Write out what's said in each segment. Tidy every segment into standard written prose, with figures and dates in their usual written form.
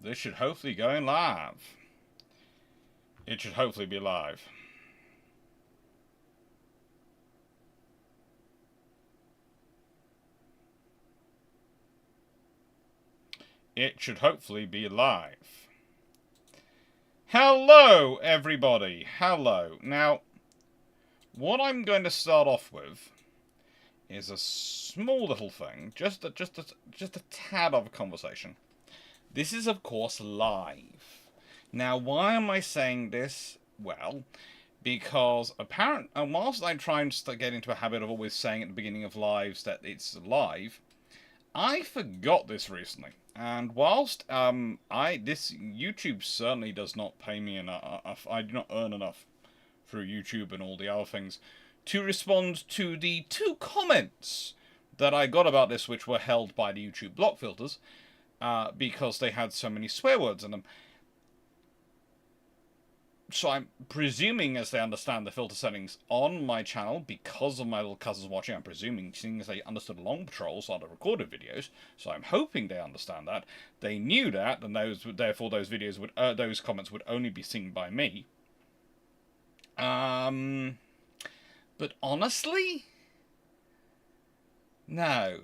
This should hopefully go in live. It should hopefully be live. It should hopefully be live. Hello, everybody. Hello. Now, what I'm going to start off with is a small little thing, just a tad of a conversation. This is, of course, live. Now, why am I saying this? Well, because whilst I try and get into a habit of always saying at the beginning of lives that it's live, I forgot this recently. And whilst this YouTube certainly does not pay me enough, I do not earn enough through YouTube and all the other things to respond to the 2 comments that I got about this, which were held by the YouTube block filters, because they had so many swear words in them. So I'm presuming, as they understand the filter settings on my channel, because of my little cousins watching, I'm presuming, seeing as they understood long patrols on the recorded videos, so I'm hoping they understand that. They knew that, and therefore those videos would, those comments would only be seen by me. But honestly, no,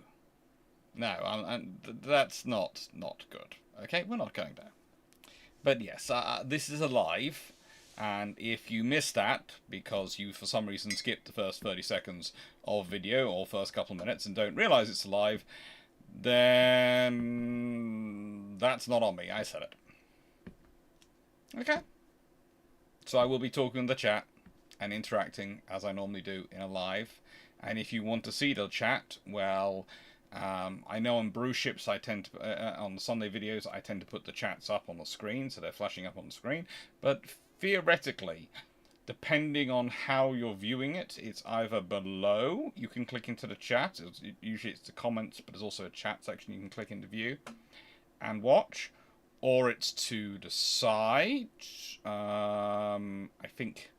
that's not good. Okay, we're not going there. But yes, this is a live. And if you missed that, because you for some reason skipped the first 30 seconds of video, or first couple of minutes, and don't realise it's live, then that's not on me, I said it. Okay? So I will be talking in the chat, and interacting, as I normally do, in a live. And if you want to see the chat, well, I know on brew ships I tend to, on the Sunday videos, I tend to put the chats up on the screen, so they're flashing up on the screen, but theoretically, depending on how you're viewing it, it's either below, you can click into the chat, usually it's the comments, but there's also a chat section you can click into view and watch, or it's to the side, I think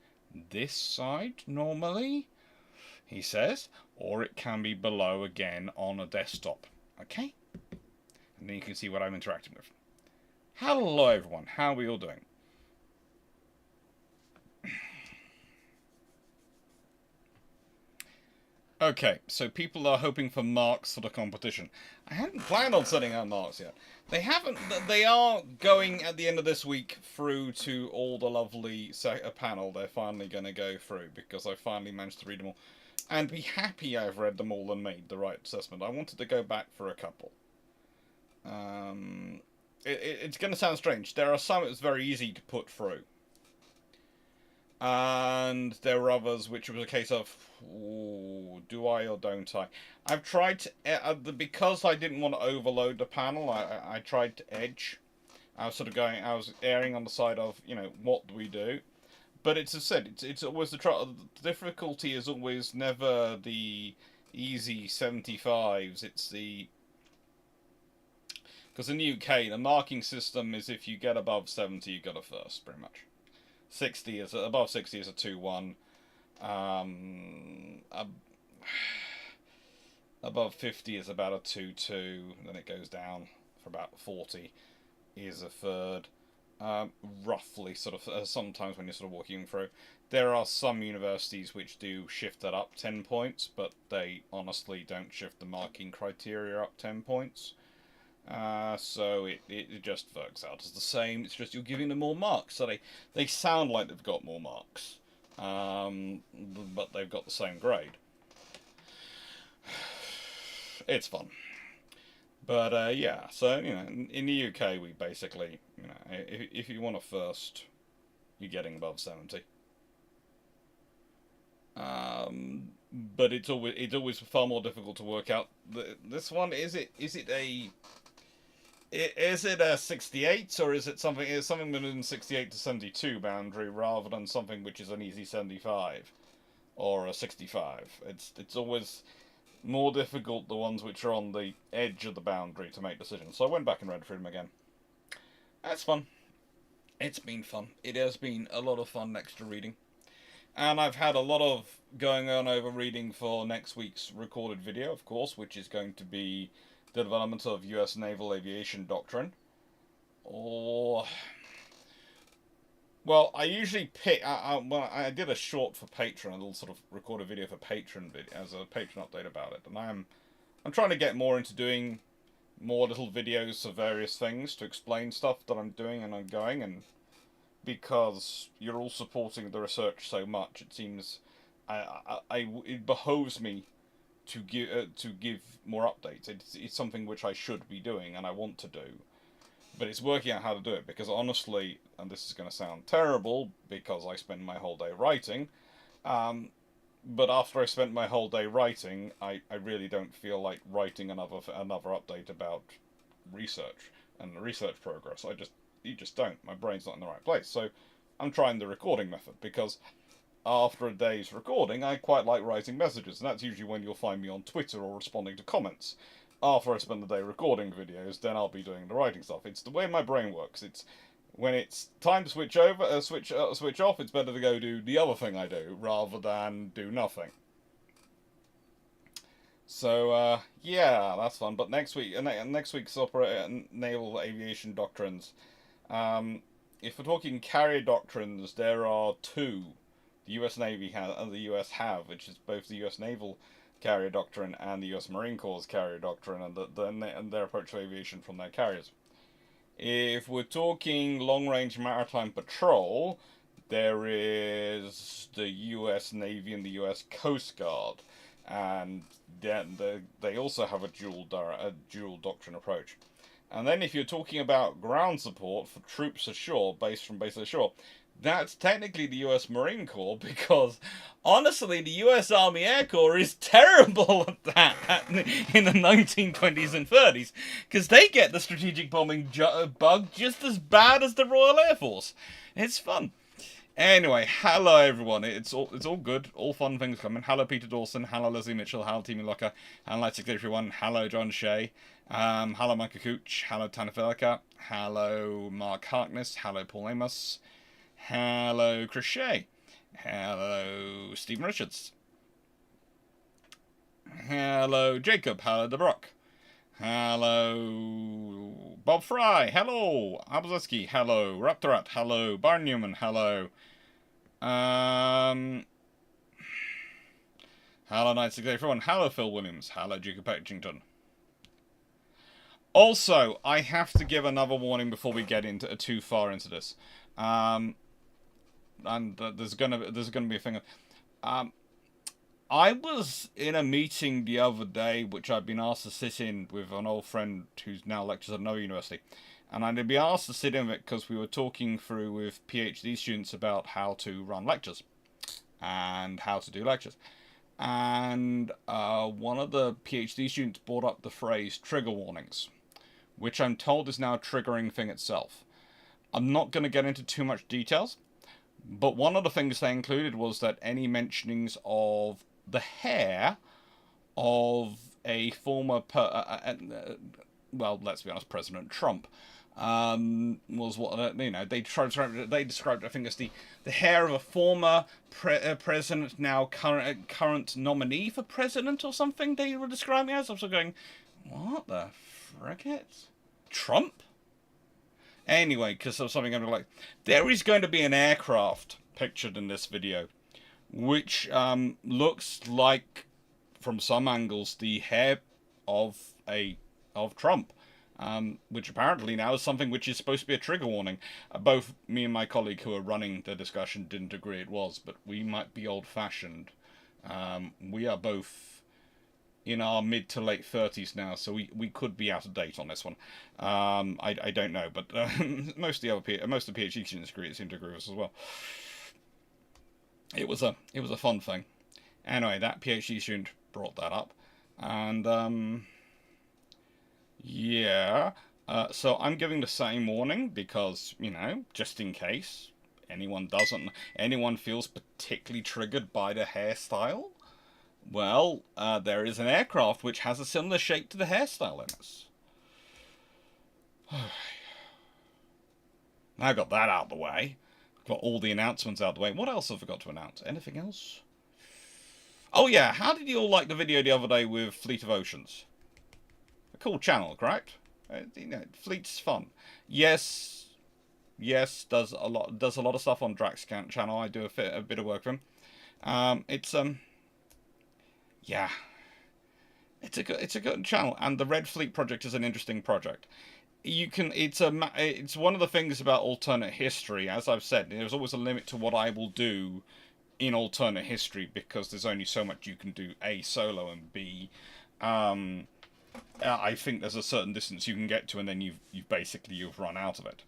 this side normally, he says, or it can be below again on a desktop, okay? And then you can see what I'm interacting with. Hello everyone, how are we all doing? Okay, so people are hoping for marks for the competition. I hadn't planned on setting out marks yet. They haven't. They are going at the end of this week through to all the lovely panel they're finally going to go through, because I finally managed to read them all. And be happy I've read them all and made the right assessment. I wanted to go back for a couple. It's going to sound strange. There are some it's very easy to put through. And there were others which was a case of, ooh, do I or don't I? I've tried to, because I didn't want to overload the panel, I tried to edge. I was erring on the side of, you know, what do we do? But it's as I said, it's always the difficulty is always never the easy 75s, it's the, because in the UK, the marking system is if you get above 70, you got a first, pretty much. 60 is above 60 is a 2-1. Above 50 is about a 2-2. Then it goes down for about 40 is a third. Roughly, sort of. Sometimes when you're sort of walking through, there are some universities which do shift that up 10 points, but they honestly don't shift the marking criteria up 10 points. So it just works out as the same. It's just you're giving them more marks, so they sound like they've got more marks, but they've got the same grade. It's fun, but yeah. So you know, in the UK, we basically, you know, if you want a first, you're getting above 70. But it's always far more difficult to work out. This one is it a 68 or is it something within 68 to 72 boundary rather than something which is an easy 75 or a 65? It's always more difficult the ones which are on the edge of the boundary to make decisions. So I went back and read through them again. That's fun. It's been fun. It has been a lot of fun next to reading. And I've had a lot of going on over reading for next week's recorded video, of course, which is going to be the development of US Naval Aviation Doctrine. Or... Well, I usually pick... well, I did a short for Patreon, a little sort of record a video for Patreon as a Patreon update about it. And I'm trying to get more into doing more little videos of various things to explain stuff that I'm doing and I'm going, and because you're all supporting the research so much, it seems it behoves me to give more updates. It's something which I should be doing and I want to do, but it's working out how to do it, because honestly, and this is going to sound terrible because I spend my whole day writing, but after I spent my whole day writing, I really don't feel like writing another update about research and research progress. You just don't. My brain's not in the right place. So I'm trying the recording method, because after a day's recording, I quite like writing messages, and that's usually when you'll find me on Twitter or responding to comments. After I spend the day recording videos, then I'll be doing the writing stuff. It's the way my brain works. It's when it's time to switch over, switch off, it's better to go do the other thing I do rather than do nothing. So yeah, that's fun. But next week's naval aviation doctrines. If we're talking carrier doctrines, there are two. The U.S. Navy has, and the U.S. have, which is both the U.S. Naval Carrier Doctrine and the U.S. Marine Corps Carrier Doctrine, and their approach to aviation from their carriers. If we're talking long-range maritime patrol, there is the U.S. Navy and the U.S. Coast Guard, and then they also have a dual doctrine approach. And then if you're talking about ground support for troops ashore, from base ashore, that's technically the U.S. Marine Corps, because honestly, the U.S. Army Air Corps is terrible at that in the 1920s and 30s, because they get the strategic bombing bug just as bad as the Royal Air Force. It's fun. Anyway, hello everyone. It's all good. All fun things coming. Hello Peter Dawson. Hello Leslie Mitchell. Hello Timmy Locker. Hello Light 681. Hello John Shea. Hello Micah Cooch. Hello Tanner Felica. Hello Mark Harkness. Hello Paul Amos. Hello Chris Shea. Hello Stephen Richards. Hello Jacob. Hello DeBrock. Hello Bob Fry. Hello Abzelski. Hello Raptorat. Hello Barn Newman. Hello hello Night 681. Hello Phil Williams. Hello Jacob Petchington. Also, I have to give another warning before we get into too far into this. And there's gonna be a thing. I was in a meeting the other day, which I've been asked to sit in with an old friend who's now lectures at another university, and I'd been asked to sit in it because we were talking through with PhD students about how to run lectures and how to do lectures. And one of the PhD students brought up the phrase trigger warnings, which I'm told is now a triggering thing itself. I'm not going to get into too much details, but one of the things they included was that any mentionings of the hair of a former, well, let's be honest, President Trump, was what, they described, I think, as the hair of a former president, now current nominee for president or something they were describing as. I was going, what the fricket? Trump? Anyway, because of something I'm like, there is going to be an aircraft pictured in this video, which looks like, from some angles, the hair of Trump, which apparently now is something which is supposed to be a trigger warning. Both me and my colleague who are running the discussion didn't agree it was, but we might be old-fashioned. We are both in our mid to late 30s now, so we could be out of date on this one. I don't know, but most of the PhD students seem to agree with us as well. It was a fun thing. Anyway, that PhD student brought that up, and yeah. So I'm giving the same warning because, just in case anyone feels particularly triggered by the hairstyle. Well, there is an aircraft which has a similar shape to the hairstyle in it. Now I got that out of the way. Got all the announcements out of the way. What else have I got to announce? Anything else? Oh yeah, how did you all like the video the other day with Fleet of Oceans? A cool channel, correct? You know, fleet's fun. Yes, yes, does a lot of stuff on Drax channel. I do a bit of work for him. Yeah, it's a good channel, and the Red Fleet project is an interesting project. It's one of the things about alternate history, as I've said. There's always a limit to what I will do in alternate history because there's only so much you can do. A, solo, and B, I think there's a certain distance you can get to, and then you've run out of it.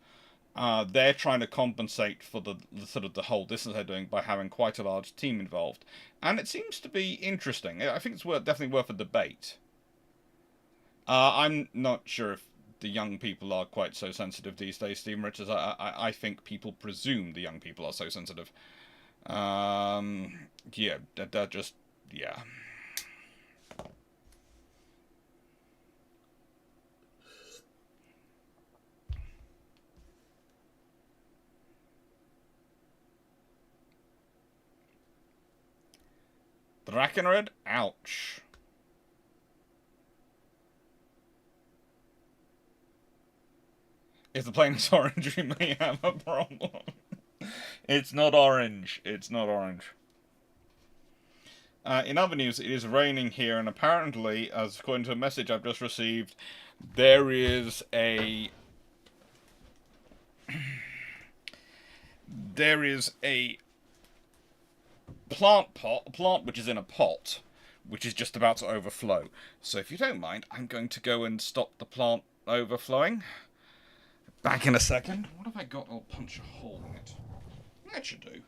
They're trying to compensate for the sort of the whole distance they're doing by having quite a large team involved, and it seems to be interesting. I think it's definitely worth a debate. I'm not sure if the young people are quite so sensitive these days, Stephen Richards. I think people presume the young people are so sensitive. Yeah, they're just, yeah. Drakenred? Ouch. If the plane is orange, we may have a problem. It's not orange. It's not orange. In other news, it is raining here, and apparently, as according to a message I've just received, there is a plant which is in a pot, which is just about to overflow. So if you don't mind, I'm going to go and stop the plant overflowing. Back in a second. What have I got? I'll punch a hole in it. That should do.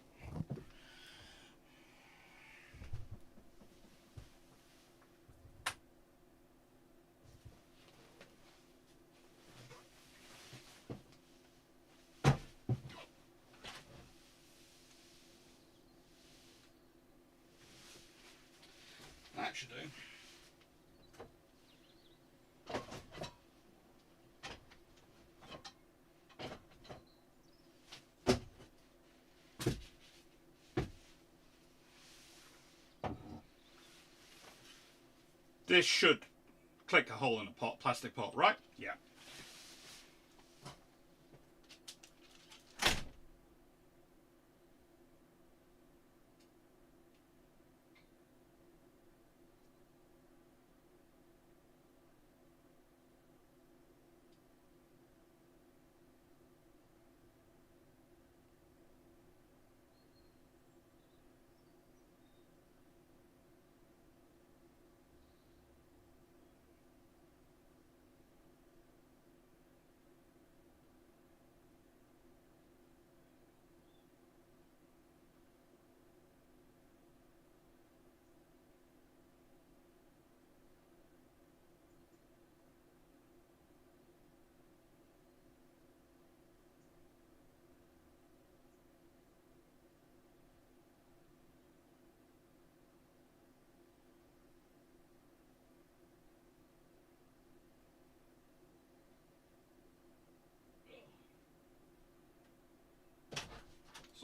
That should do. This should click a hole in a pot, plastic pot, right? Yeah.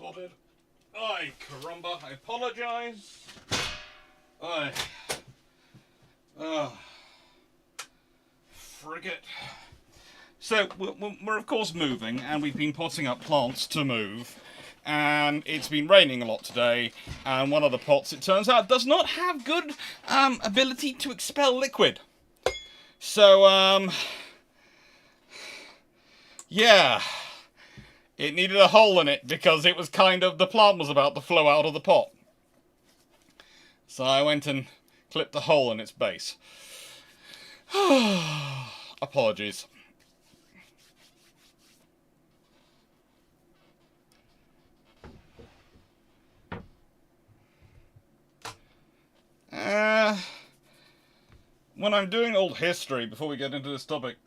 Sorted. Ay, caramba, I apologise. Ay. Frigate. So, we're of course moving, and we've been potting up plants to move. And it's been raining a lot today, and one of the pots, it turns out, does not have good ability to expel liquid. So, yeah. It needed a hole in it because it was the plant was about to flow out of the pot. So I went and clipped a hole in its base. Apologies. When I'm doing old history, before we get into this topic,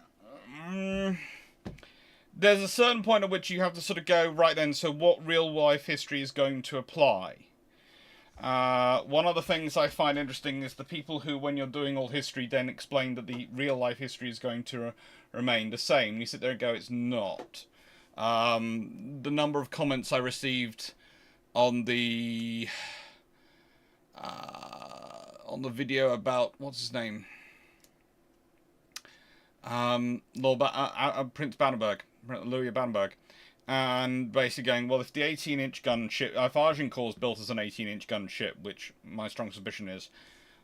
there's a certain point at which you have to sort of go, right then, so what real-life history is going to apply? One of the things I find interesting is the people who, when you're doing old history, then explain that the real-life history is going to remain the same. You sit there and go, it's not. The number of comments I received on the video about, what's his name? Prince Battenberg, Louis of Battenberg, and basically going, well, if the 18-inch gun ship, if Agincourt's built as an 18-inch gun ship, which my strong suspicion is,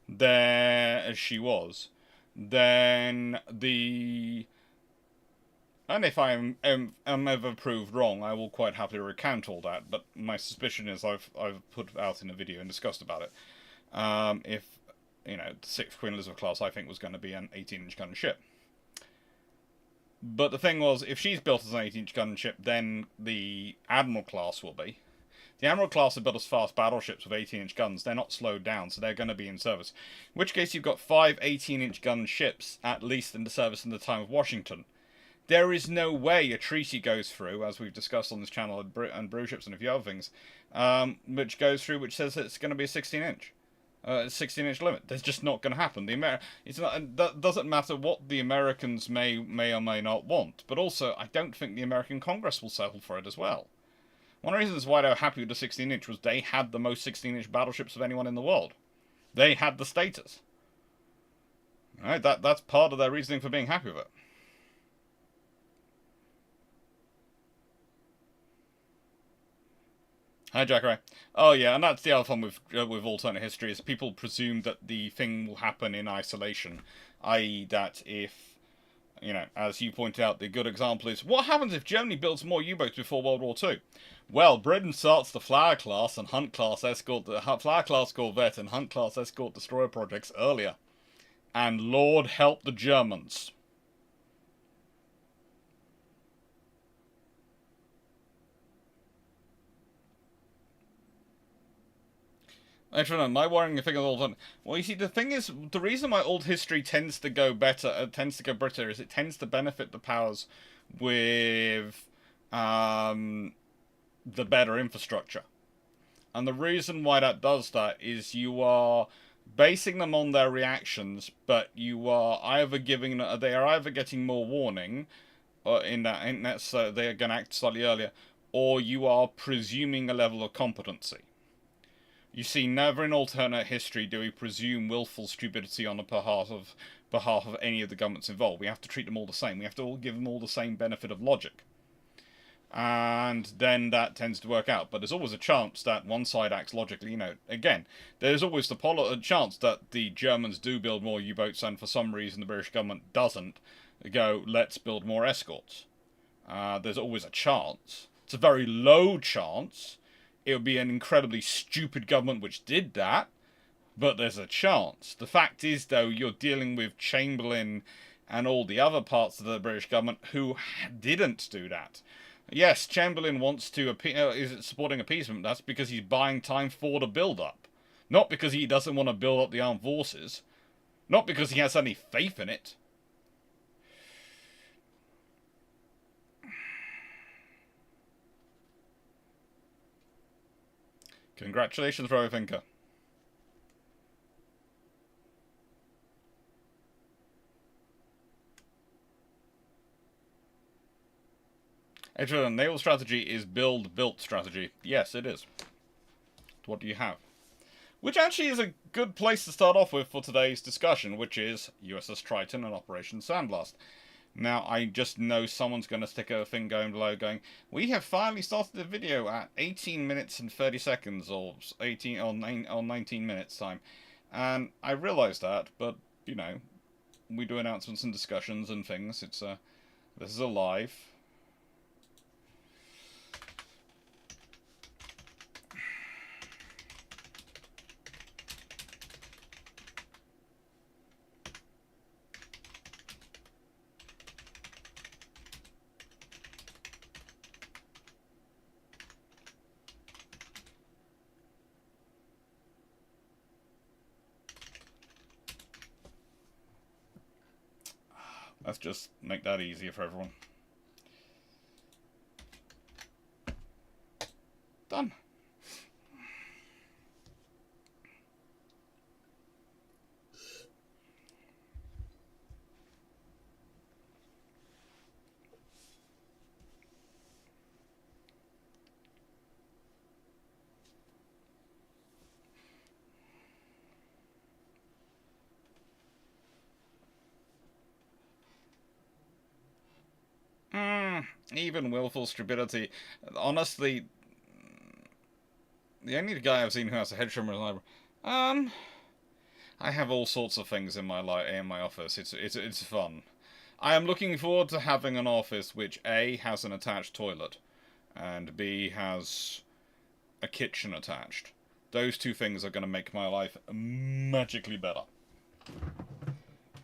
there as she was, then the... And if I am ever proved wrong, I will quite happily recount all that. But my suspicion is I've put out in a video and discussed about it. If the 6th Queen Elizabeth class, I think, was going to be an 18-inch gun ship. But the thing was, if she's built as an 18-inch gun ship, then the Admiral class will be. The Admiral class are built as fast battleships with 18-inch guns. They're not slowed down, so they're going to be in service. In which case, you've got 5 18-inch gun ships, at least in the service in the time of Washington. There is no way a treaty goes through, as we've discussed on this channel, and brew ships and a few other things, which goes through, which says it's going to be a 16-inch. 16-inch limit. That's just not going to happen. That doesn't matter what the Americans may or may not want, but also I don't think the American Congress will settle for it as well. One of the reasons why they were happy with the 16-inch was they had the most 16-inch battleships of anyone in the world. They had the status. Right? That's part of their reasoning for being happy with it. Hi, Jack Ray. Oh yeah, and that's the other fun with alternate history is people presume that the thing will happen in isolation, i.e. that if, as you point out, the good example is, what happens if Germany builds more U-boats before World War II? Well, Britain starts the Flower class and Hunt class escort, the Flower class corvette and Hunt class escort destroyer projects earlier, and Lord help the Germans. Actually, no, my worrying thing is all done. Well, you see, the thing is, the reason why old history tends to go better, is it tends to benefit the powers with the better infrastructure. And the reason why that does that is you are basing them on their reactions, but you are they are either getting more warning, or in that so they are going to act slightly earlier, or you are presuming a level of competency. You see, never in alternate history do we presume willful stupidity on the behalf of any of the governments involved. We have to treat them all the same. We have to all give them all the same benefit of logic. And then that tends to work out. But there's always a chance that one side acts logically. Again, there's always the chance that the Germans do build more U-boats and for some reason the British government doesn't go, let's build more escorts. There's always a chance. It's a very low chance. It would be an incredibly stupid government which did that, but there's a chance. The fact is, though, you're dealing with Chamberlain and all the other parts of the British government who didn't do that. Yes, Chamberlain wants to is supporting appeasement. That's because he's buying time for the build-up, not because he doesn't want to build up the armed forces, not because he has any faith in it. Congratulations, Rovinka. Actually, naval strategy is build-built strategy. Yes, it is. What do you have? Which actually is a good place to start off with for today's discussion, which is USS Triton and Operation Sandblast. Now, I just know someone's going to stick a thing going below going, we have finally started the video at 18 minutes and 30 seconds, or 18 or 19 minutes time. And I realise that, but, we do announcements and discussions and things. This is a live. Let's just make that easier for everyone. Done. even willful stupidity. Honestly, the only guy I've seen who has a head trimmer in the library. I have all sorts of things in my office. It's fun. I am looking forward to having an office which A, has an attached toilet, and B, has a kitchen attached. Those two things are going to make my life magically better.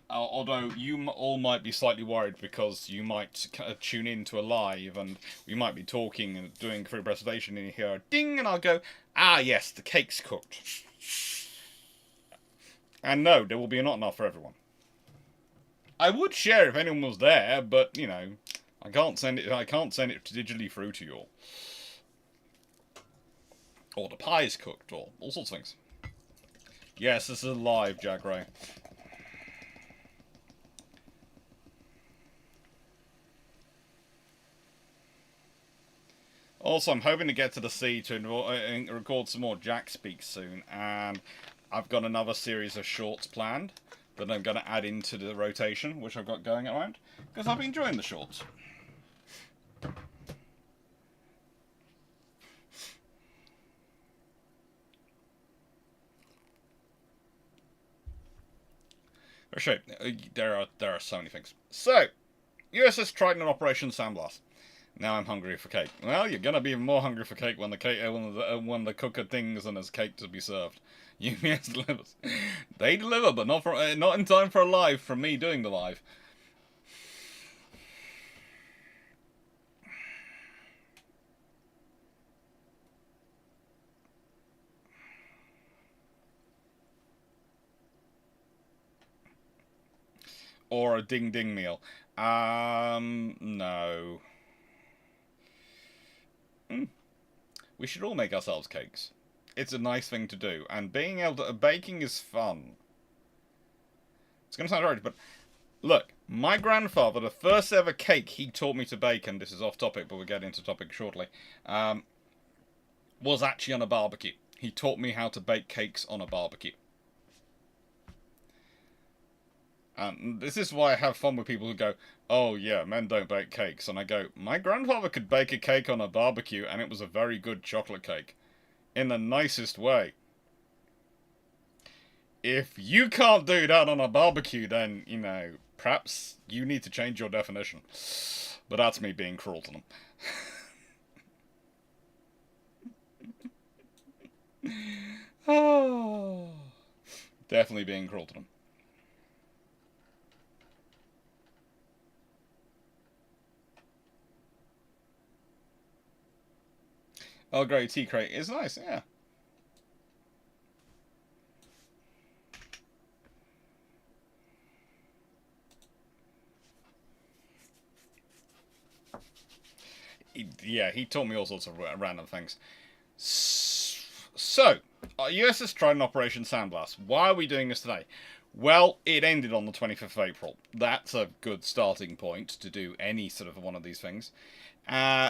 Although you all might be slightly worried because you might tune in to a live and we might be talking and doing a free presentation and you hear a ding and I'll go, ah yes, the cake's cooked. And no, there will be not enough for everyone. I would share if anyone was there, but you know, I can't send it digitally through to you all. Or the pie's cooked, or all sorts of things. Yes, this is live, Jack Ray. Also, I'm hoping to get to the sea to record some more Jack Speaks soon, and I've got another series of shorts planned that I'm going to add into the rotation, which I've got going around, because I've been enjoying the shorts. There are so many things. So, USS Triton and Operation Sandblast. Now I'm hungry for cake. Well, you're gonna be even more hungry for cake when the cooker dings and there's cake to be served. UPS delivers. They deliver, but not in time for a live from me doing the live. Or a ding ding meal. No. We should all make ourselves cakes. It's a nice thing to do, and being able to baking is fun. It's gonna sound horrid, but look, my grandfather, the first ever cake he taught me to bake, and this is off topic, but we'll get into topic shortly, was actually on a barbecue. He taught me how to bake cakes on a barbecue. And this is why I have fun with people who go, oh yeah, men don't bake cakes. And I go, my grandfather could bake a cake on a barbecue and it was a very good chocolate cake. In the nicest way. If you can't do that on a barbecue, then, you know, perhaps you need to change your definition. But that's me being cruel to them. Oh, definitely being cruel to them. Earl Grey tea crate is nice, yeah. He taught me all sorts of random things. So, USS Triton Operation Sandblast. Why are we doing this today? Well, it ended on the 25th of April. That's a good starting point to do any sort of one of these things.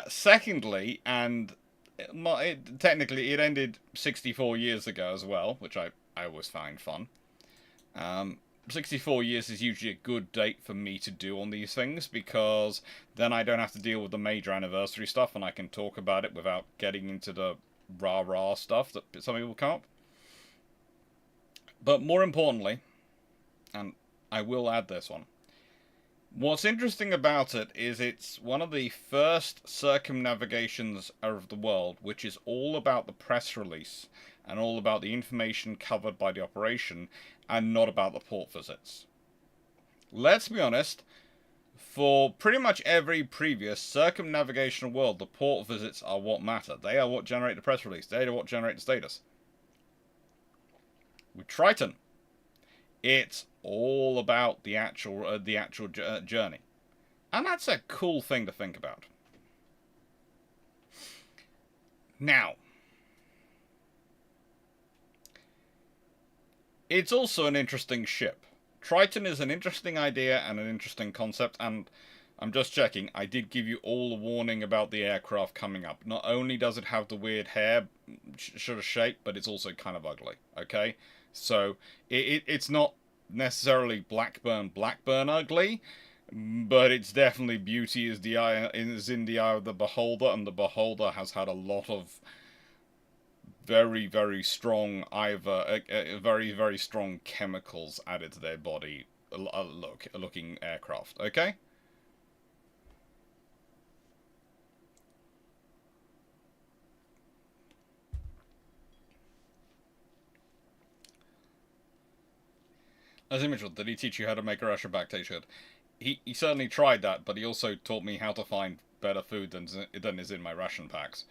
Secondly, and technically it ended 64 years ago as well, which I always find fun. 64 years is usually a good date for me to do on these things, because then I don't have to deal with the major anniversary stuff and I can talk about it without getting into the rah-rah stuff that some people can't. But more importantly, and I will add this one, what's interesting about it is it's one of the first circumnavigations of the world which is all about the press release and all about the information covered by the operation and not about the port visits. Let's be honest, for pretty much every previous circumnavigational world, the port visits are what matter. They are what generate the press release. They are what generate the status. With Triton, it's all about the actual journey. And that's a cool thing to think about. Now, it's also an interesting ship. Triton is an interesting idea and an interesting concept, and I'm just checking, I did give you all a warning about the aircraft coming up. Not only does it have the weird hair sort of shape, but it's also kind of ugly, okay? So, it's not necessarily Blackburn ugly, But it's definitely beauty is in the eye of the beholder, and the beholder has had a lot of very, very strong very, very strong chemicals added to their body. Looking aircraft. Okay. As Mitchell, did he teach you how to make a Russian back t-shirt? He certainly tried that, but he also taught me how to find better food than is in my ration packs.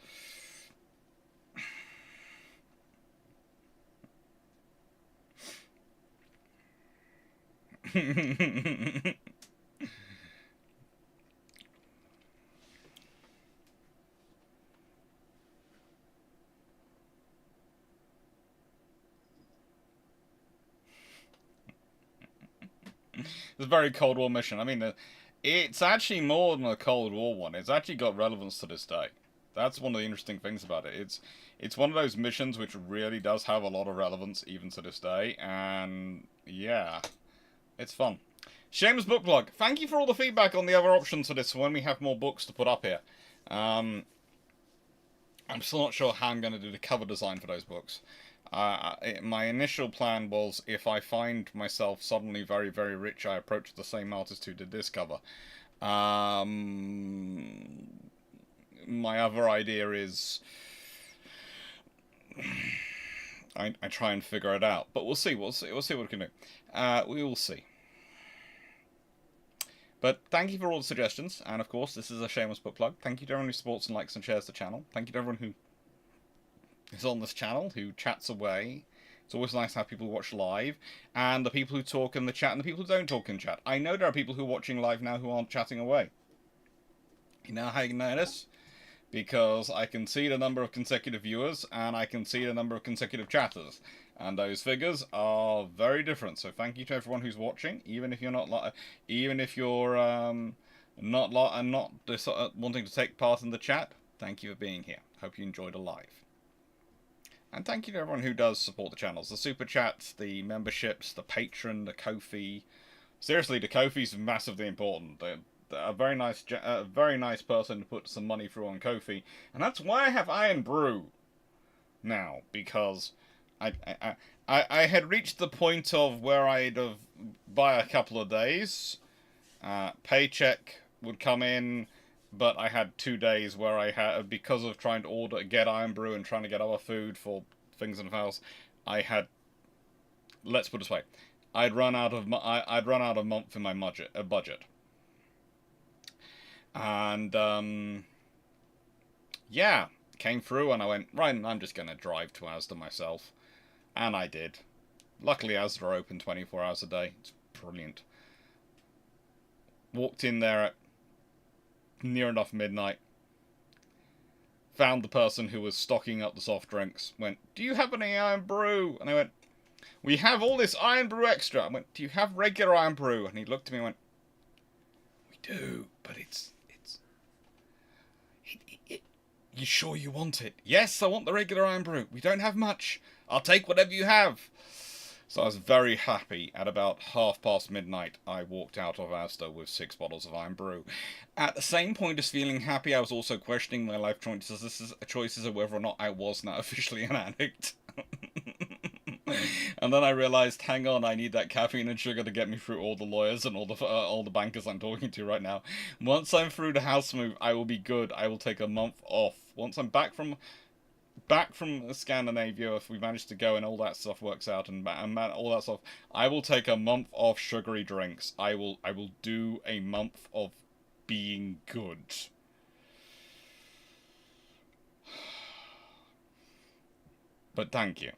It's a very Cold War mission. I mean, it's actually more than a Cold War one. It's actually got relevance to this day. That's one of the interesting things about it. It's one of those missions which really does have a lot of relevance even to this day, and yeah, it's fun. Seamus Booklog, thank you for all the feedback on the other options for this when we have more books to put up here. I'm still not sure how I'm going to do the cover design for those books. My initial plan was, if I find myself suddenly very, very rich, I approach the same artist who did this cover. My other idea is I try and figure it out, but we'll see. We'll see what we can do. We will see. But thank you for all the suggestions, and of course, this is a shameless book plug. Thank you to everyone who supports and likes and shares the channel. Thank you to everyone who is on this channel, who chats away. It's always nice to have people who watch live, and the people who talk in the chat, and the people who don't talk in chat. I know there are people who are watching live now who aren't chatting away. You know how you know this? Because I can see the number of consecutive viewers, and I can see the number of consecutive chatters. And those figures are very different. So thank you to everyone who's watching, even if you're not wanting to take part in the chat. Thank you for being here. Hope you enjoyed the live. And thank you to everyone who does support the channels. The super chats, the memberships, the Patreon, the Ko-fi. Seriously, the Ko-fi's massively important. A very nice person to put some money through on Ko-fi. And that's why I have Iron Brew now, because I had reached the point of where I'd have, by a couple of days, paycheck would come in, but I had 2 days where I had, because of trying to get Iron Brew and trying to get other food for things in the house, I had, let's put it this way, I'd run out of month in my budget. And yeah, came through, and I went, right, I'm just gonna drive to Asda myself. And I did. Luckily, Asda are open 24 hours a day. It's brilliant. Walked in there at near enough midnight. Found the person who was stocking up the soft drinks. Went, do you have any Iron Brew? And I went, we have all this Iron Brew extra. I went, do you have regular Iron Brew? And he looked at me and went, we do, but you sure you want it? Yes, I want the regular Iron Brew. We don't have much. I'll take whatever you have. So I was very happy. At about midnight, I walked out of Asda with 6 bottles of Iron Brew. At the same point as feeling happy, I was also questioning my life choices of whether or not I was now officially an addict. And then I realized, hang on, I need that caffeine and sugar to get me through all the lawyers and all the bankers I'm talking to right now. Once I'm through the house move, I will be good. I will take a month off. Once I'm back from Scandinavia, if we manage to go and all that stuff works out and all that stuff, I will take a month off sugary drinks. I will do a month of being good. But thank you.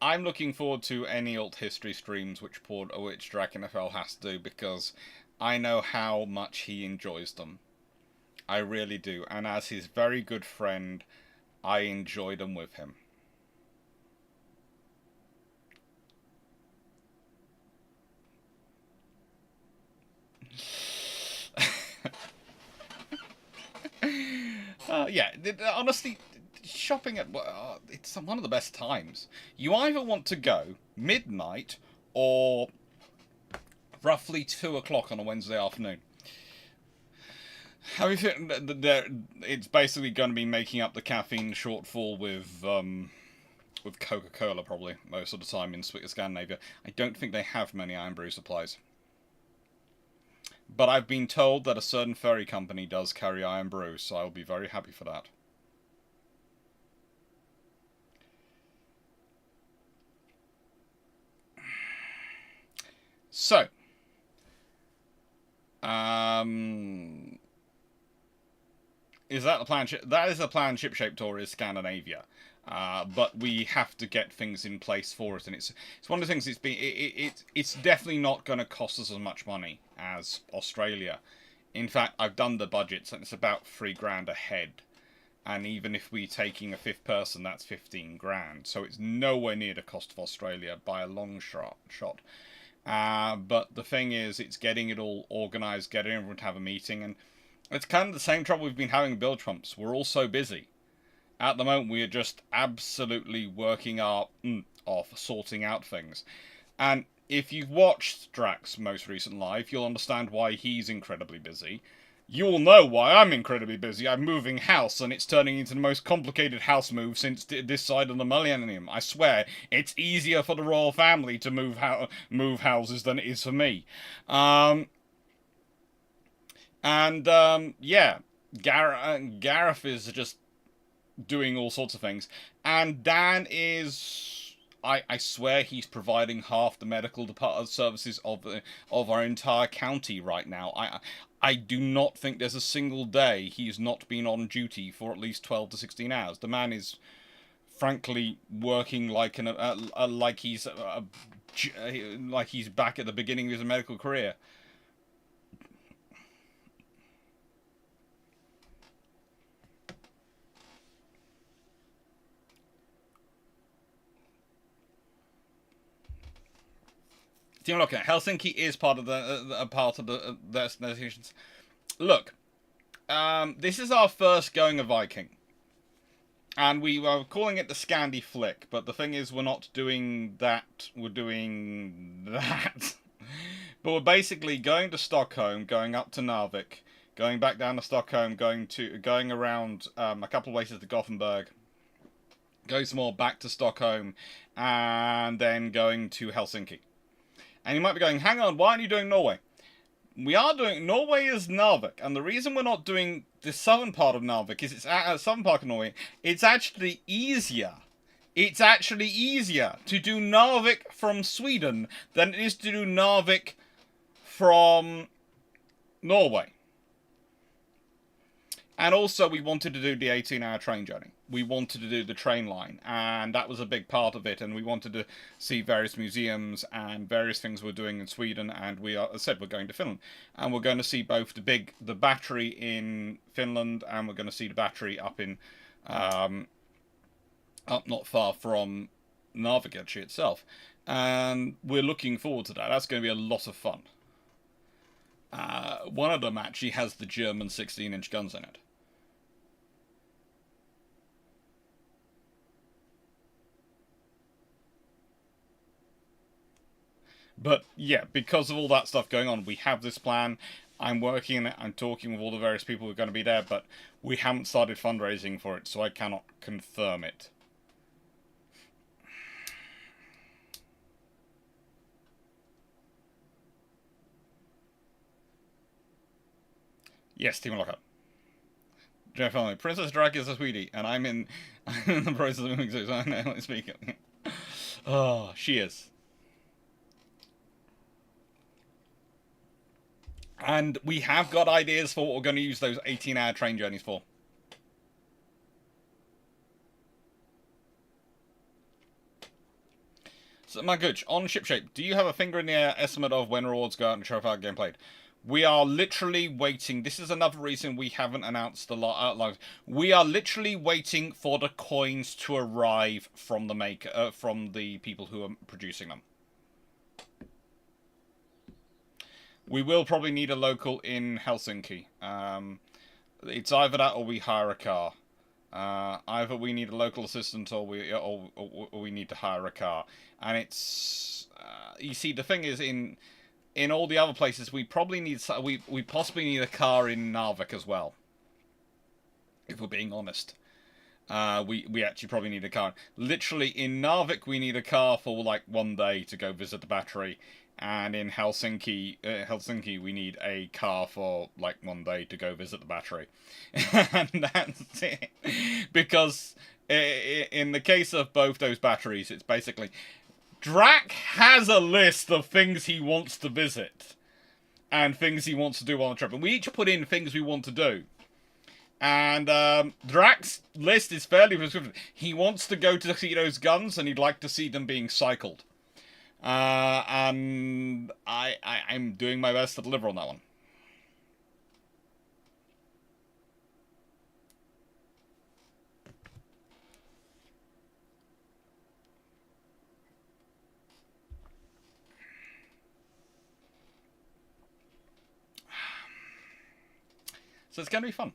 I'm looking forward to any alt history streams which Drakenfell has to do, because I know how much he enjoys them. I really do, and as his very good friend, I enjoy them with him. Yeah, honestly, shopping at it's one of the best times. You either want to go midnight or roughly 2 o'clock on a Wednesday afternoon. How do you think it's basically going to be making up the caffeine shortfall with Coca-Cola probably most of the time in Scandinavia. I don't think they have many iron brew supplies. But I've been told that a certain ferry company does carry iron brew, so I'll be very happy for that. So, is that the plan? That is the planned ship-shaped tour, is Scandinavia. But we have to get things in place for it, and it's one of the things. It's definitely not going to cost us as much money as Australia. In fact, I've done the budgets, and it's about $3 a head. And even if we're taking a fifth person, that's 15 grand. So it's nowhere near the cost of Australia by a long shot. But the thing is, it's getting it all organised, getting everyone to have a meeting, and it's kind of the same trouble we've been having with Build Trumps. We're all so busy. At the moment, we are just absolutely working our off, sorting out things. And if you've watched Drax's most recent live, you'll understand why he's incredibly busy. You'll know why I'm incredibly busy. I'm moving house, and it's turning into the most complicated house move since this side of the millennium. I swear, it's easier for the royal family to move houses than it is for me. Yeah, Gareth is just doing all sorts of things, and Dan is, I swear, he's providing half the medical services of our entire county right now. I do not think there's a single day he's not been on duty for at least 12 to 16 hours. The man is, frankly, working like he's back at the beginning of his medical career. Look, Helsinki is part of the destinations. Look, this is our first going of Viking, and we were calling it the Scandi Flick. But the thing is, we're not doing that. We're doing that. But we're basically going to Stockholm, going up to Narvik, going back down to Stockholm, going around a couple of places to Gothenburg, going some more back to Stockholm, and then going to Helsinki. And you might be going, hang on, why aren't you doing Norway? We are doing... Norway is Narvik. And the reason we're not doing the southern part of Narvik is it's southern part of Norway. It's actually easier. It's actually easier to do Narvik from Sweden than it is to do Narvik from Norway. And also, we wanted to do the 18-hour train journey. We wanted to do the train line, and that was a big part of it. And we wanted to see various museums and various things we're doing in Sweden. And we are, as I said, we're going to Finland, and we're going to see both the battery in Finland, and we're going to see the battery up in up not far from Narvik actually itself. And we're looking forward to that. That's going to be a lot of fun. One of them actually has the German 16-inch guns in it. But yeah, because of all that stuff going on, we have this plan. I'm working on it. I'm talking with all the various people who are going to be there, but we haven't started fundraising for it, so I cannot confirm it. Yes, Team Lockup. Jeff Family. Princess Drag is a sweetie, and I'm in the process of moving, so I know speaking. Oh, she is. And we have got ideas for what we're going to use those 18-hour train journeys for. So, my Gooch, on Shipshape, do you have a finger in the air estimate of when rewards go out and show how the game played? We are literally waiting. This is another reason we haven't announced the live. We are literally waiting for the coins to arrive from the maker, from the people who are producing them. We will probably need a local in Helsinki. It's either that or we hire a car. Either we need a local assistant or we need to hire a car. And it's you see, the thing is, in all the other places, we probably need we possibly need a car in Narvik as well. If we're being honest, we actually probably need a car. Literally in Narvik, we need a car for like 1 day to go visit the battery. And in Helsinki, we need a car for like 1 day to go visit the battery, and that's it. Because in the case of both those batteries, it's basically Drac has a list of things he wants to visit and things he wants to do on the trip, and we each put in things we want to do. And Drac's list is fairly prescriptive. He wants to go to see those guns, and he'd like to see them being cycled. And I'm doing my best to deliver on that one. So it's going to be fun.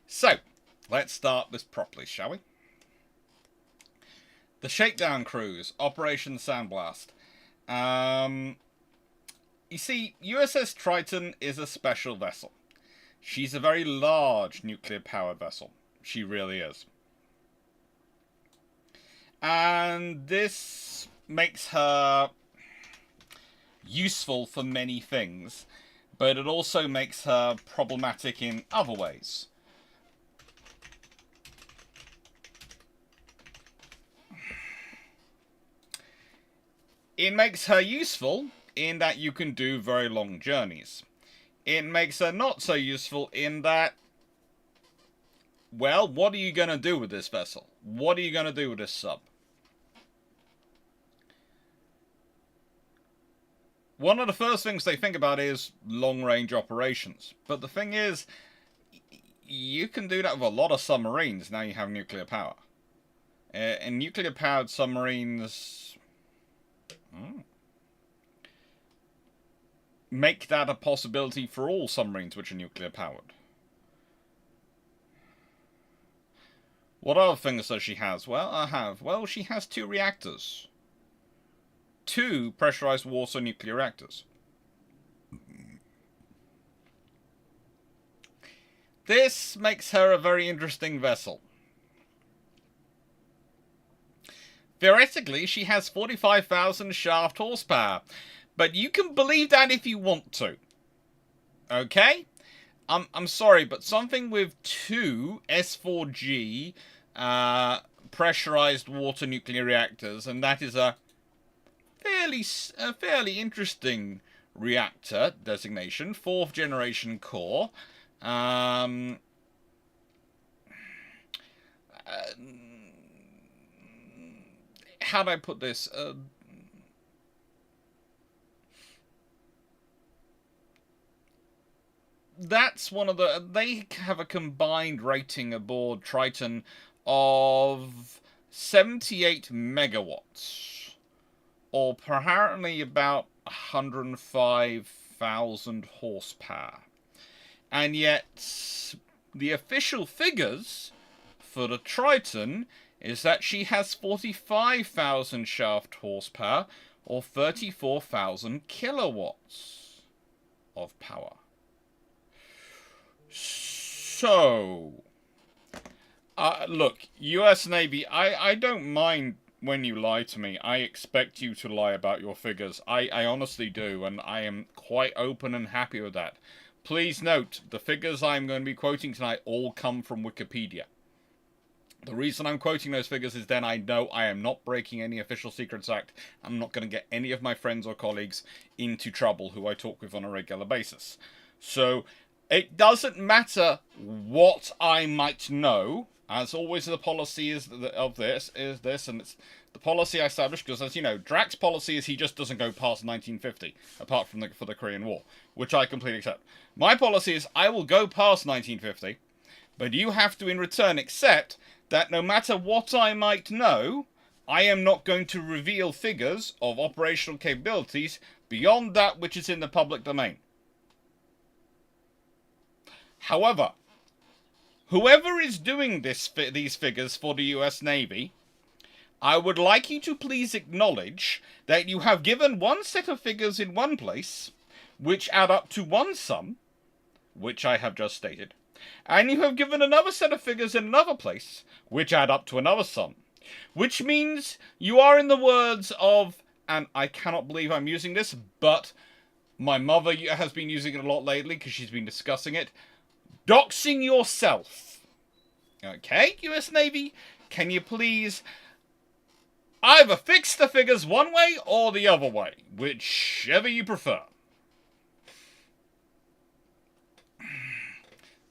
So, let's start this properly, shall we? The Shakedown Cruise, Operation Sandblast. You see, USS Triton is a special vessel. She's a very large nuclear-powered vessel. She really is. And this makes her useful for many things, but it also makes her problematic in other ways. It makes her useful in that you can do very long journeys. It makes her not so useful in that, well, what are you going to do with this vessel? What are you going to do with this sub? One of the first things they think about is long-range operations. But the thing is, you can do that with a lot of submarines now you have nuclear power. And nuclear-powered submarines make that a possibility for all submarines which are nuclear-powered. What other things does she have? Well, she has 2 reactors. 2 pressurized water nuclear reactors. This makes her a very interesting vessel. Theoretically, she has 45,000 shaft horsepower, but you can believe that if you want to. Okay? I'm sorry, but something with 2 S4G pressurized water nuclear reactors, and that is a fairly interesting reactor designation, 4th generation core. How do I put this? That's one of the... They have a combined rating aboard Triton of 78 megawatts. Or apparently about 105,000 horsepower. And yet, the official figures for the Triton is that she has 45,000 shaft horsepower, or 34,000 kilowatts of power. So, look, US Navy, I don't mind when you lie to me. I expect you to lie about your figures. I honestly do, and I am quite open and happy with that. Please note, the figures I'm going to be quoting tonight all come from Wikipedia. The reason I'm quoting those figures is then I know I am not breaking any Official Secrets Act. I'm not going to get any of my friends or colleagues into trouble who I talk with on a regular basis. So, it doesn't matter what I might know. As always, the policy is this, and it's the policy I established because, as you know, Drac's policy is he just doesn't go past 1950, apart from for the Korean War, which I completely accept. My policy is I will go past 1950, but you have to, in return, accept that no matter what I might know, I am not going to reveal figures of operational capabilities beyond that which is in the public domain. However, whoever is doing these figures for the US Navy, I would like you to please acknowledge that you have given one set of figures in one place, which add up to one sum, which I have just stated, and you have given another set of figures in another place, which add up to another sum. Which means you are, in the words of, and I cannot believe I'm using this, but my mother has been using it a lot lately because she's been discussing it, doxing yourself. Okay, US Navy, can you please either fix the figures one way or the other way, whichever you prefer.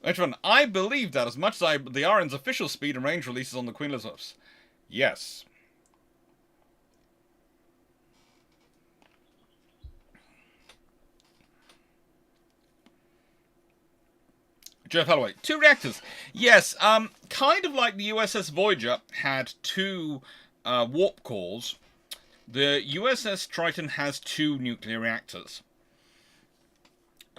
Next one, I believe that as much as the RN's official speed and range releases on the Queen Elizabeth's. Yes. Jeff Holloway, 2 reactors. Yes, kind of like the USS Voyager had 2 warp cores, the USS Triton has 2 nuclear reactors.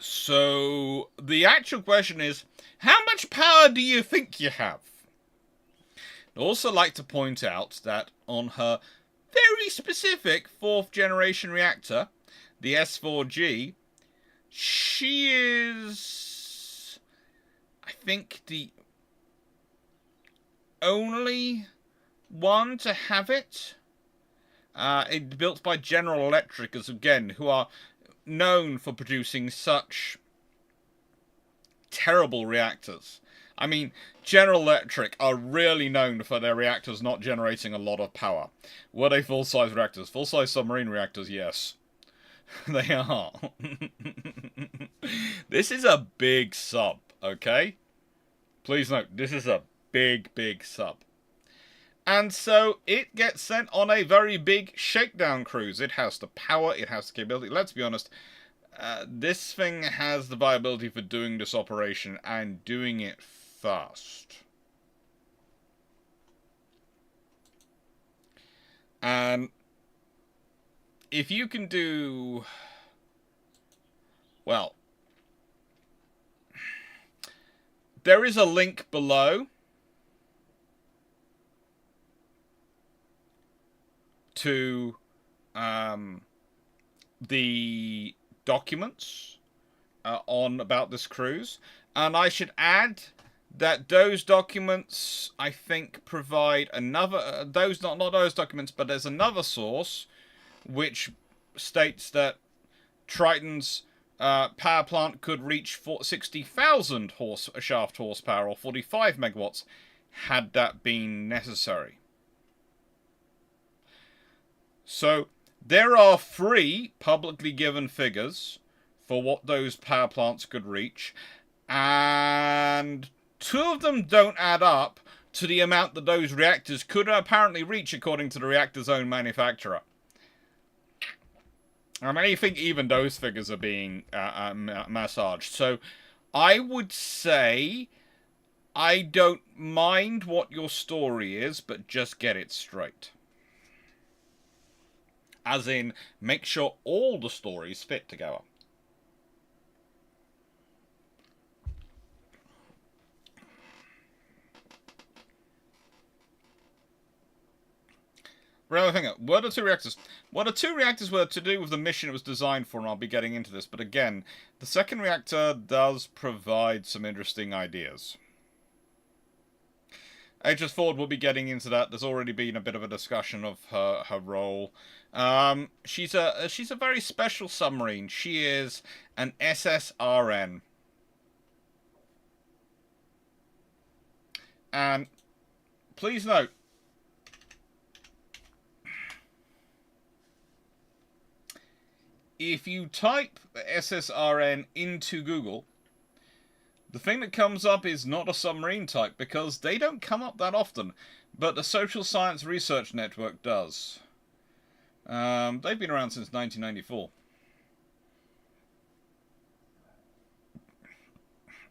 So the actual question is, how much power do you think you have? I'd also like to point out that on her very specific 4th generation reactor, the S4G, she is, I think, the only one to have it. It's built by General Electric, as again, who are known for producing such terrible reactors. I mean, General Electric are really known for their reactors not generating a lot of power. Were they full-size reactors? Full-size submarine reactors, yes. They are. This is a big sub, okay? Please note, this is a big, big sub. And so it gets sent on a very big shakedown cruise. It has the power, it has the capability. Let's be honest, this thing has the viability for doing this operation and doing it fast. And if you can do, well, there is a link below to the documents on about this cruise, and I should add that those documents, I think, provide another those not those documents, but there's another source which states that Triton's power plant could reach 60,000 shaft horsepower or 45 megawatts had that been necessary. So there are 3 publicly given figures for what those power plants could reach, and 2 of them don't add up to the amount that those reactors could apparently reach according to the reactor's own manufacturer. I mean, I think even those figures are being massaged. So I would say I don't mind what your story is, but just get it straight. As in, make sure all the stories fit together. Another thing, what are 2 reactors? Well, the 2 reactors were to do with the mission it was designed for, and I'll be getting into this. But again, the second reactor does provide some interesting ideas. HS Ford will be getting into that. There's already been a bit of a discussion of her role. She's a very special submarine. She is an SSRN. And please note, if you type SSRN into Google, the thing that comes up is not a submarine type, because they don't come up that often, but the Social Science Research Network does. They've been around since 1994.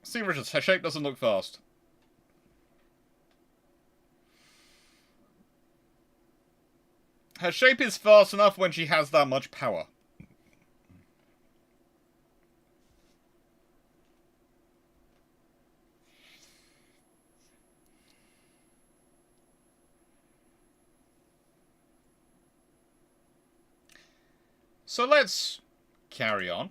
Steve Richards, her shape doesn't look fast. Her shape is fast enough when she has that much power. So let's carry on.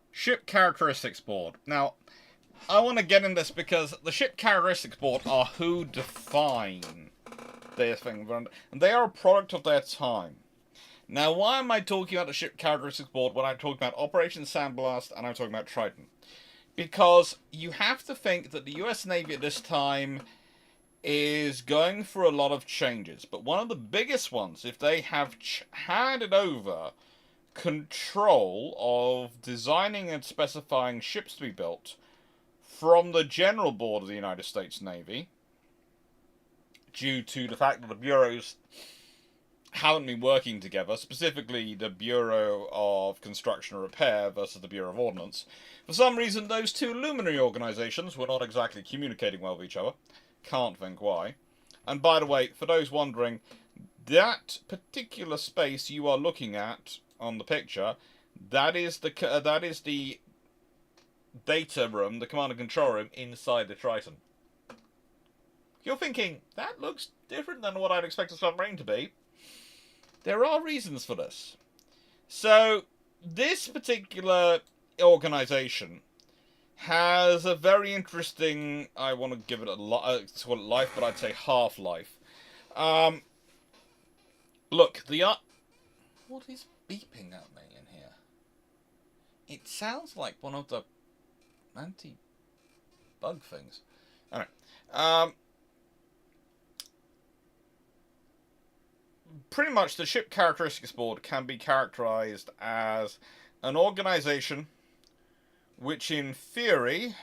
Ship characteristics board. Now, I want to get in this because the ship characteristics board are who define their thing, and they are a product of their time. Now, why am I talking about the ship characteristics board when I'm talking about Operation Sandblast and I'm talking about Triton? Because you have to think that the US Navy at this time is going through a lot of changes. But one of the biggest ones, if they have handed over control of designing and specifying ships to be built from the General Board of the United States Navy, due to the fact that the bureaus haven't been working together, specifically the Bureau of Construction and Repair versus the Bureau of Ordnance. For some reason, those two luminary organisations were not exactly communicating well with each other. Can't think why. And by the way, for those wondering, that particular space you are looking at on the picture, that is the data room, the command and control room inside the Triton. You're thinking, that looks different than what I'd expect a submarine to be. There are reasons for this. So, this particular organisation has a very interesting, I want to give it a life, but I'd say half-life. Look, what is beeping at me in here? It sounds like one of the anti-bug things. Alright. Pretty much the ship characteristics board can be characterized as an organization which in theory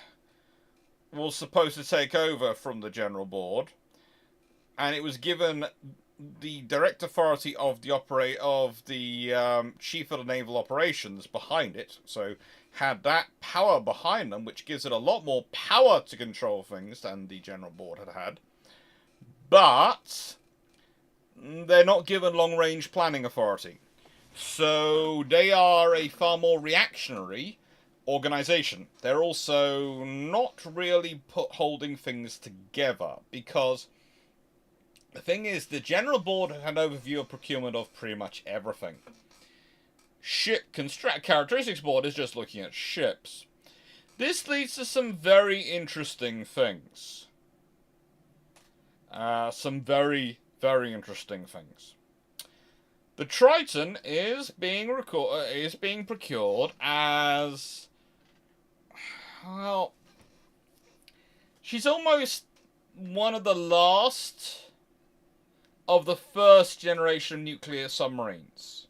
was supposed to take over from the general board, and it was given the direct authority of the chief of the naval operations behind it, so had that power behind them, which gives it a lot more power to control things than the general board had. But they're not given long-range planning authority. So they are a far more reactionary organization. They're also not really holding things together, because the thing is, the general board had an overview of procurement of pretty much everything. Ship characteristics board is just looking at ships. This leads to some very interesting things. Some very interesting things. The Triton is being procured as, well, she's almost one of the last of the first generation nuclear submarines.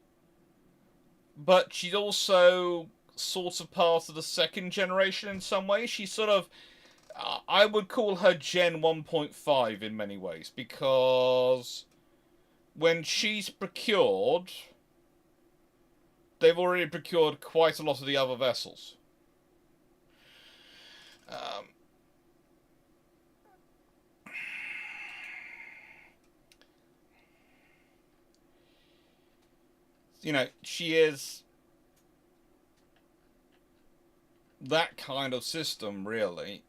But she's also sort of part of the second generation in some ways. She's sort of, I would call her Gen 1.5 in many ways, because when she's procured, they've already procured quite a lot of the other vessels. You know, she is that kind of system, really.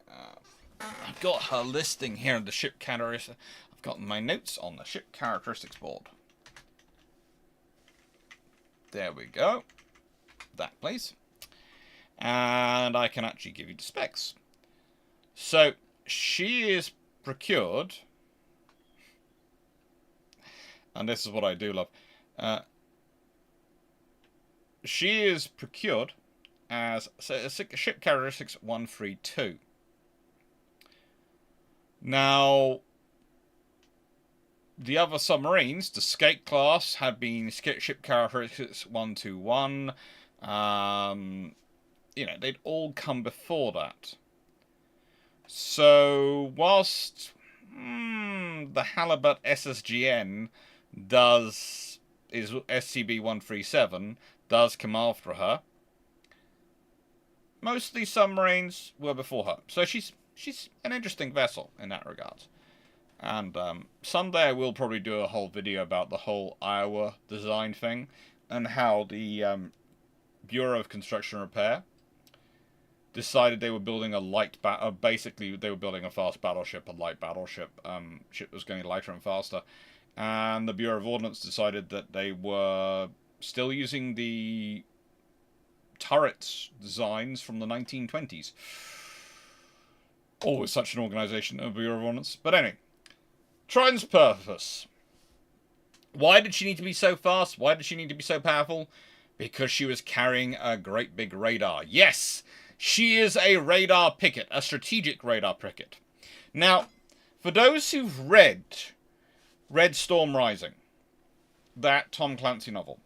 I've got her listing here in the ship characteristics. I've got my notes on the ship characteristics board. There we go. That, please. And I can actually give you the specs. So, she is procured, and this is what I do love. She is procured as ship characteristics 132. Now, the other submarines, the Skate class, had been ship characteristics 121. You know, they'd all come before that. So, whilst the Halibut SSGN is SCB 137, does come after her, most of these submarines were before her. So she's an interesting vessel in that regard. And someday I will probably do a whole video about the whole Iowa design thing, and how the Bureau of Construction and Repair decided they were building basically they were building a fast battleship, a light battleship, ship that was going lighter and faster, And the Bureau of Ordnance decided that they were still using the turret designs from the 1920s. Always such an organisation, the Bureau of Ordnance. But anyway, Triton's purpose. Why did she need to be so fast? Why did she need to be so powerful? Because she was carrying a great big radar. Yes, she is a radar picket, a strategic radar picket. Now, for those who've read Storm Rising, that Tom Clancy novel,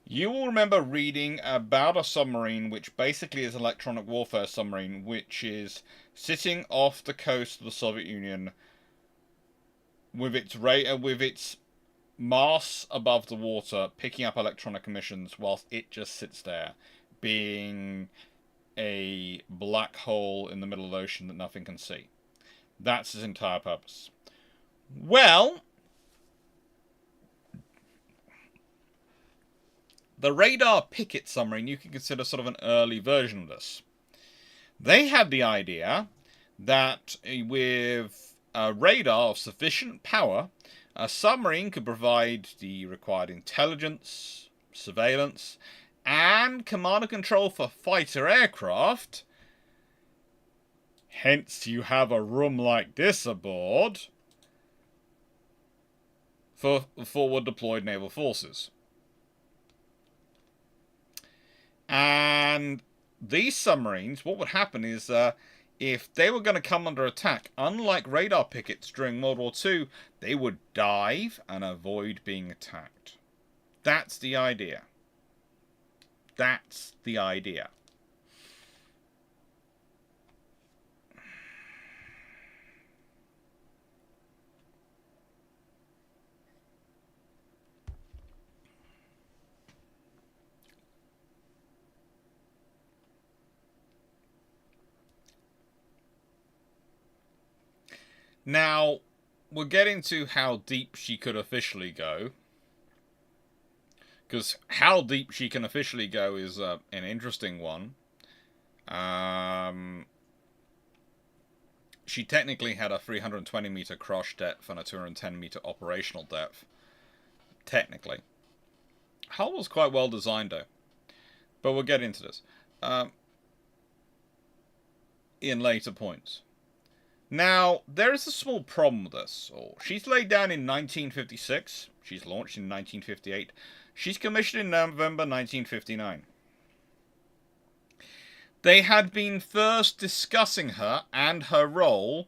you will remember reading about a submarine which basically is an electronic warfare submarine, which is sitting off the coast of the Soviet Union with its mass above the water, picking up electronic emissions whilst it just sits there, being a black hole in the middle of the ocean that nothing can see. That's its entire purpose. Well, the radar picket submarine, you can consider sort of an early version of this. They had the idea that with a radar of sufficient power, a submarine could provide the required intelligence, surveillance, and command and control for fighter aircraft. Hence, you have a room like this aboard for forward deployed naval forces. And these submarines, what would happen is if they were going to come under attack, unlike radar pickets during World War II, they would dive and avoid being attacked. That's the idea. That's the idea. Now, we're getting to how deep she could officially go. Because how deep she can officially go is an interesting one. She technically had a 320 meter crush depth and a 210 meter operational depth. Technically. Hull was quite well designed though. But we'll get into this. In later points. Now, there is a small problem with this. She's laid down in 1956. She's launched in 1958. She's commissioned in November 1959. They had been first discussing her and her role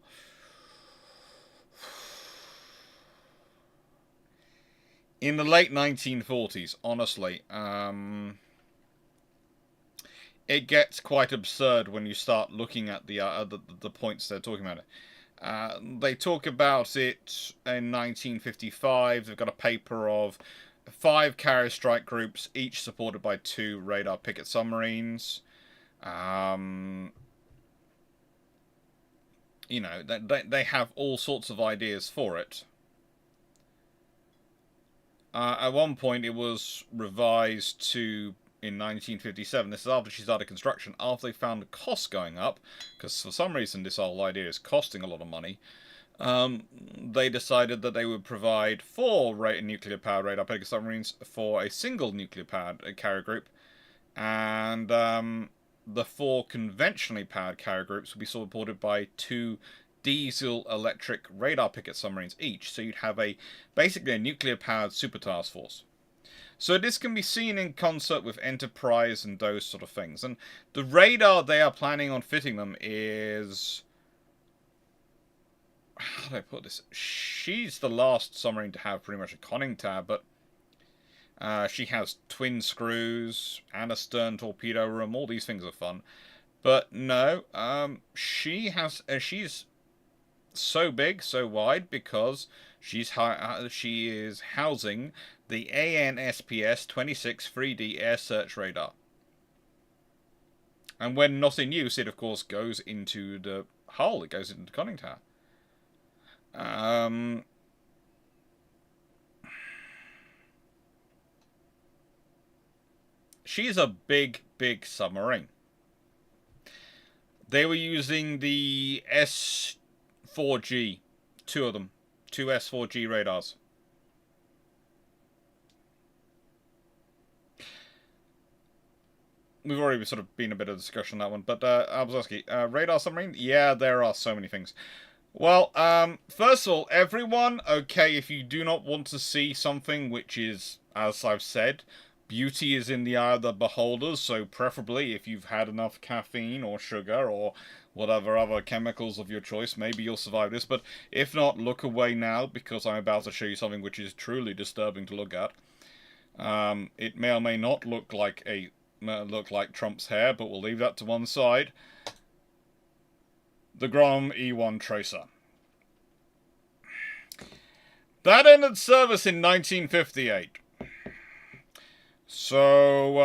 in the late 1940s, honestly. It gets quite absurd when you start looking at the points they're talking about it. They talk about it in 1955. They've got a paper of 5 carrier strike groups, each supported by 2 radar picket submarines. You know, they have all sorts of ideas for it. At one point, it was revised to in 1957. This is after she started construction, after they found the costs going up, because for some reason this whole idea is costing a lot of money. They decided that they would provide 4 nuclear-powered radar picket submarines for a single nuclear-powered carrier group, and the 4 conventionally powered carrier groups would be supported by 2 diesel-electric radar picket submarines each, so you'd have basically a nuclear-powered super task force. So this can be seen in concert with Enterprise and those sort of things. And the radar they are planning on fitting them is... How do I put this? She's the last submarine to have pretty much a conning tower, but she has twin screws and a stern torpedo room. All these things are fun. But no, she's so big, so wide, because she is housing the ANSPS 26 3D air search radar. And when not in use, it of course goes into the hull. It goes into the conning tower. She's a big, big submarine. They were using the S4G, 2 of them, 2 S4G radars. we've already sort of been a bit of discussion on that one. But Albuquerque, radar submarine? Yeah, there are so many things. Well, first of all, everyone, okay, if you do not want to see something which is, as I've said, beauty is in the eye of the beholder, so preferably if you've had enough caffeine or sugar or whatever other chemicals of your choice, maybe you'll survive this, but if not, look away now, because I'm about to show you something which is truly disturbing to look at. It may or may not look like Trump's hair, but we'll leave that to one side. The Grom E1 Tracer. That ended service in 1958. So,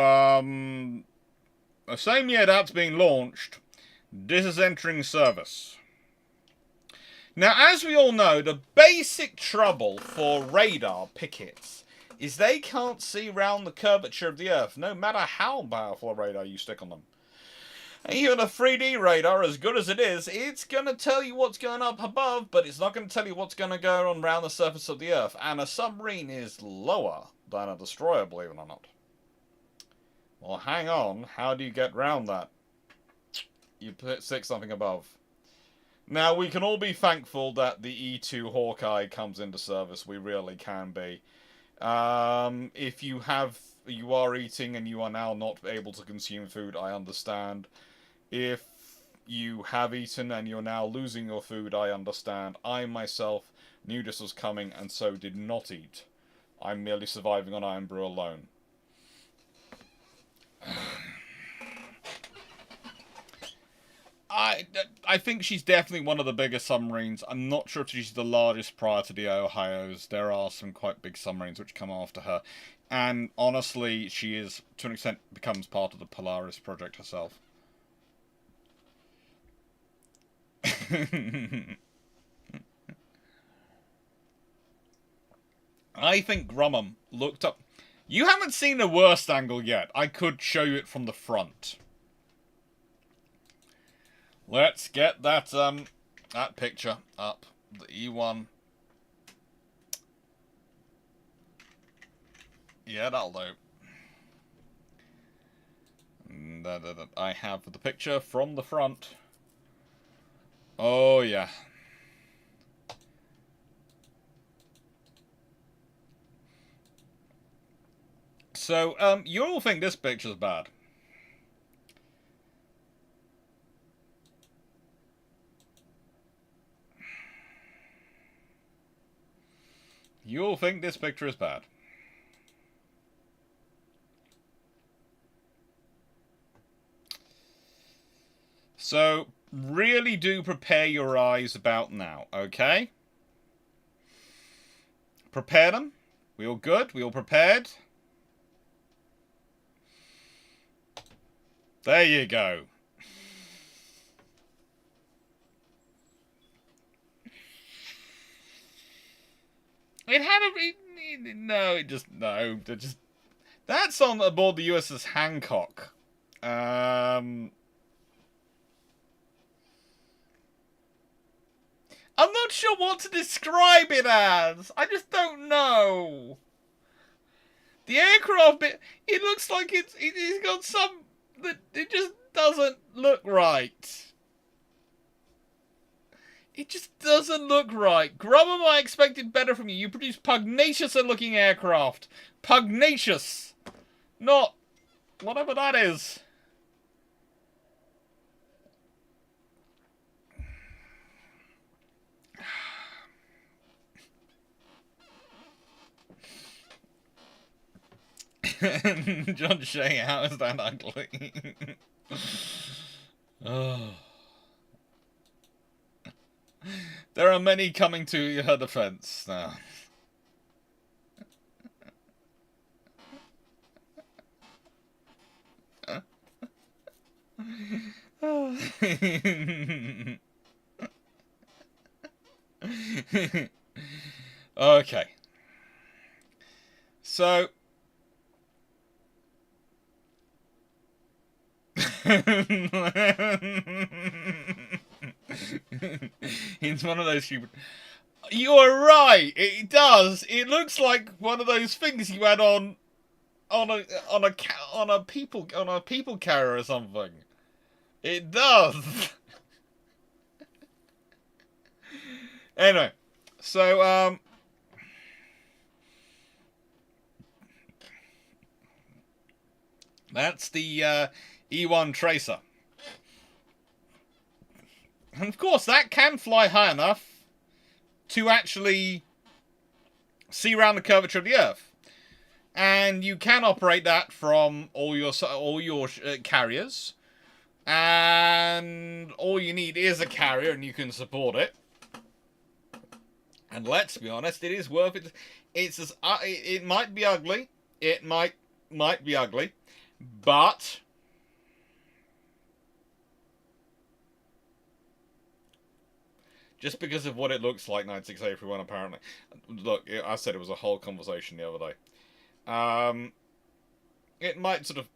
the same year that's being launched, this is entering service. Now, as we all know, the basic trouble for radar pickets is they can't see round the curvature of the Earth, no matter how powerful a radar you stick on them. Even a 3D radar, as good as it is, it's going to tell you what's going up above, but it's not going to tell you what's going to go on around the surface of the Earth. And a submarine is lower than a destroyer, believe it or not. Well, hang on. How do you get round that? You stick something above. Now, we can all be thankful that the E2 Hawkeye comes into service. We really can be. If you are eating and you are now not able to consume food, I understand. If you have eaten and you're now losing your food, I understand. I myself knew this was coming and so did not eat. I'm merely surviving on iron brew alone. I think she's definitely one of the biggest submarines. I'm not sure if she's the largest prior to the Ohios. There are some quite big submarines which come after her. And honestly, she is, to an extent, becomes part of the Polaris project herself. I think Grumman looked up... You haven't seen the worst angle yet. I could show you it from the front. Let's get that picture up. The E1. Yeah, that'll do. I have the picture from the front. Oh, yeah. So, you all think this picture's bad. You all think this picture is bad. So, really do prepare your eyes about now, okay? Prepare them. We all good? We all prepared? There you go. It had a... No, it just... No, it just... That's on aboard the USS Hancock. I'm not sure what to describe it as. I just don't know. The aircraft bit... It looks like it's got some... It just doesn't look right. It just doesn't look right. Grumman, I expected better from you. You produce pugnacious-looking aircraft. Pugnacious. Not... whatever that is. John Shea, how is that ugly? Oh. There are many coming to her defense now. Okay. So... It's one of those stupid... You are right! It does! It looks like one of those things you had on on a people carrier or something. It does. Anyway, so that's the E1 Tracer. And of course, that can fly high enough to actually see around the curvature of the Earth. And you can operate that from all your carriers. And all you need is a carrier, and you can support it. And let's be honest, it is worth it. It might be ugly. It might be ugly, but just because of what it looks like, 96A31 apparently. Look, I said it was a whole conversation the other day. It might sort of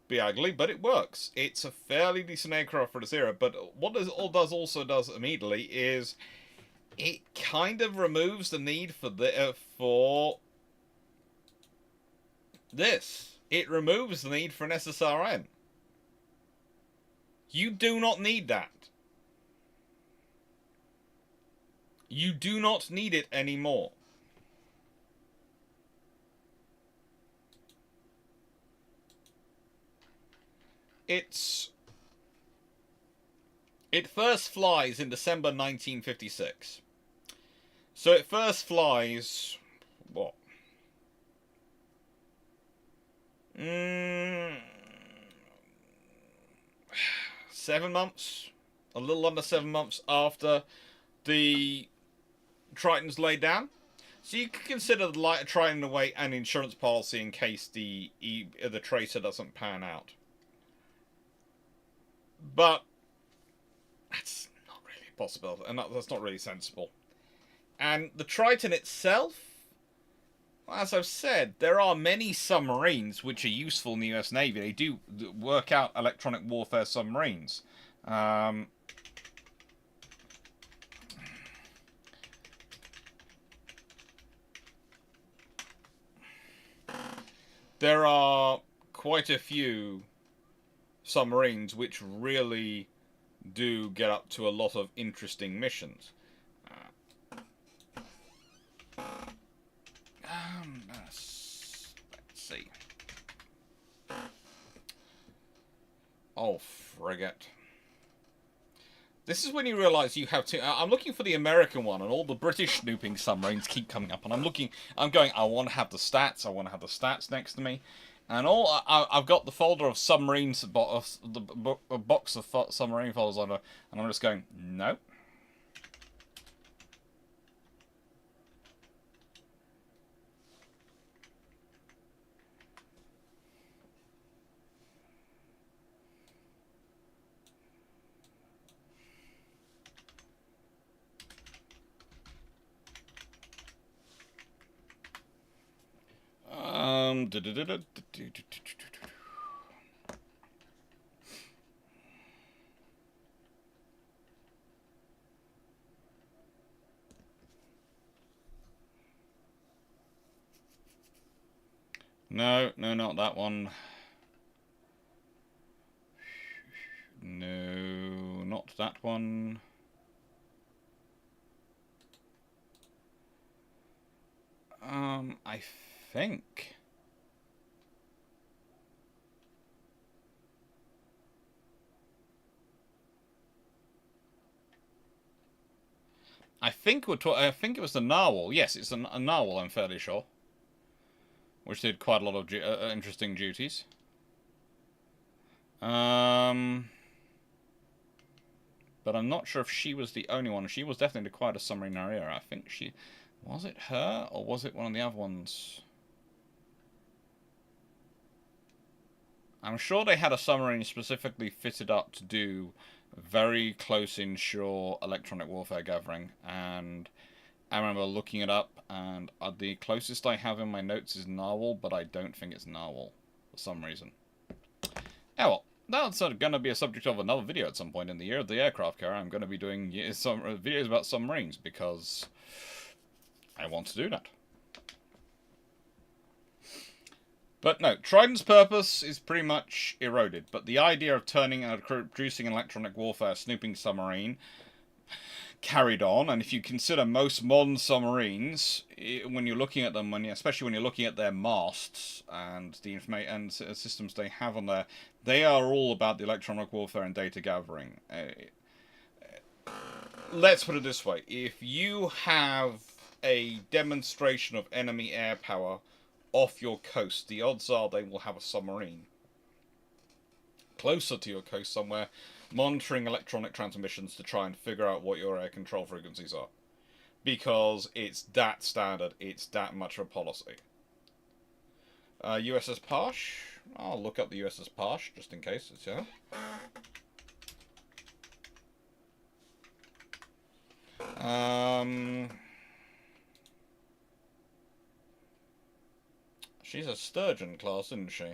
be ugly, but it works. It's a fairly decent aircraft for this era. But what it also does immediately is it kind of removes the need for this. It removes the need for an SSRN. You do not need that. You do not need it anymore. It first flies in December 1956. So it first flies, what? 7 months? A little under 7 months after the Triton's laid down. So you could consider the Triton in a way an insurance policy in case the Tracer doesn't pan out. But that's not really a possibility, and that's not really sensible. And the Triton itself, as I've said, there are many submarines which are useful in the US Navy. They do work out electronic warfare submarines. There are quite a few submarines which really do get up to a lot of interesting missions. Let's see. Oh, frigate. This is when you realise you have to... I'm looking for the American one, and all the British snooping submarines keep coming up. And I'm going, I want to have the stats. I want to have the stats next to me. And I've got the folder of submarines, the box of submarine folders on it, and I'm just going, no. No, not that one. No, not that one. I think... I think it was the Narwhal. Yes, it's a Narwhal, I'm fairly sure. Which did quite a lot of interesting duties. But I'm not sure if she was the only one. She was definitely quite a submarine area. I think she... Was it her, or was it one of the other ones? I'm sure they had a submarine specifically fitted up to do very close inshore electronic warfare gathering, and I remember looking it up, and the closest I have in my notes is Narwhal, but I don't think it's Narwhal for some reason. Yeah, well, that's going to be a subject of another video at some point in the year of the aircraft carrier. I'm going to be doing some videos about submarines, because I want to do that. But no, Triton's purpose is pretty much eroded. But the idea of turning and producing an electronic warfare snooping submarine carried on. And if you consider most modern submarines, when you're looking at them, especially when you're looking at their masts and the information and systems they have on there, they are all about the electronic warfare and data gathering. Let's put it this way: if you have a demonstration of enemy air power off your coast, the odds are they will have a submarine closer to your coast somewhere, monitoring electronic transmissions to try and figure out what your air control frequencies are. Because it's that standard, it's that much of a policy. USS Parsh? I'll look up the USS Parsh, just in case it's here. She's a Sturgeon class, isn't she?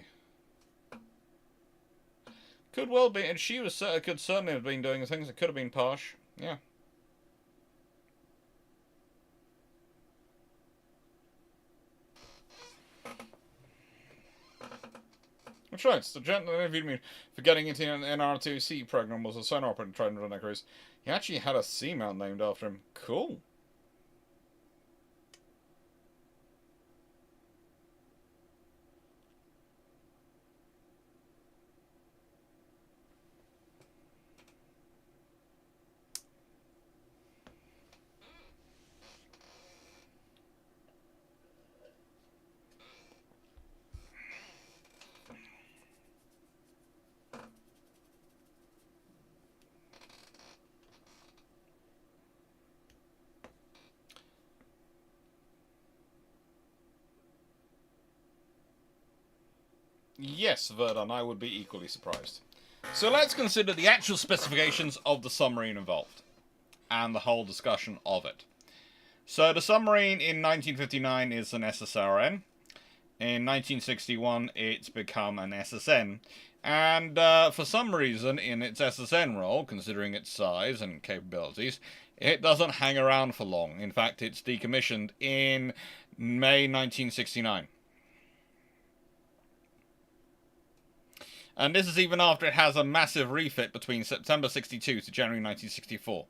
Could well be, and she was could certainly have been doing things that could have been Parsh. Yeah. That's right. The gentleman who interviewed me for getting into an NR2C program was a sonar operator trying to run that cruise. He actually had a seamount named after him. Cool. Yes, Verdun, I would be equally surprised. So let's consider the actual specifications of the submarine involved, and the whole discussion of it. So the submarine in 1959 is an SSRN. In 1961, it's become an SSN. And for some reason, in its SSN role, considering its size and capabilities, it doesn't hang around for long. In fact, it's decommissioned in May 1969. And this is even after it has a massive refit between September 62 to January 1964.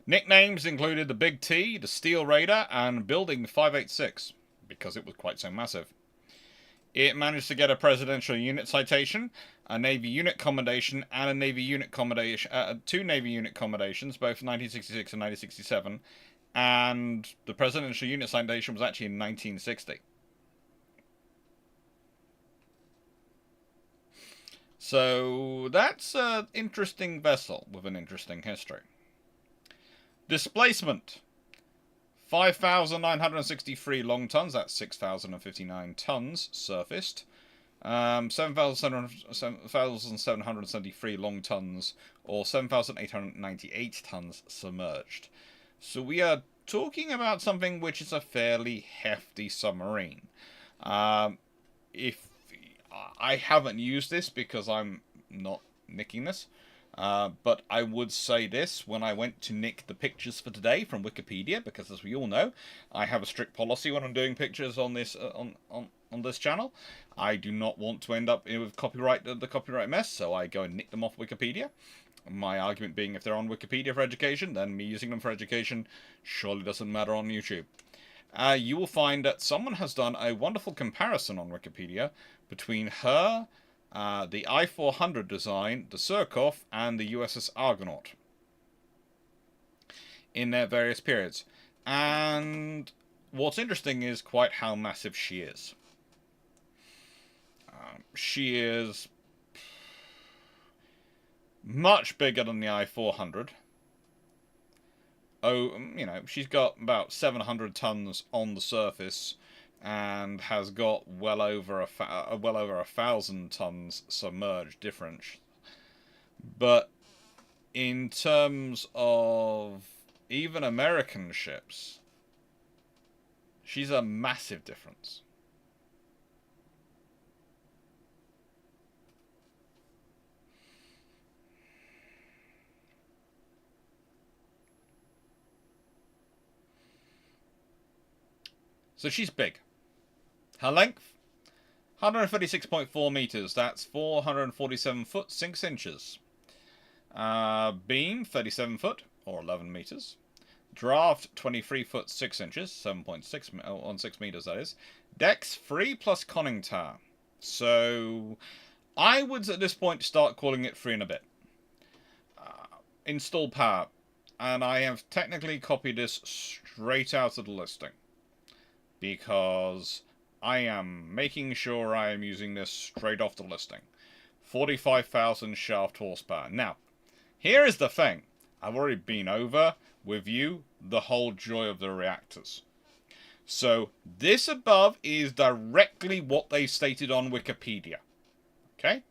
Nicknames included the Big T, the Steel Raider, and Building 586, because it was quite so massive. It managed to get a Presidential Unit Citation, a Navy Unit Commendation, and a Navy Unit Commendation, two Navy Unit Commendations, both 1966 and 1967, and the Presidential Unit Citation was actually in 1960. So that's an interesting vessel with an interesting history. Displacement: 5,963 long tons, that's 6,059 tons surfaced. 7,773 long tons, or 7,898 tons submerged. So we are talking about something which is a fairly hefty submarine. If I haven't used this because I'm not nicking this, but I would say this when I went to nick the pictures for today from Wikipedia, because as we all know, I have a strict policy when I'm doing pictures on this on this channel. I do not want to end up with the copyright mess, so I go and nick them off Wikipedia. My argument being, if they're on Wikipedia for education, then me using them for education surely doesn't matter on YouTube. You will find that someone has done a wonderful comparison on Wikipedia between her, the I-400 design, the Surkov, and the USS Argonaut in their various periods. And what's interesting is quite how massive she is. She is much bigger than the I-400. Oh, she's got about 700 tons on the surface, and has got well over 1,000 tons submerged difference. But in terms of even American ships, she's a massive difference. So she's big. Her length? 136.4 meters. That's 447 foot 6 inches. Beam, 37 foot, or 11 meters. Draft, 23 foot 6 inches, 7.6 on 6 meters, that is. Decks, 3 plus conning tower. So I would at this point start calling it 3 and a bit. Install power. And I have technically copied this straight out of the listing, because I am making sure I am using this straight off the listing. 45,000 shaft horsepower. Now, here is the thing. I've already been over with you the whole joy of the reactors. So, this above is directly what they stated on Wikipedia. Okay?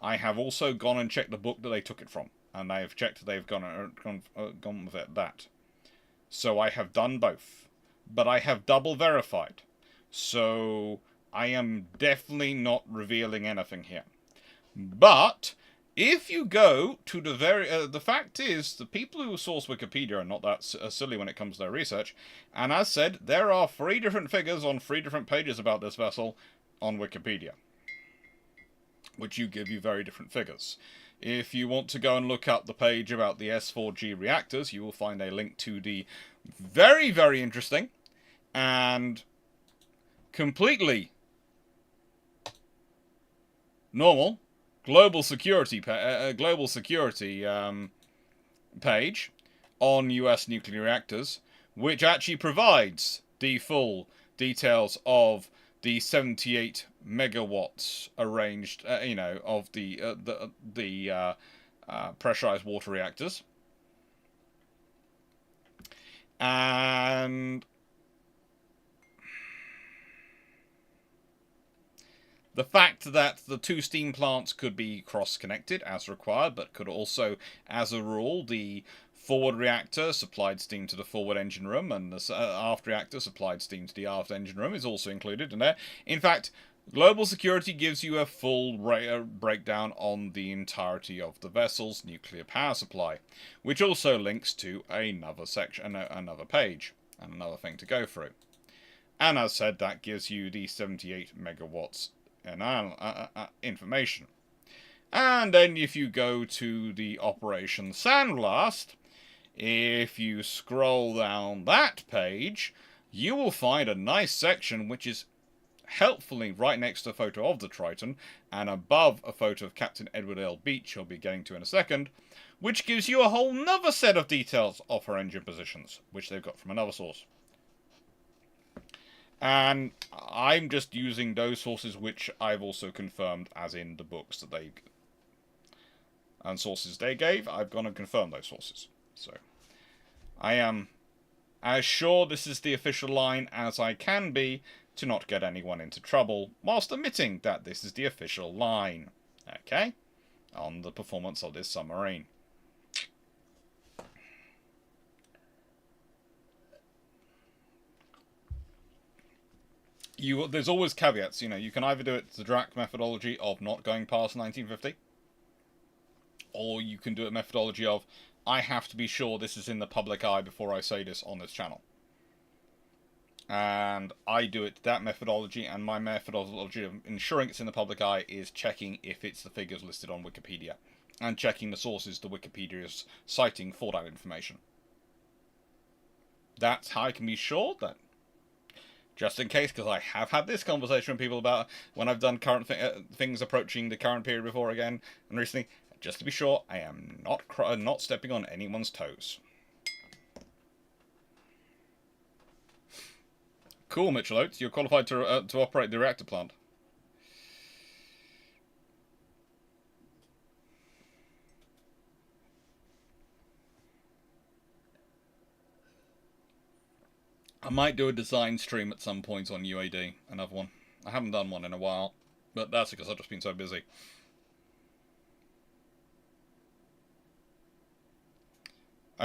I have also gone and checked the book that they took it from. And I have checked they've gone with it, that. So I have done both. But I have double verified. So I am definitely not revealing anything here. But if you go to the fact is, the people who source Wikipedia are not that silly when it comes to their research. And as said, there are 3 different figures on 3 different pages about this vessel on Wikipedia, which give you very different figures. If you want to go and look up the page about the S4G reactors, you will find a link to the very, very interesting and completely normal global security page on US nuclear reactors, which actually provides the full details of the 78 megawatts arranged, of the pressurized water reactors. And the fact that the 2 steam plants could be cross-connected as required, but could also, as a rule, the forward reactor supplied steam to the forward engine room, and the aft reactor supplied steam to the aft engine room is also included in there. In fact, global security gives you a full breakdown on the entirety of the vessel's nuclear power supply, which also links to another section, another page, and another thing to go through. And as said, that gives you the 78 megawatts in information. And then if you go to the Operation Sandblast, if you scroll down that page, you will find a nice section which is helpfully right next to a photo of the Triton, and above a photo of Captain Edward L. Beach, you'll be getting to in a second, which gives you a whole nother set of details of her engine positions, which they've got from another source. And I'm just using those sources which I've also confirmed, as in the books that they and sources they gave. I've gone and confirmed those sources. So I am as sure this is the official line as I can be to not get anyone into trouble, whilst admitting that this is the official line. Okay? On the performance of this submarine. There's always caveats. You can either do it the Drac methodology of not going past 1950, or you can do it methodology of, I have to be sure this is in the public eye before I say this on this channel. And I do it that methodology, and my methodology of ensuring it's in the public eye is checking if it's the figures listed on Wikipedia, and checking the sources the Wikipedia is citing for that information. That's how I can be sure that, just in case, because I have had this conversation with people about when I've done current things approaching the current period before again, and recently, just to be sure, I am not stepping on anyone's toes. Cool, Mitchell Oates. You're qualified to operate the reactor plant. I might do a design stream at some point on UAD, another one. I haven't done one in a while, but that's because I've just been so busy.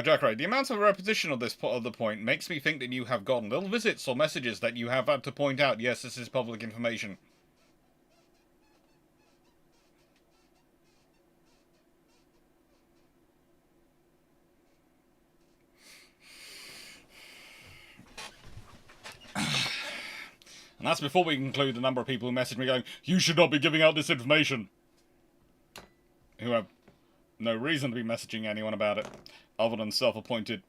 Jack Ray, the amount of repetition of this of the point makes me think that you have gotten little visits or messages that you have had to point out, yes, this is public information. And that's before we include the number of people who message me going, you should not be giving out this information. Who have no reason to be messaging anyone about it, other than self-appointed.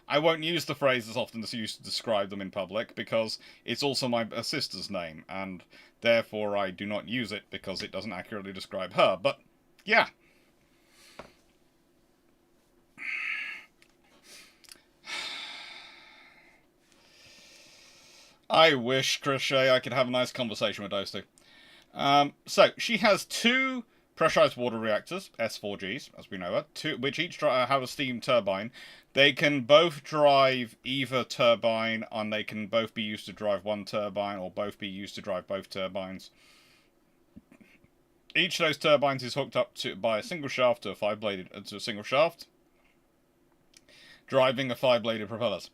I won't use the phrase as often as used to describe them in public, because it's also my sister's name, and therefore I do not use it because it doesn't accurately describe her. But, yeah. I wish, Crochet, I could have a nice conversation with those two. So, she has 2 pressurized water reactors, S4Gs, as we know it, which each have a steam turbine. They can both drive either turbine, and they can both be used to drive one turbine, or both be used to drive both turbines. Each of those turbines is hooked up by a single shaft to a single shaft, driving a 5-bladed propellers.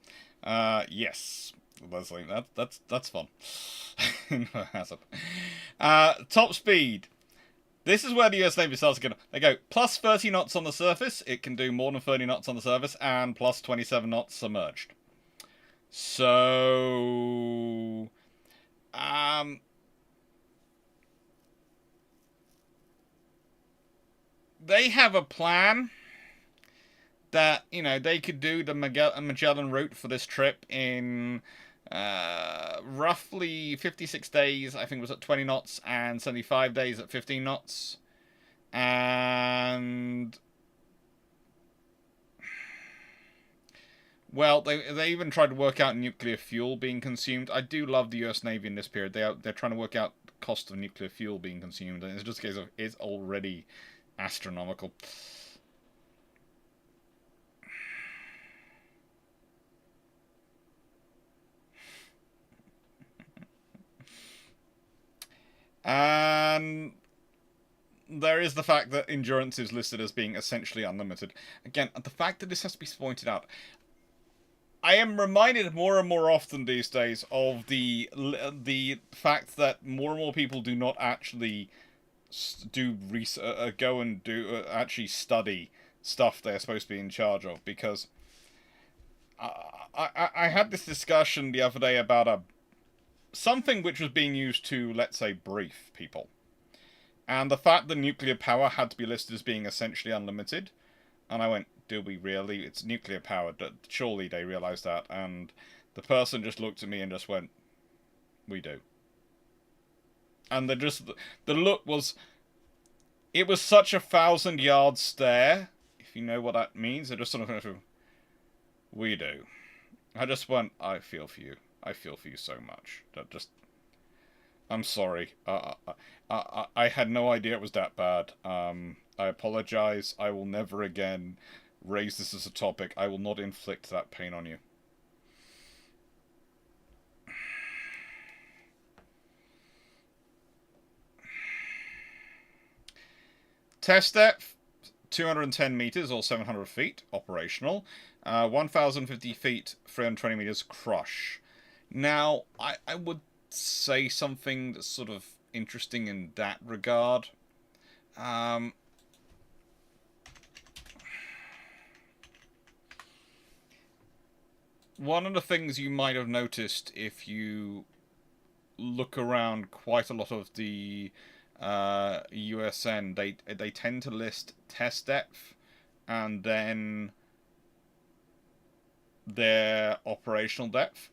Yes. Leslie, that's fun. Top speed. This is where the US Navy starts again. They go plus 30 knots on the surface. It can do more than 30 knots on the surface, and plus 27 knots submerged. So, they have a plan that, you know, they could do the Magellan route for this trip in roughly 56 days, I think it was at 20 knots, and 75 days at 15 knots. And, well, they even tried to work out nuclear fuel being consumed. I do love the US Navy in this period. They're trying to work out the cost of nuclear fuel being consumed, and it's just a case of it's already astronomical. And there is the fact that endurance is listed as being essentially unlimited. Again, the fact that this has to be pointed out, I am reminded more and more often these days of the fact that more and more people do not actually go and actually study stuff they're supposed to be in charge of, because I had this discussion the other day about something which was being used to, let's say, brief people. And the fact that nuclear power had to be listed as being essentially unlimited. And I went, do we really? It's nuclear powered. Surely they realised that. And the person just looked at me and just went, we do. And the look was, it was such a 1,000-yard stare, if you know what that means. It just sort of, we do. I just went, I feel for you. I feel for you so much. I'm sorry. I had no idea it was that bad. I apologize. I will never again raise this as a topic. I will not inflict that pain on you. Test depth, 210 meters or 700 feet, operational. 1,050 feet, 320 meters, crush. Now, I would say something that's sort of interesting in that regard. One of the things you might have noticed if you look around quite a lot of the USN, they tend to list test depth and then their operational depth.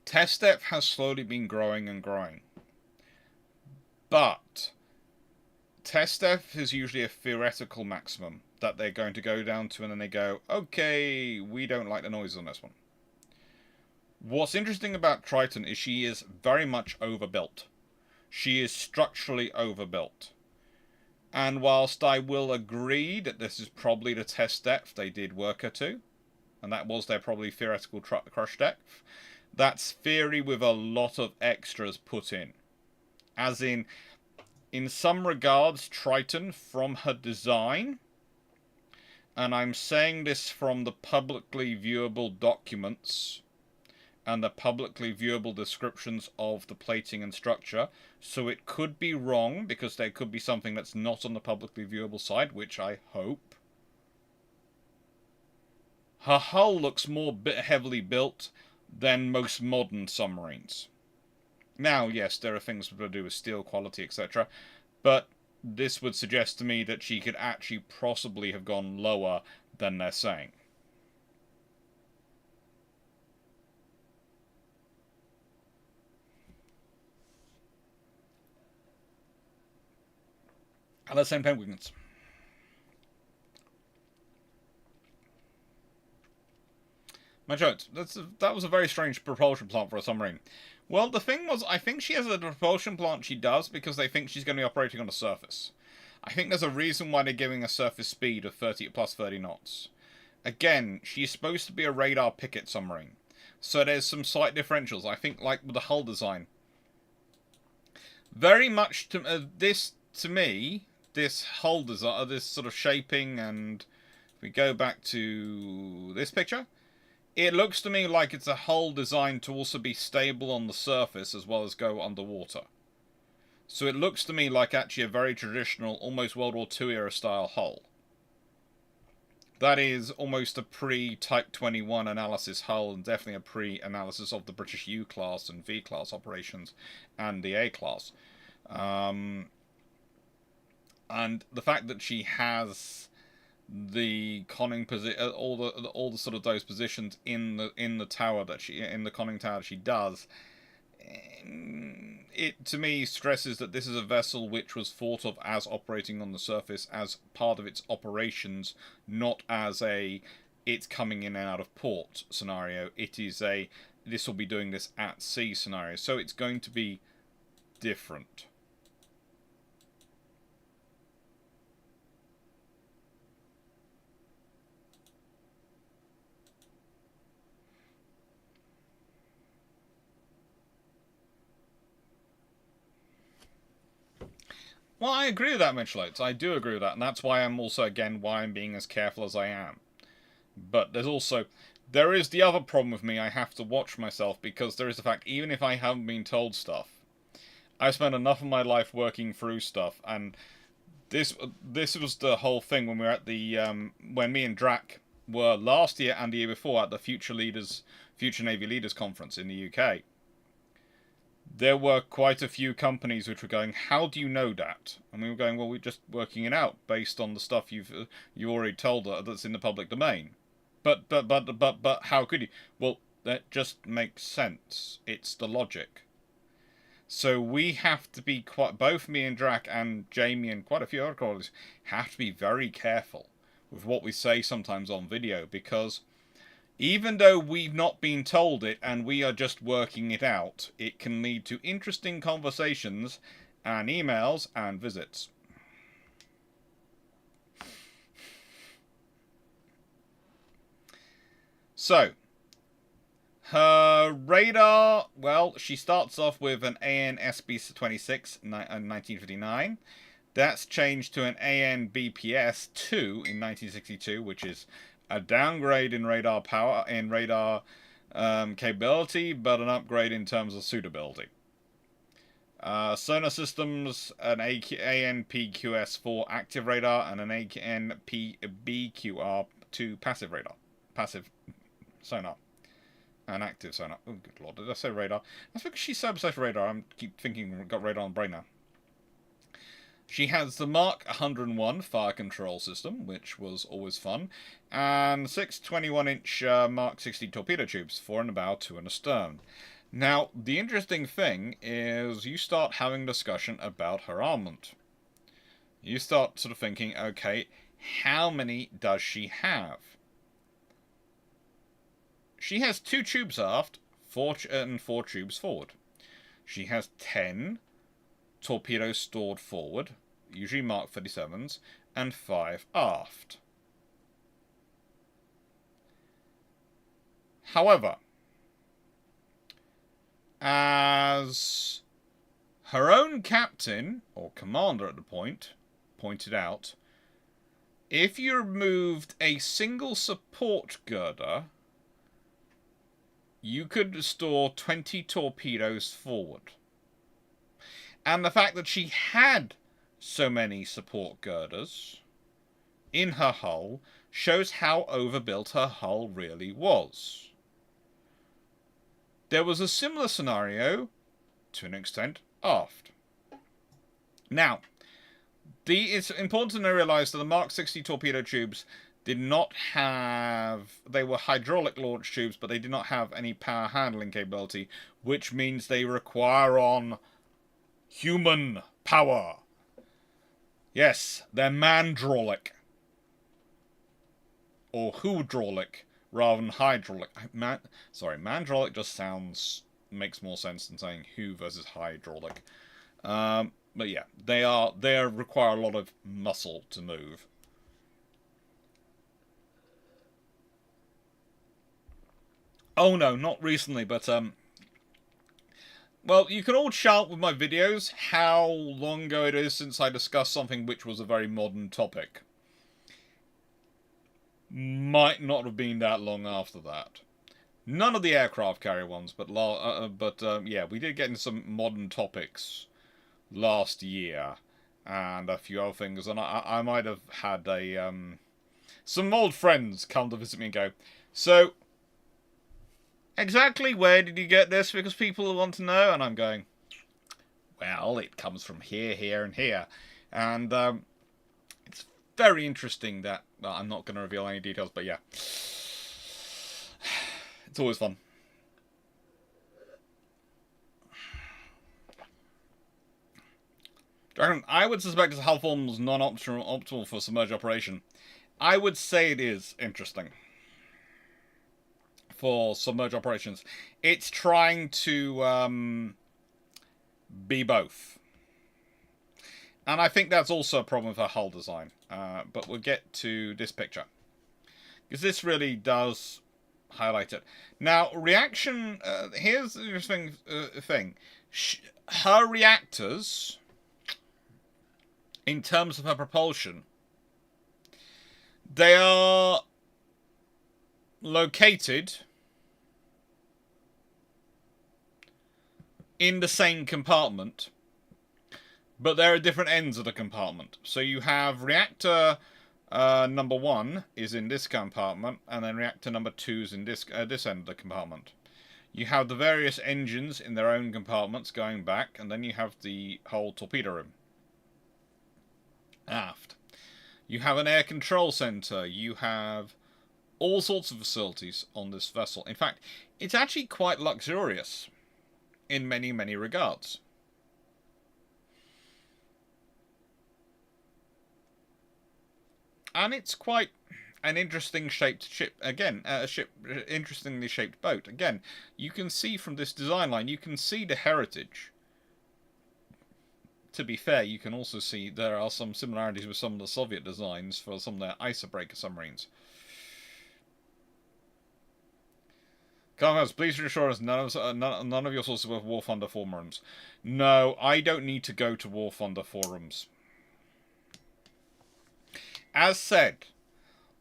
Test depth has slowly been growing and growing. But test depth is usually a theoretical maximum that they're going to go down to, and then they go, okay, we don't like the noise on this one. What's interesting about Triton is she is very much overbuilt. She is structurally overbuilt. And whilst I will agree that this is probably the test depth they did work her to, and that was their probably theoretical crush depth, that's theory with a lot of extras put in. As in some regards, Triton, from her design, and I'm saying this from the publicly viewable documents and the publicly viewable descriptions of the plating and structure, so it could be wrong, because there could be something that's not on the publicly viewable side, which I hope. Her hull looks more heavily built than most modern submarines. Now, yes, there are things to do with steel quality, etc., but this would suggest to me that she could actually possibly have gone lower than they're saying. Hello, same penguins. My jokes. That was a very strange propulsion plant for a submarine. Well, the thing was, I think she has a propulsion plant she does because they think she's going to be operating on the surface. I think there's a reason why they're giving a surface speed of 30 plus 30 knots. Again, she's supposed to be a radar picket submarine. So there's some slight differentials. I think, like with the hull design. Very much to me, this hull design, this sort of shaping, and if we go back to this picture, it looks to me like it's a hull designed to also be stable on the surface as well as go underwater. So it looks to me like actually a very traditional, almost World War II era style hull. That is almost a pre-Type 21 analysis hull, and definitely a pre-analysis of the British U-class and V-class operations and the A-class. And the fact that she has the conning position, all the sort of those positions in the tower that in the conning tower she does, it to me stresses that this is a vessel which was thought of as operating on the surface as part of its operations, not as a it's coming in and out of port scenario. It is a this will be doing this at sea scenario, so it's going to be different. Well, I agree with that, Mitchell. I do agree with that, and that's why I'm also, again, why I'm being as careful as I am. But there is the other problem with me. I have to watch myself, because there is the fact, even if I haven't been told stuff, I spent enough of my life working through stuff, and this was the whole thing when we were at the, when me and Drac were last year and the year before at the Future Navy Leaders Conference in the UK. There were quite a few companies which were going, how do you know that? And we were going, well, we're just working it out based on the stuff you already told us that's in the public domain. But how could you? Well, that just makes sense. It's the logic. So we have to be both me and Drac and Jamie and quite a few other colleagues have to be very careful with what we say sometimes on video, because even though we've not been told it and we are just working it out, it can lead to interesting conversations and emails and visits. So, her radar, well, she starts off with an AN-SB-26 in 1959. That's changed to an AN-BPS-2 in 1962, which is a downgrade in radar power, in radar capability, but an upgrade in terms of suitability. Sonar systems, an AN-PQS-4 active radar and an AN-BQR-2 passive radar. Passive sonar. And active sonar. Oh, good lord, did I say radar? That's because she's so obsessed with radar, I keep thinking I've got radar on the brain now. She has the Mark 101 fire control system, which was always fun, and 6 21-inch Mark 60 torpedo tubes, 4 in the bow, 2 in the stern. Now, the interesting thing is you start having discussion about her armament. You start sort of thinking, okay, how many does she have? She has 2 tubes aft, 4 tubes forward. She has 10 torpedoes stored forward, usually Mark 37s, and 5 aft. However, as her own captain, or commander at the point, pointed out, if you removed a single support girder, you could store 20 torpedoes forward. And the fact that she had so many support girders in her hull shows how overbuilt her hull really was. there was a similar scenario, to an extent, aft. Now, it's important to realise that the Mark 60 torpedo tubes did not have... They were hydraulic launch tubes, but they did not have any power handling capability, which means they require on human power. Yes, they're mandraulic. Or hydraulic, rather than hydraulic. Mandraulic just makes more sense than saying who versus hydraulic. But yeah, they require a lot of muscle to move. Oh no, not recently, but well, you can all shout with my videos how long ago it is since I discussed something which was a very modern topic. Might not have been that long after that. None of the aircraft carrier ones, but yeah, we did get into some modern topics last year, and a few other things, and I might have had a some old friends come to visit me and go, so exactly where did you get this? Because people want to know, and I'm going, well, it comes from here, here, and here, and it's very interesting that, well, I'm not going to reveal any details, but yeah, it's always fun. I would suspect that hull form was non-optimal for submerged operation. I would say it is interesting for submerged operations. It's trying to be both. And I think that's also a problem with her hull design. But we'll get to this picture, because this really does highlight it. Now, reaction... here's the interesting thing. Her reactors, in terms of her propulsion, they are located in the same compartment, but there are different ends of the compartment. So you have reactor number 1 is in this compartment, and then reactor number 2 is in this end of the compartment. You have the various engines in their own compartments going back, and then you have the whole torpedo room aft. You have an air control center. You have all sorts of facilities on this vessel. In fact, it's actually quite luxurious in many, many regards. And it's quite an interesting shaped ship. Again, interestingly shaped boat. Again, you can see from this design line, you can see the heritage. To be fair, you can also see there are some similarities with some of the Soviet designs for some of their icebreaker submarines. Carlos, please reassure us none of your sources were War Thunder forums. No, I don't need to go to War Thunder forums. As said,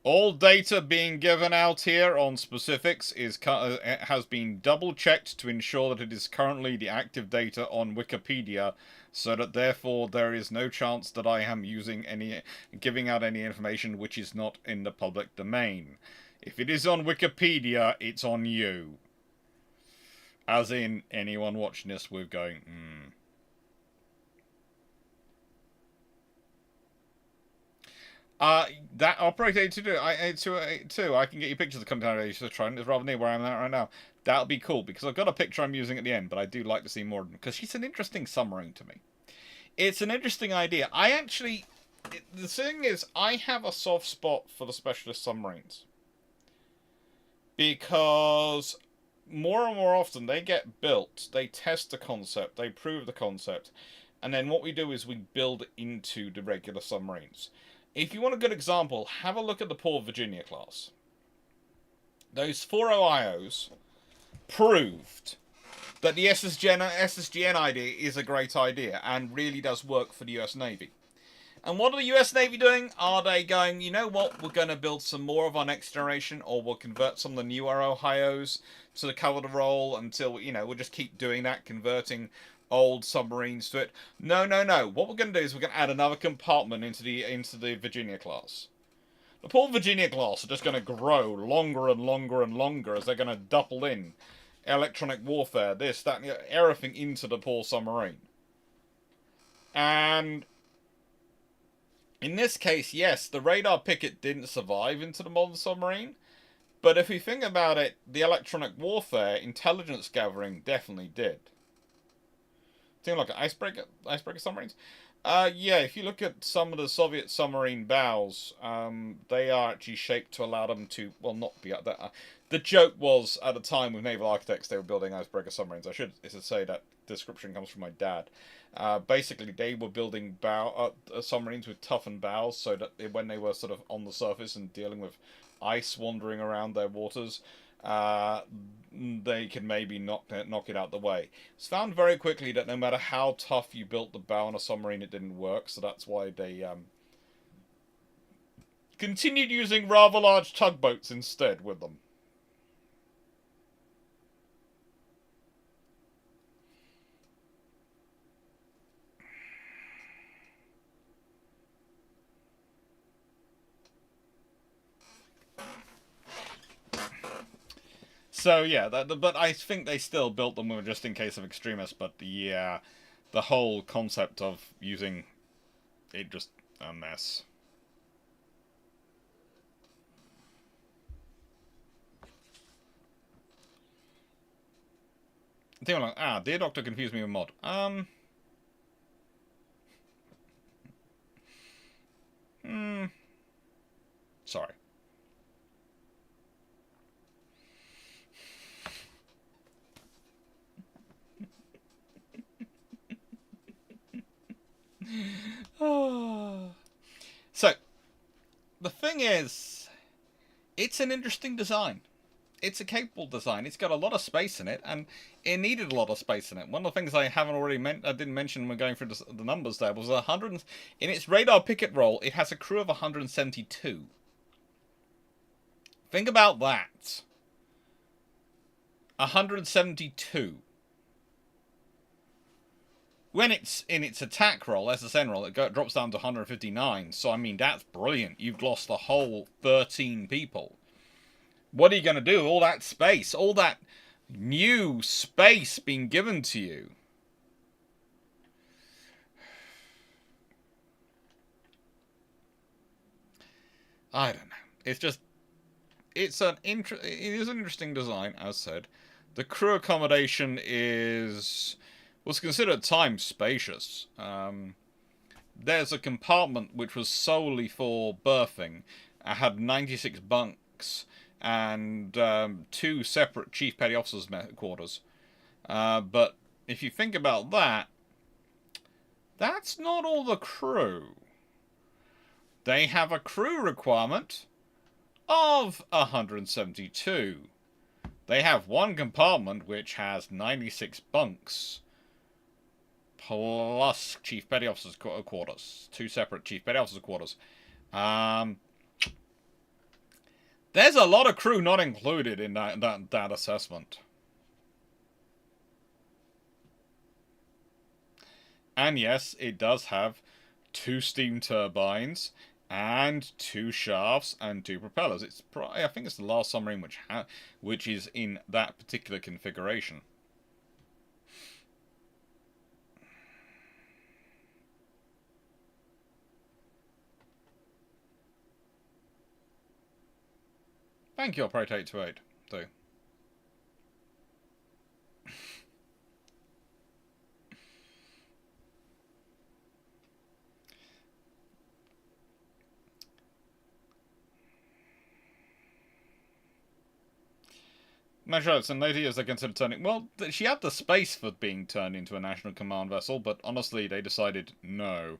all data being given out here on specifics has been double-checked to ensure that it is currently the active data on Wikipedia, so that therefore there is no chance that I am giving out any information which is not in the public domain. If it is on Wikipedia, it's on you. As in, anyone watching this with going, that operator 8282, I can get you pictures of the company USS Triton. It's rather near where I'm at right now. That'll be cool, because I've got a picture I'm using at the end, but I do like to see more of them, because she's an interesting submarine to me. It's an interesting idea. The thing is, I have a soft spot for the specialist submarines. Because more and more often they get built, they test the concept, they prove the concept, and then what we do is we build it into the regular submarines. If you want a good example, have a look at the Port Virginia class. Those 4 OIOs proved that the SSGN idea is a great idea and really does work for the US Navy. And what are the US Navy doing? Are they going, you know what, we're going to build some more of our next generation, or we'll convert some of the newer Ohios to cover the role until, we'll just keep doing that, converting old submarines to it. No. What we're going to do is we're going to add another compartment into the Virginia class. The Port Virginia class are just going to grow longer and longer and longer as they're going to double in electronic warfare, this, that, and everything into the poor submarine. And in this case, yes, the radar picket didn't survive into the modern submarine. But if we think about it, the electronic warfare, intelligence gathering definitely did. Think like icebreaker submarines? Yeah, if you look at some of the Soviet submarine bows, they are actually shaped to allow them to, well, not be... the joke was, at the time with naval architects, they were building icebreaker submarines. I should say that description comes from my dad. Basically, they were building submarines with toughened bows, so that when they were sort of on the surface and dealing with ice wandering around their waters, they could maybe knock it out the way. It's found very quickly that no matter how tough you built the bow on a submarine, it didn't work, so that's why they continued using rather large tugboats instead with them. So yeah, but I think they still built them just in case of extremists. But yeah, the whole concept of using it just a mess. I think I'm like, Dear Doctor confused me with mod. Sorry. So, the thing is, it's an interesting design. It's a capable design. It's got a lot of space in it, and it needed a lot of space in it. One of the things I didn't mention when going through the numbers there was 100. In its radar picket role, it has a crew of 172. Think about that. 172. When it's in its attack role, SSN role, it drops down to 159. So, I mean, that's brilliant. You've lost the whole 13 people. What are you going to do? All that space, all that new space being given to you. I don't know. It's just, it is an interesting design, as said. The crew accommodation was considered at times spacious. There's a compartment which was solely for berthing. It had 96 bunks and 2 separate Chief Petty Officers' quarters. But if you think about that, that's not all the crew. They have a crew requirement of 172. They have one compartment which has 96 bunks. Plus Chief Petty Officers' quarters. 2 separate Chief Petty Officers' quarters. There's a lot of crew not included in that assessment. And yes, it does have 2 steam turbines and 2 shafts and 2 propellers. I think it's the last submarine which is in that particular configuration. Thank you, Operator 828, though. Measures and later years they considered turning... Well, she had the space for being turned into a National Command vessel, but honestly, they decided no.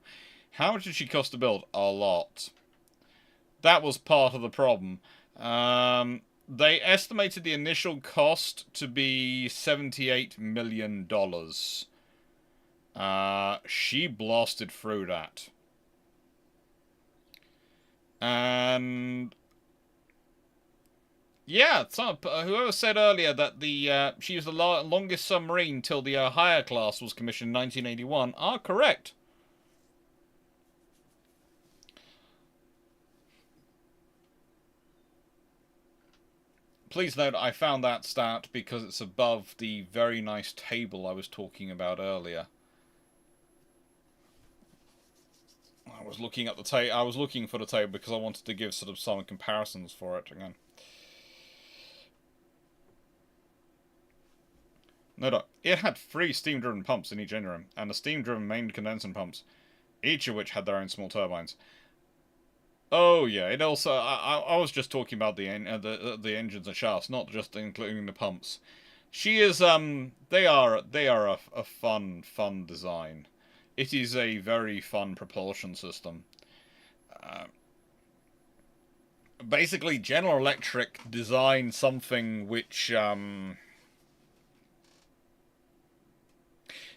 How much did she cost to build? A lot. That was part of the problem. They estimated the initial cost to be $78 million. She blasted through that. And... yeah, whoever said earlier that she was the longest submarine till the higher class was commissioned in 1981 are correct. please note I found that stat because it's above the very nice table I was talking about earlier. I was looking at the I was looking for the table because I wanted to give sort of some comparisons for it again. No. It had 3 steam-driven pumps in each engine room, and the steam-driven main condensing pumps, each of which had their own small turbines. Oh yeah, it also I was just talking about the engines and shafts, not just including the pumps. She is they are a fun design. It is a very fun propulsion system. Basically, General Electric designed something which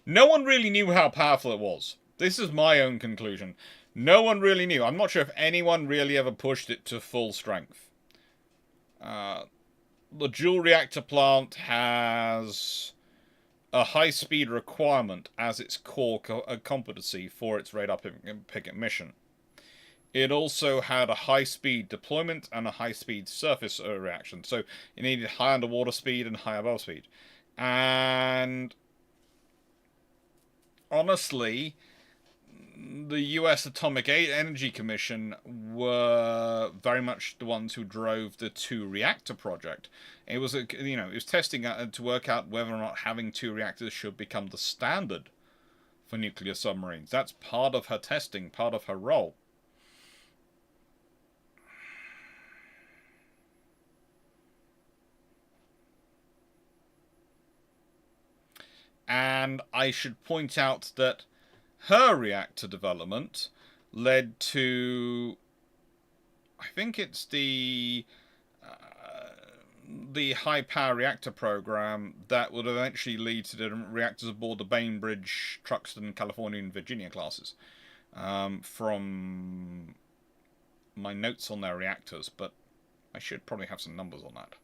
no one really knew how powerful it was. This is my own conclusion. No one really knew. I'm not sure if anyone really ever pushed it to full strength. The dual reactor plant has a high-speed requirement as its core competency for its radar picket mission. It also had a high-speed deployment and a high-speed surface reaction. So it needed high underwater speed and high above speed. And honestly, the US Atomic Energy Commission were very much the ones who drove the 2-reactor project. It was it was testing to work out whether or not having 2 reactors should become the standard for nuclear submarines. That's part of her testing, part of her role. And I should point out that her reactor development led to, I think it's the high power reactor program that would eventually lead to the reactors aboard the Bainbridge, Truxtun, California, and Virginia classes. From my notes on their reactors, but I should probably have some numbers on that.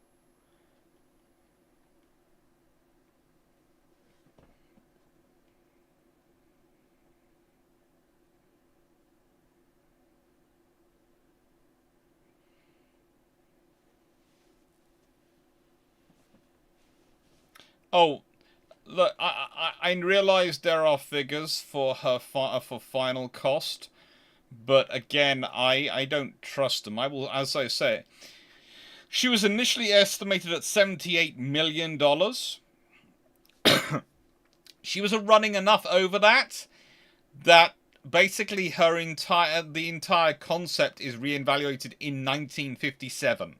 Oh, look, I realise there are figures for her for final cost, but again, I don't trust them. I will, as I say, she was initially estimated at $78 million. She was running enough over that basically the entire concept is reevaluated in 1957.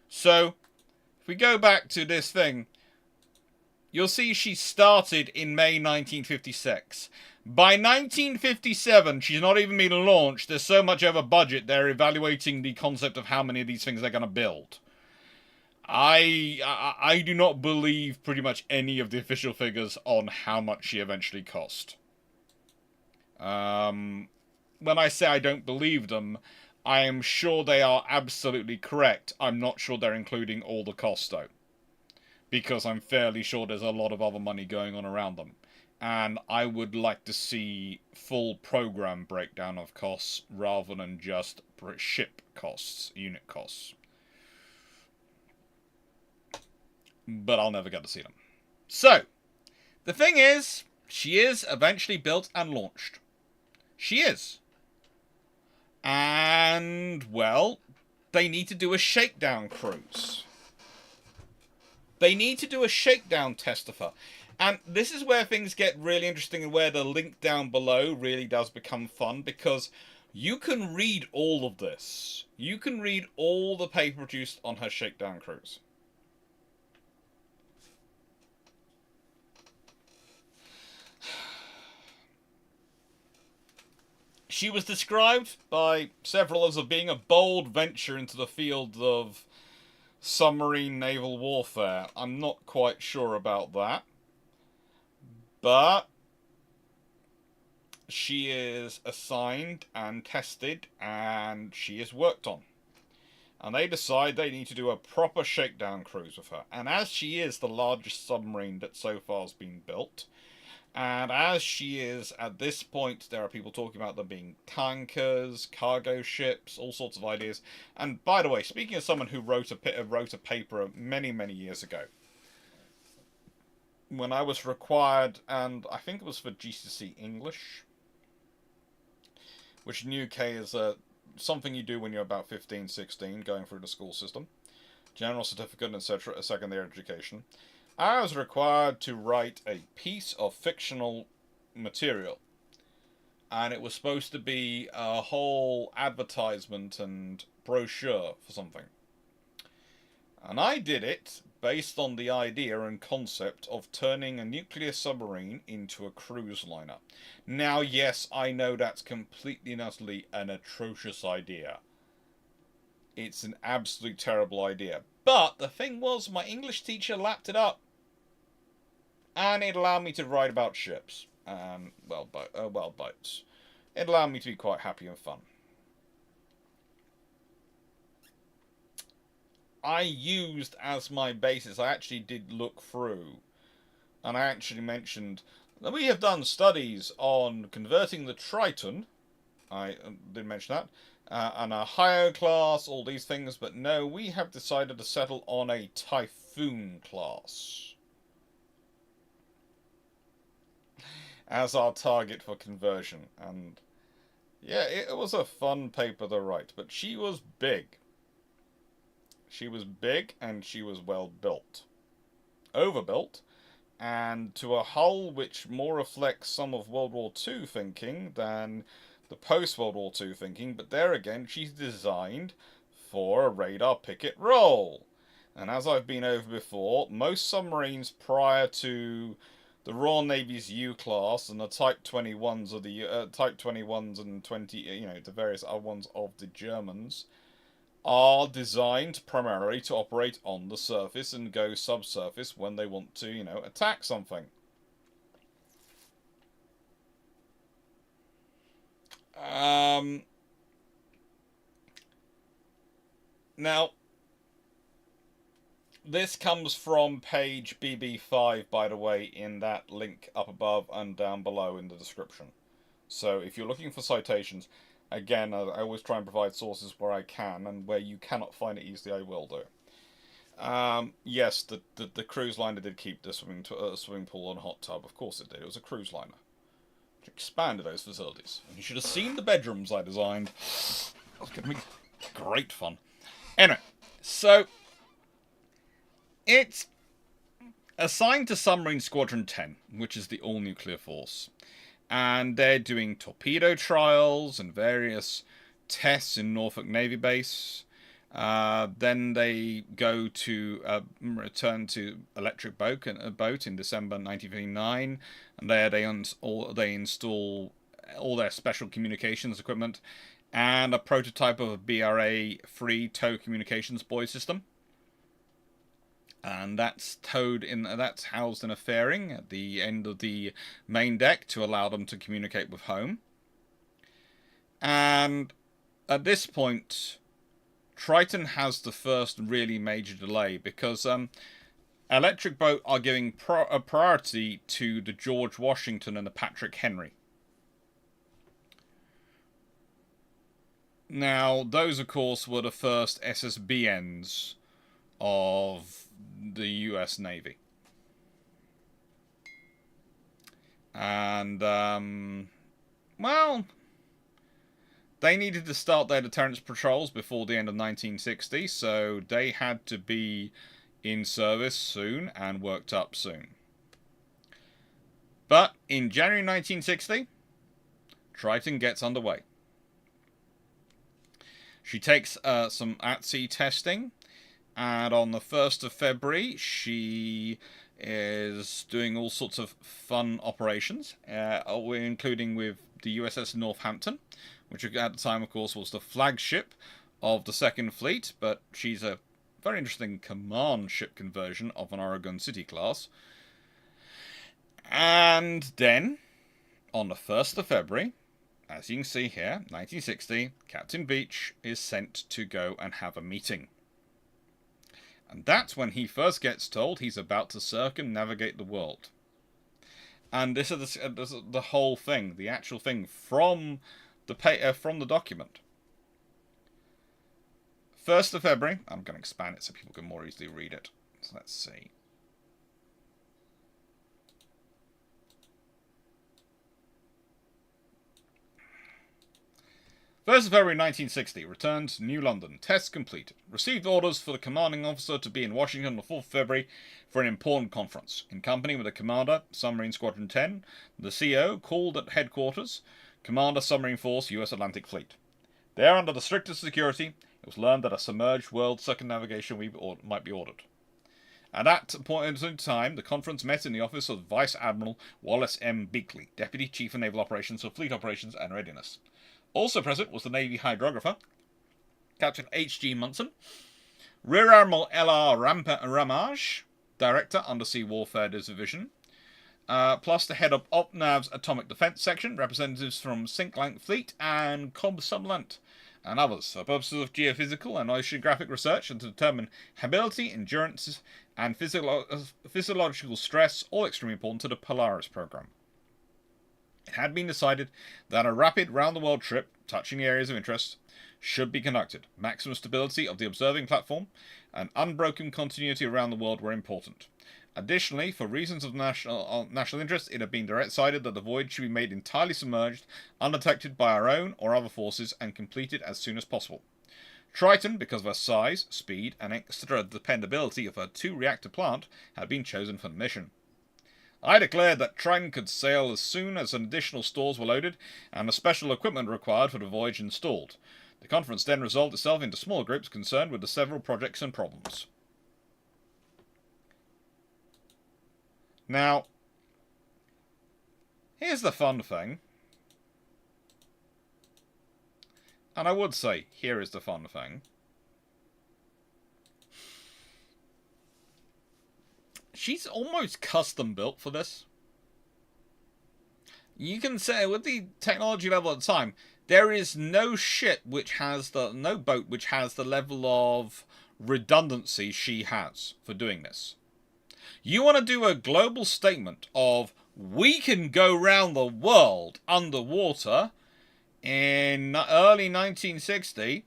So, if we go back to this thing, you'll see she started in May 1956. By 1957, she's not even been launched. There's so much over budget, they're evaluating the concept of how many of these things they're going to build. I do not believe pretty much any of the official figures on how much she eventually cost. When I say I don't believe them, I am sure they are absolutely correct. I'm not sure they're including all the costs, though. Because I'm fairly sure there's a lot of other money going on around them. And I would like to see full program breakdown of costs rather than just ship costs, unit costs. But I'll never get to see them. So, the thing is, she is eventually built and launched. She is. And, well, they need to do a shakedown cruise. They need to do a shakedown test of her. And this is where things get really interesting and where the link down below really does become fun, because you can read all of this. You can read all the paper produced on her shakedown cruise. She was described by several as being a bold venture into the field of submarine naval warfare. I'm not quite sure about that. But she is assigned and tested and she is worked on. And they decide they need to do a proper shakedown cruise with her. And as she is the largest submarine that so far has been built, And as she is at this point, there are people talking about them being tankers, cargo ships, all sorts of ideas. And by the way, speaking of someone who wrote a paper many, many years ago, when I was required, and I think it was for GCSE English, which in the UK is something you do when you're about 15, 16, going through the school system, general certificate, etc., a secondary education. I was required to write a piece of fictional material, and it was supposed to be a whole advertisement and brochure for something. And I did it based on the idea and concept of turning a nuclear submarine into a cruise liner. Now, yes, I know that's completely and utterly an atrocious idea. It's an absolute terrible idea. But the thing was, my English teacher lapped it up. And it allowed me to write about ships. Boats. It allowed me to be quite happy and fun. I used as my basis, I actually did look through, and I actually mentioned that we have done studies on converting the Triton. I did mention that. And a higher class, all these things, but no, we have decided to settle on a Typhoon class as our target for conversion. And yeah, it was a fun paper to write, but she was big. She was big and she was well built. Overbuilt, and to a hull which more reflects some of World War II thinking than the post-World War II thinking, but there again, she's designed for a radar picket role. And as I've been over before, most submarines prior to the Royal Navy's U-class and the Type 21s of the Type 21s and 20, the various other ones of the Germans, are designed primarily to operate on the surface and go subsurface when they want to, attack something. Now, this comes from page BB5, by the way, in that link up above and down below in the description. So if you're looking for citations, again, I always try and provide sources where I can, and where you cannot find it easily, I will do. Yes, the cruise liner did keep the swimming pool and hot tub. Of course it did. It was a cruise liner. Which expanded those facilities. And you should have seen the bedrooms I designed. That was going to be great fun. Anyway, so it's assigned to Submarine Squadron 10, which is the all-nuclear force. And they're doing torpedo trials and various tests in Norfolk Navy Base. Then they go to return to Electric Boat in December 1959, and there they install all their special communications equipment and a prototype of a BRA-free tow communications buoy system. And that's housed in a fairing at the end of the main deck to allow them to communicate with home. And at this point, Triton has the first really major delay because Electric Boat are giving a priority to the George Washington and the Patrick Henry. Now, those, of course, were the first SSBNs of the US Navy. And, they needed to start their deterrence patrols before the end of 1960, so they had to be in service soon and worked up soon. But in January 1960, Triton gets underway. She takes some at-sea testing, and on the 1st of February, she is doing all sorts of fun operations, including with the USS Northampton, which at the time, of course, was the flagship of the Second Fleet, but she's a very interesting command ship conversion of an Oregon City class. And then, on the 1st of February, as you can see here, 1960, Captain Beach is sent to go and have a meeting. And that's when he first gets told he's about to circumnavigate the world. And this is the whole thing, the actual thing from the document. 1st of February. I'm going to expand it so people can more easily read it. So let's see. First of February 1960, returned New London. Tests completed. Received orders for the commanding officer to be in Washington on the 4th of February for an important conference. In company with the commander, Submarine Squadron 10, the CO called at headquarters, Commander Submarine Force, U.S. Atlantic Fleet. There, under the strictest security, it was learned that a submerged world circumnavigation might be ordered. At that point in time, the conference met in the office of Vice Admiral Wallace M. Beakley, Deputy Chief of Naval Operations for Fleet Operations and Readiness. Also present was the Navy hydrographer, Captain H.G. Munson, Rear Admiral L.R. Ramage, Director, Undersea Warfare Division, plus the head of OPNAV's Atomic Defense Section, representatives from Sinclair Fleet and Cobb Sublant, and others, for purposes of geophysical and oceanographic research and to determine habitability, endurance, and physiological stress, all extremely important to the Polaris program. It had been decided that a rapid round-the-world trip, touching the areas of interest, should be conducted. Maximum stability of the observing platform and unbroken continuity around the world were important. Additionally, for reasons of national interest, it had been decided that the voyage should be made entirely submerged, undetected by our own or other forces, and completed as soon as possible. Triton, because of her size, speed, and extra dependability of her 2-reactor plant, had been chosen for the mission. I declared that Triton could sail as soon as additional stores were loaded and the special equipment required for the voyage installed. The conference then resolved itself into small groups concerned with the several projects and problems. Now, here's the fun thing. And I would say, here is the fun thing. She's almost custom built for this. You can say with the technology level at the time, there is no ship which has no boat which has the level of redundancy she has for doing this. You want to do a global statement of we can go round the world underwater in early 1960.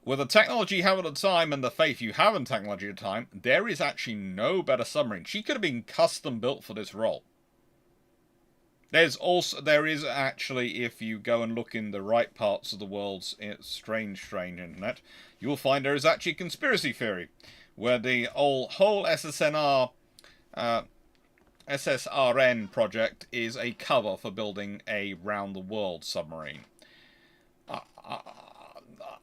With the technology you have at the time and the faith you have in technology at the time, there is actually no better submarine. She could have been custom built for this role. There is actually, if you go and look in the right parts of the world's strange internet, you will find there is actually a conspiracy theory where the whole SSRN project is a cover for building a round-the-world submarine.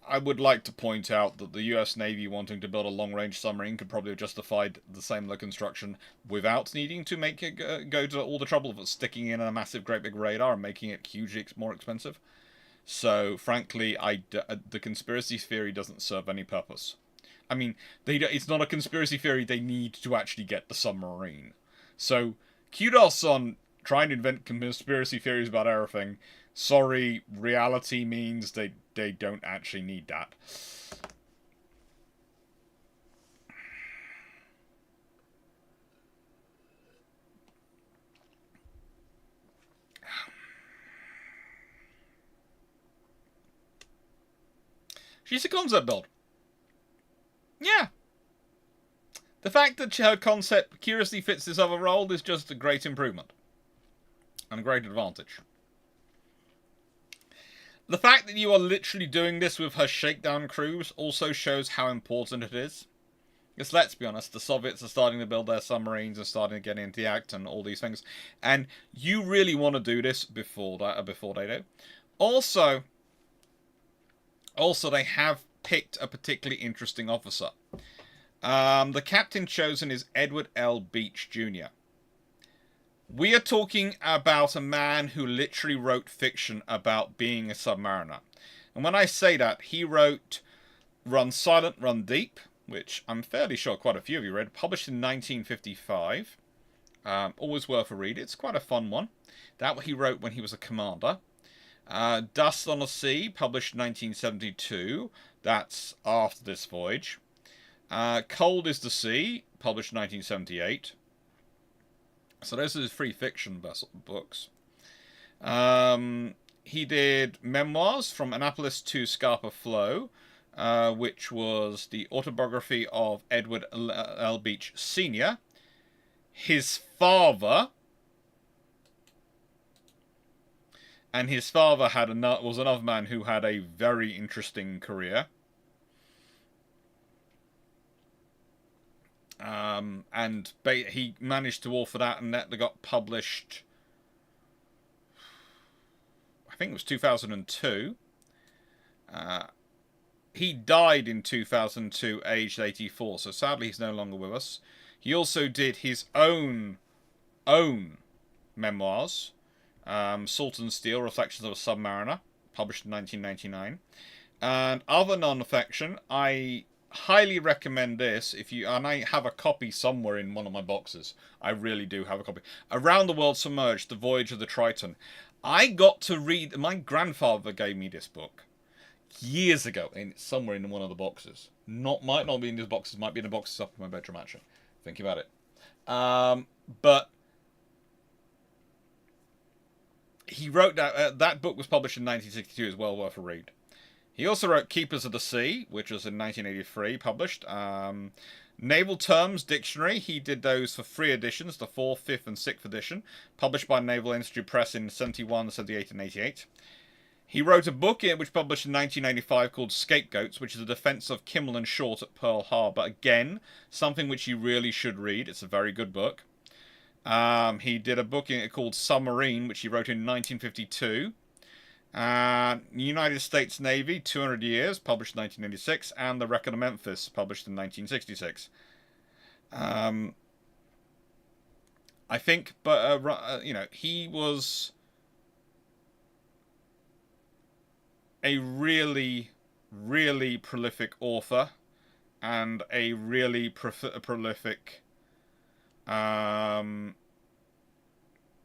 I would like to point out that the US Navy wanting to build a long-range submarine could probably have justified the same level construction without needing to make it go to all the trouble of sticking in a massive great big radar and making it hugely more expensive. So, frankly, the conspiracy theory doesn't serve any purpose. I mean, it's not a conspiracy theory, they need to actually get the submarine. So, kudos on trying to invent conspiracy theories about everything. Sorry, reality means they don't actually need that. She's a concept build. Yeah. The fact that her concept curiously fits this other role is just a great improvement. And a great advantage. The fact that you are literally doing this with her shakedown cruise also shows how important it is. Because let's be honest, the Soviets are starting to build their submarines and starting to get into the act and all these things. And you really want to do this before they do. Also, they have picked a particularly interesting officer. The captain chosen is Edward L. Beach, Jr. We are talking about a man who literally wrote fiction about being a submariner. And when I say that, he wrote Run Silent, Run Deep, which I'm fairly sure quite a few of you read, published in 1955. Always worth a read. It's quite a fun one. That he wrote when he was a commander. Dust on the Sea, published in 1972. That's after this voyage. Cold is the Sea, published in 1978. So those are his free fiction books. He did memoirs from Annapolis to Scapa Flow, which was the autobiography of Edward L. Beach Sr., his father, and his father was another man who had a very interesting career. And he managed to author that, and that got published, I think it was 2002. He died in 2002, aged 84, so sadly he's no longer with us. He also did his own memoirs, Salt and Steel, Reflections of a Submariner, published in 1999. And other non-fiction, I highly recommend this. And I have a copy somewhere in one of my boxes. I really do have a copy. Around the World Submerged, The Voyage of the Triton. I got to read, my grandfather gave me this book years ago, and it's somewhere in one of the boxes. Might not be in these boxes, might be in the boxes up in my bedroom, actually. Thinking about it. But he wrote that book was published in 1962, is well worth a read. He also wrote Keepers of the Sea, which was in 1983, published. Naval Terms Dictionary, he did those for 3 editions, the 4th, 5th, and 6th edition, published by Naval Institute Press in 71, 78, and 88. He wrote a book which published in 1985 called Scapegoats, which is a defense of Kimmel and Short at Pearl Harbor. Again, something which you really should read. It's a very good book. He did a book called Submarine, which he wrote in 1952. United States Navy, 200 Years, published in 1986, and The Record of Memphis, published in 1966. I think, but, he was a really, really prolific author and a really prolific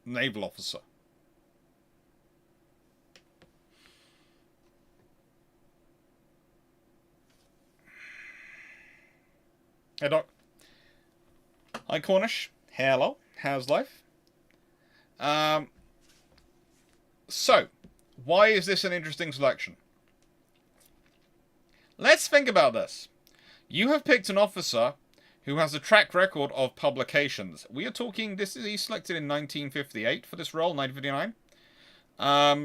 naval officer. Hey, Doc. Hi, Cornish. Hello. How's life? So, why is this an interesting selection? Let's think about this. You have picked an officer who has a track record of publications. We are talking, he's selected in 1958 for this role, 1959.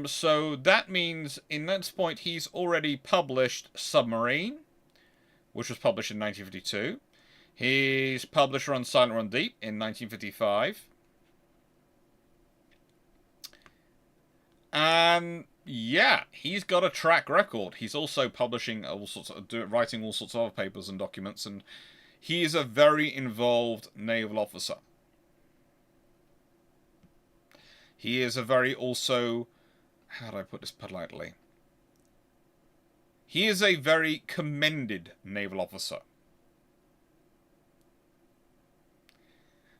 So that means, in that point, he's already published Submarine, which was published in 1952. He's published Run Silent, Run Deep in 1955. And yeah, he's got a track record. He's also publishing writing all sorts of other papers and documents, and he is a very involved naval officer. He is a very also, how do I put this politely? He is a very commended naval officer.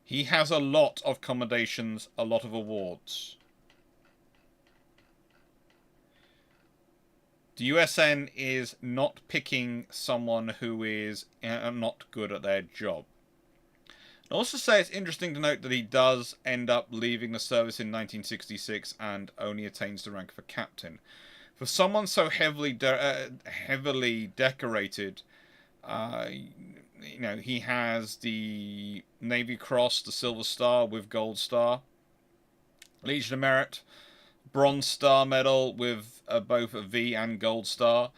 He has a lot of commendations, a lot of awards. The USN is not picking someone who is not good at their job. I also say it's interesting to note that he does end up leaving the service in 1966 and only attains the rank of a captain. For someone so heavily decorated, he has the Navy Cross, the Silver Star with Gold Star, Legion of Merit, Bronze Star Medal with both a V and Gold Star,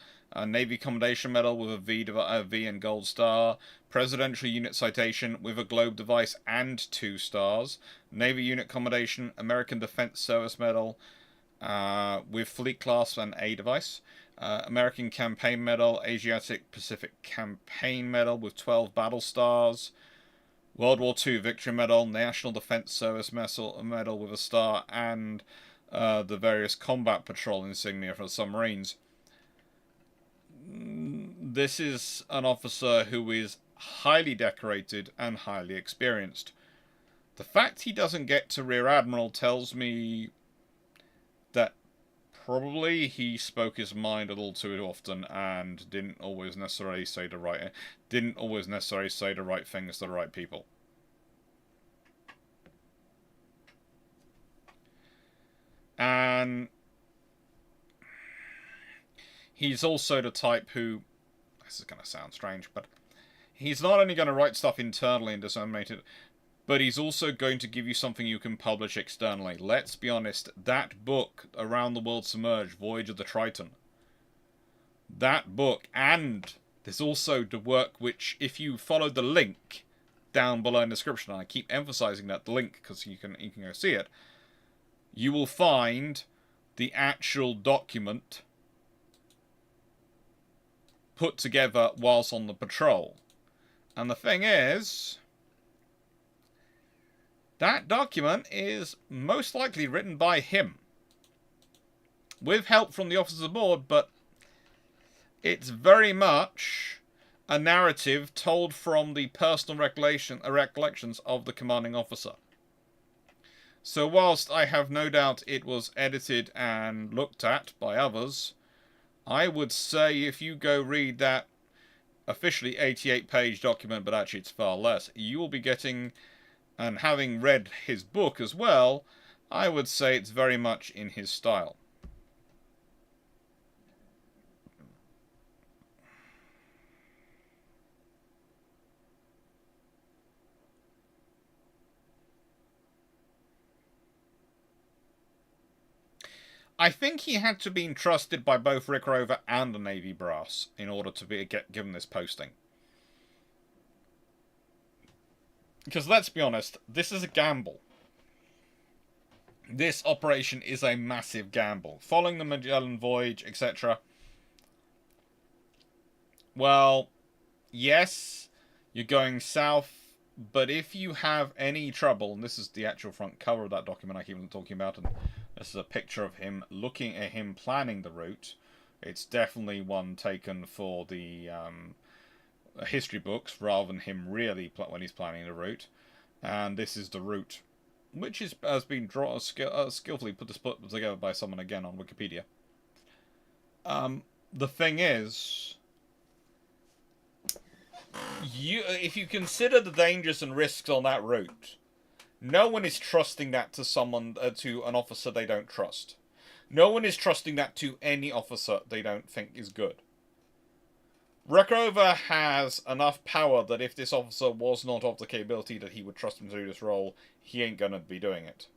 Navy Commendation Medal with a V and Gold Star, Presidential Unit Citation with a Globe Device and 2 stars, Navy Unit Commendation, American Defense Service Medal with Fleet Class and A Device, American Campaign Medal, Asiatic Pacific Campaign Medal with 12 Battle Stars, World War II Victory Medal, National Defense Service Medal with a star, and the various combat patrol insignia for the submarines. This is an officer who is highly decorated and highly experienced. The fact he doesn't get to Rear Admiral tells me that probably he spoke his mind a little too often and didn't always necessarily say the right things to the right people. And he's also the type who, this is going to sound strange, but he's not only going to write stuff internally and disseminate it, but he's also going to give you something you can publish externally. Let's be honest, that book, Around the World Submerged, Voyage of the Triton, that book, and there's also the work which, if you follow the link down below in the description, and I keep emphasizing that, the link, because you can go see it, you will find the actual document put together whilst on the patrol. And the thing is, that document is most likely written by him, with help from the officers aboard, but it's very much a narrative told from the personal recollections of the commanding officer. So whilst I have no doubt it was edited and looked at by others, I would say if you go read that officially 88-page document, but actually it's far less, you will be getting, and having read his book as well, I would say it's very much in his style. I think he had to be entrusted by both Rick Rover and the Navy brass in order to get given this posting. Because let's be honest, this is a gamble. This operation is a massive gamble. Following the Magellan voyage, etc. Well, yes, you're going south, but if you have any trouble, and this is the actual front cover of that document I keep talking about, and this is a picture of him looking at him planning the route. It's definitely one taken for the history books rather than him really when he's planning the route. And this is the route, which has been skillfully put together by someone again on Wikipedia. The thing is, if you consider the dangers and risks on that route, no one is trusting that to someone, to an officer they don't trust. No one is trusting that to any officer they don't think is good. Rick Rover has enough power that if this officer was not of the capability that he would trust him to do this role, he ain't gonna be doing it.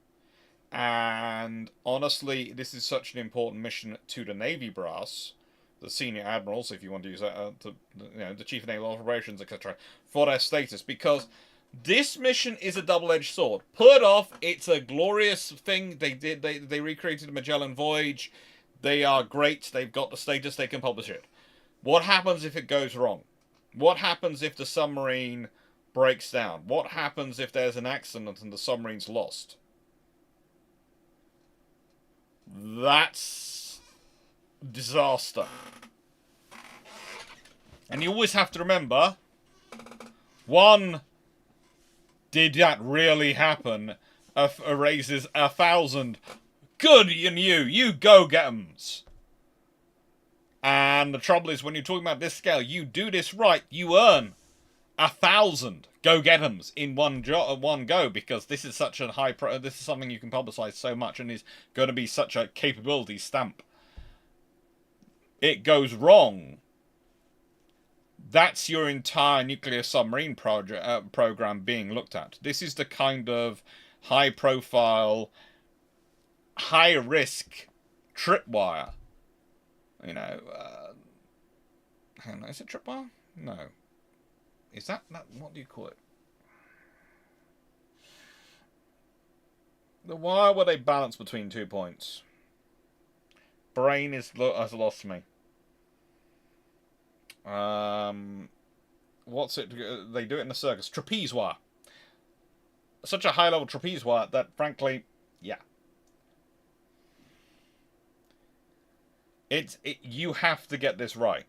And honestly, this is such an important mission to the Navy brass, the senior admirals, if you want to use that, the chief of naval operations, etc., for their status, because this mission is a double-edged sword. Put off, it's a glorious thing. They recreated the Magellan voyage. They are great. They've got the status. They can publish it. What happens if it goes wrong? What happens if the submarine breaks down? What happens if there's an accident and the submarine's lost? That's disaster. And you always have to remember, one, did that really happen? Raises 1,000. Good on you. You go get 'ems. And the trouble is, when you're talking about this scale, you do this right, you earn 1,000 go get 'ems in one go, because this is such a this is something you can publicize so much and is going to be such a capability stamp. It goes wrong, that's your entire nuclear submarine program being looked at. This is the kind of high-profile, high-risk tripwire. You know, hang on, is it tripwire? No. Is that, what do you call it? The wire where they balance between 2 points. Brain has lost me. What's it? They do it in the circus. Trapeze wire. Such a high-level trapeze wire that, frankly, yeah. You have to get this right.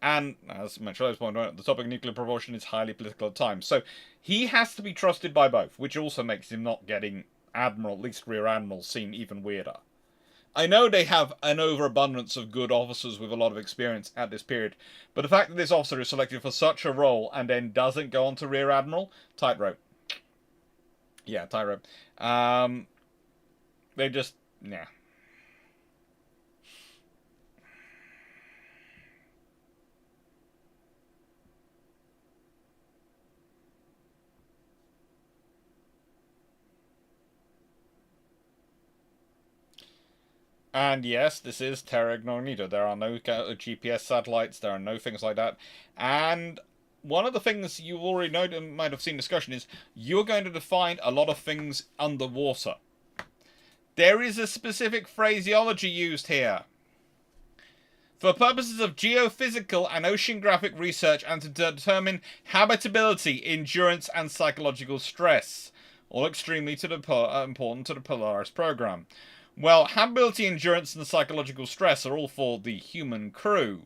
And, as Machelo's pointed out, the topic of nuclear propulsion is highly political at times. So, he has to be trusted by both, which also makes him not getting Admiral, at least Rear Admiral, seem even weirder. I know they have an overabundance of good officers with a lot of experience at this period, but the fact that this officer is selected for such a role and then doesn't go on to Rear Admiral, tightrope. Yeah, tightrope. They just, Yeah. And yes, this is terra incognita. There are no GPS satellites. There are no things like that. And one of the things you already know, might have seen discussion, is you're going to define a lot of things underwater. There is a specific phraseology used here. For purposes of geophysical and oceanographic research and to determine habitability, endurance, and psychological stress. All extremely important to the Polaris program. Well, habitability, endurance, and psychological stress are all for the human crew.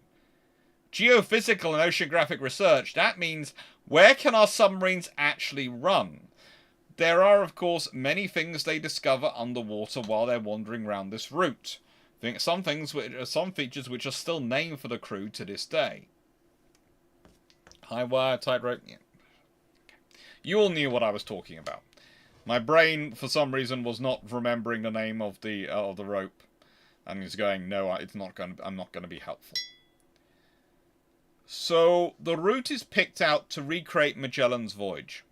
Geophysical and oceanographic research, that means where can our submarines actually run? There are, of course, many things they discover underwater while they're wandering around this route. Some features which are still named for the crew to this day. High wire, tightrope. Yeah. You all knew what I was talking about. My brain, for some reason, was not remembering the name of the rope, and is going, no, I'm not going to be helpful. So the route is picked out to recreate Magellan's voyage.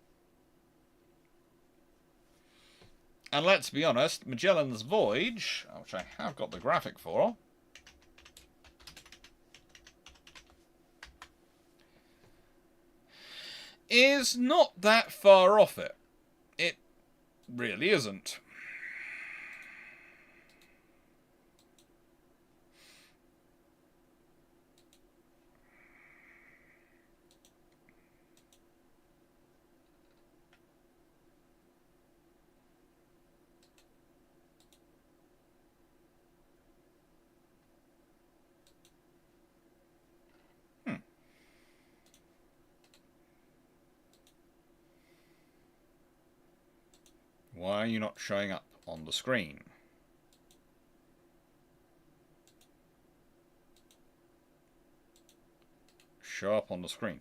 And let's be honest, Magellan's voyage, which I have got the graphic for, is not that far off it. It really isn't. Why are you not showing up on the screen? Show up on the screen.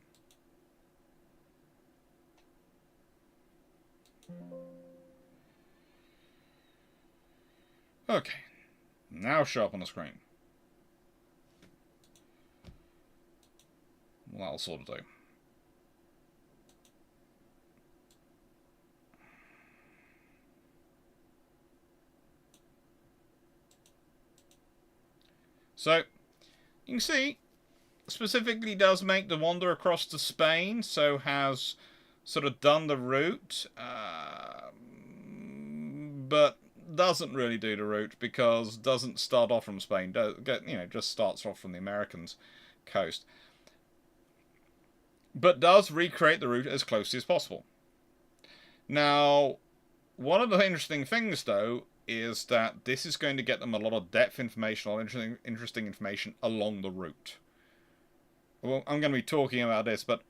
Okay. Now show up on the screen. Well, that'll sort of do. So, you can see, specifically does make the wander across to Spain, so has sort of done the route, but doesn't really do the route because doesn't start off from Spain, just starts off from the Americans' coast. But does recreate the route as closely as possible. Now, one of the interesting things, though, is that this is going to get them a lot of depth information, a lot of interesting information along the route. Well, I'm going to be talking about this, but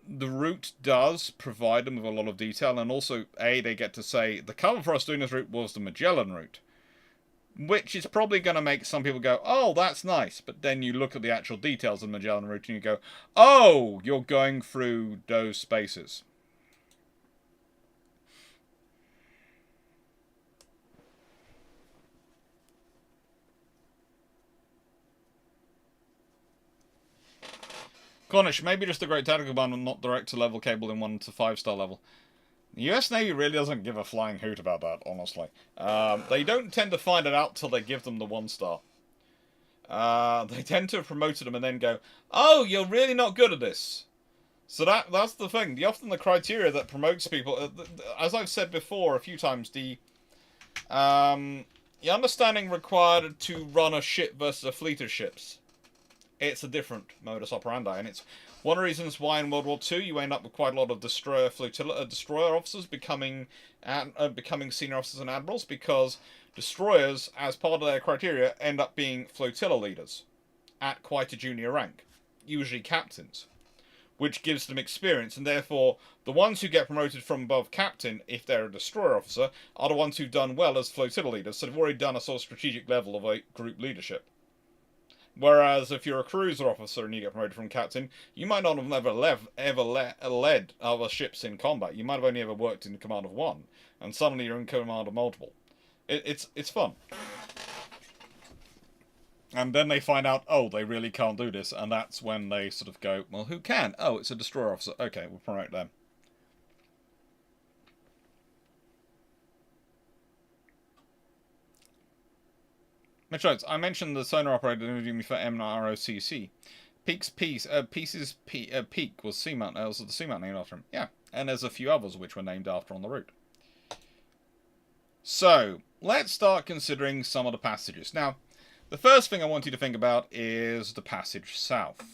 the route does provide them with a lot of detail, and also, they get to say, the cover for us doing this route was the Magellan route. Which is probably going to make some people go, oh, that's nice. But then you look at the actual details of the Magellan route and you go, oh, you're going through those spaces. Cornish, maybe just a great tactical band and not direct to level cable in 1 to 5-star level. The US Navy really doesn't give a flying hoot about that, honestly. They don't tend to find it out till they give them the 1-star. They tend to have promoted them and then go, oh, you're really not good at this. So that's the thing. Often the criteria that promotes people, as I've said before a few times, the understanding required to run a ship versus a fleet of ships. It's a different modus operandi, and it's one of the reasons why in World War II you end up with quite a lot of destroyer officers becoming senior officers and admirals, because destroyers, as part of their criteria, end up being flotilla leaders at quite a junior rank, usually captains, which gives them experience, and therefore the ones who get promoted from above captain, if they're a destroyer officer, are the ones who've done well as flotilla leaders, so they've already done a sort of strategic level of a group leadership. Whereas if you're a cruiser officer and you get promoted from captain, you might not have ever led other ships in combat. You might have only ever worked in command of one, and suddenly you're in command of multiple. It's fun. And then they find out, oh, they really can't do this, and that's when they sort of go, well, who can? Oh, it's a destroyer officer. Okay, we'll promote them. Mitch writes, I mentioned the sonar operator interviewing me for MROCC. Peak was Seamount. Was the Seamount named after him? Yeah, and there's a few others which were named after on the route. So, let's start considering some of the passages. Now, the first thing I want you to think about is the passage south.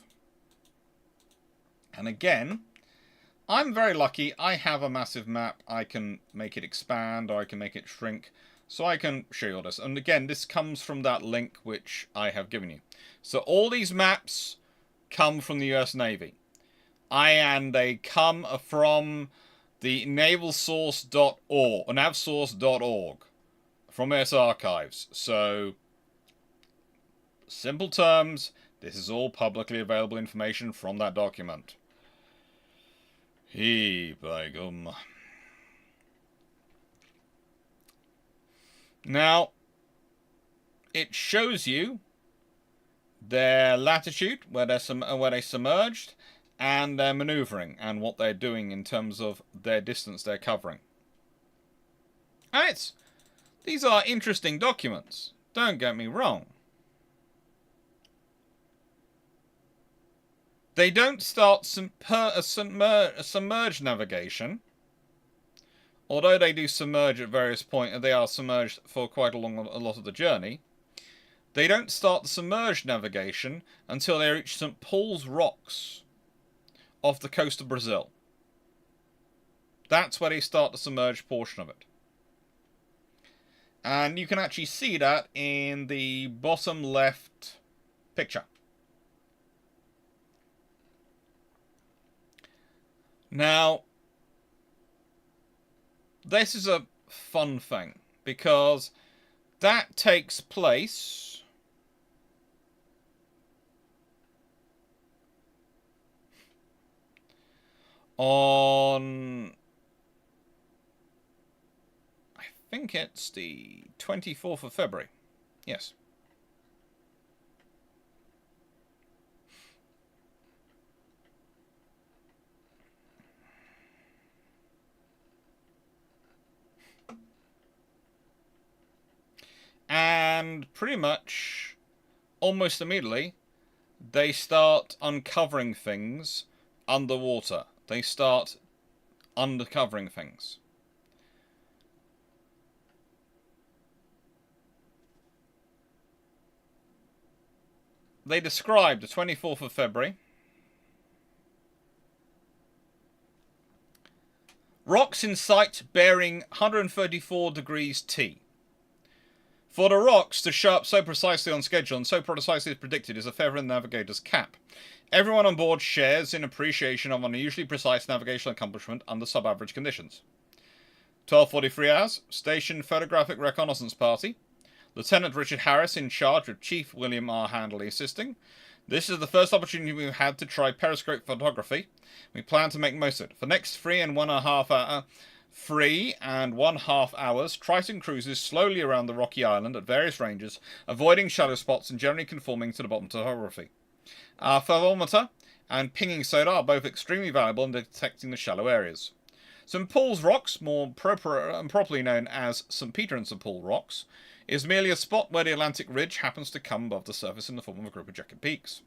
And again, I'm very lucky. I have a massive map. I can make it expand, or I can make it shrink. So I can show you all this. And again, this comes from that link which I have given you. So all these maps come from the US Navy. And they come from the navalsource.org, or navsource.org, from its archives. So, simple terms, this is all publicly available information from that document. Begum. Now, it shows you their latitude, where they submerged, and their maneuvering, and what they're doing in terms of their distance they're covering. And these are interesting documents, don't get me wrong. They don't start submerged navigation, although they do submerge at various points, and they are submerged for quite a lot of the journey. They don't start the submerged navigation until they reach St. Paul's Rocks off the coast of Brazil. That's where they start the submerged portion of it. And you can actually see that in the bottom left picture. Now, this is a fun thing, because that takes place on, I think it's the 24th of February. Yes. And pretty much, almost immediately, they start uncovering things underwater. They start uncovering things. They described the 24th of February. Rocks in sight bearing 134 degrees T. For the rocks to show up so precisely on schedule and so precisely as predicted is a feather in the navigator's cap. Everyone on board shares in appreciation of unusually precise navigational accomplishment under sub-average conditions. 12:43 hours, Station Photographic Reconnaissance Party. Lieutenant Richard Harris in charge with Chief William R. Handley assisting. This is the first opportunity we've had to try periscope photography. We plan to make most of it. For next 3.5 hours, Triton cruises slowly around the rocky island at various ranges, avoiding shallow spots and generally conforming to the bottom topography. Our thermometer and pinging sonar are both extremely valuable in detecting the shallow areas. St. Paul's Rocks, more properly known as St. Peter and St. Paul Rocks, is merely a spot where the Atlantic Ridge happens to come above the surface in the form of a group of jagged peaks.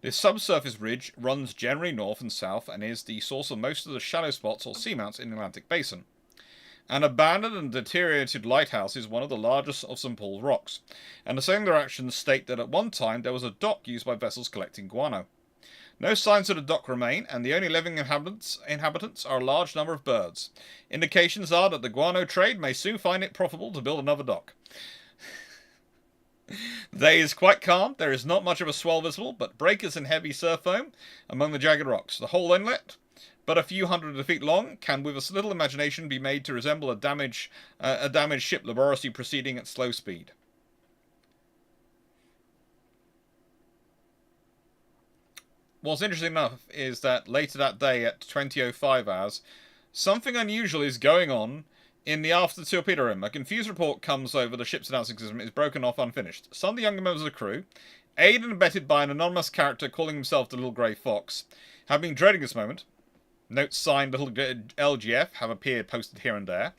This subsurface ridge runs generally north and south and is the source of most of the shallow spots or seamounts in the Atlantic Basin. An abandoned and deteriorated lighthouse is one of the largest of St. Paul's Rocks, and the same directions state that at one time there was a dock used by vessels collecting guano. No signs of the dock remain, and the only living inhabitants are a large number of birds. Indications are that the guano trade may soon find it profitable to build another dock. The day is quite calm. There is not much of a swell visible, but breakers and heavy surf foam among the jagged rocks. The whole inlet, but a few hundred feet long, can with a little imagination be made to resemble a damaged ship laboriously proceeding at slow speed. What's interesting enough is that later that day at 20:05 hours, something unusual is going on In the after torpedo room, a confused report comes over the ship's announcing system is broken off unfinished. Some of the younger members of the crew, aided and abetted by an anonymous character calling himself the Little Grey Fox, have been dreading this moment. Notes signed Little LGF have appeared posted here and there,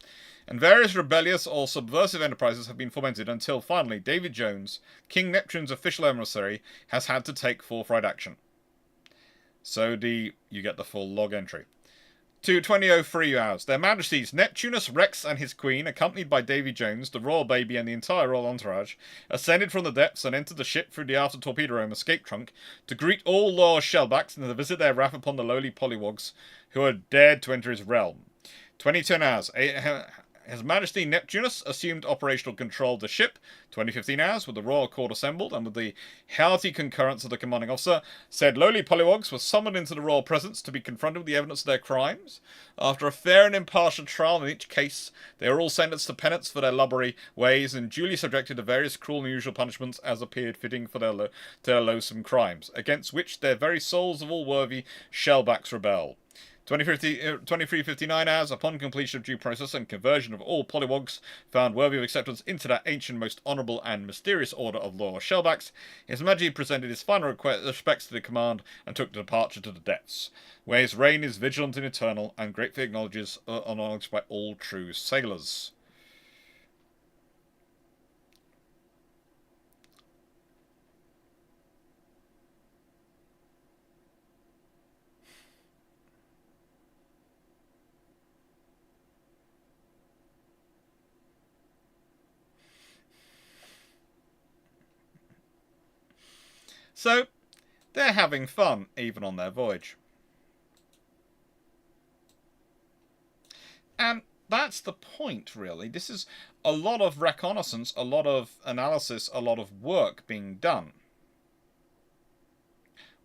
and various rebellious or subversive enterprises have been fomented until finally David Jones, King Neptune's official emissary, has had to take forthright action. So you get the full log entry. To 2003 hours, Their Majesties Neptunus Rex and his queen, accompanied by Davy Jones, the royal baby, and the entire royal entourage, ascended from the depths and entered the ship through the after torpedo room escape trunk to greet all loyal shellbacks and to visit their wrath upon the lowly polywogs who had dared to enter his realm. 2010 hours, His Majesty Neptunus assumed operational control of the ship. 2015 hours, with the Royal Court assembled and with the hearty concurrence of the commanding officer, said lowly polywogs were summoned into the royal presence to be confronted with the evidence of their crimes. After a fair and impartial trial in each case, they were all sentenced to penance for their lubberly ways and duly subjected to various cruel and unusual punishments as appeared fitting for their loathsome crimes, against which their very souls of all worthy shellbacks rebel. 2359 hours, upon completion of due process and conversion of all polywogs found worthy of acceptance into that ancient, most honourable and mysterious order of loyal shellbacks, His Majesty presented his final respects to the command and took departure to the depths, where his reign is vigilant and eternal and gratefully acknowledged by all true sailors. So, they're having fun, even on their voyage. And that's the point, really. This is a lot of reconnaissance, a lot of analysis, a lot of work being done.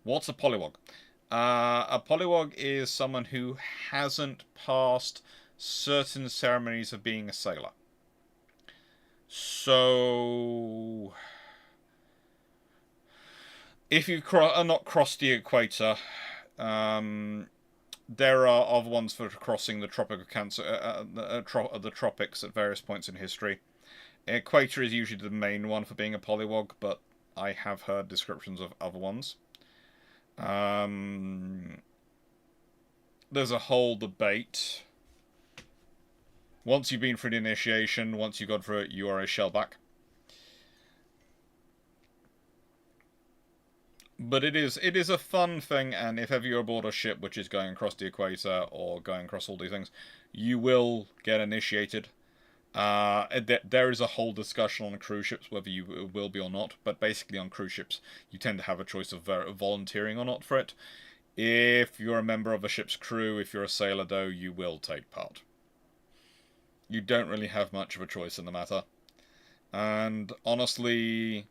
What's a polywog? A polywog is someone who hasn't passed certain ceremonies of being a sailor. So, if you are not crossed the equator, there are other ones for crossing the Tropic of Cancer, the tropics at various points in history. Equator is usually the main one for being a polywog, but I have heard descriptions of other ones. There's a whole debate. Once you've been through the initiation, once you've gone through it, you are a shellback. But it is a fun thing, and if ever you're aboard a ship which is going across the equator or going across all these things, you will get initiated. There is a whole discussion on cruise ships whether you will be or not, but basically on cruise ships you tend to have a choice of volunteering or not for it. If you're a member of a ship's crew, if you're a sailor though, you will take part. You don't really have much of a choice in the matter. And honestly,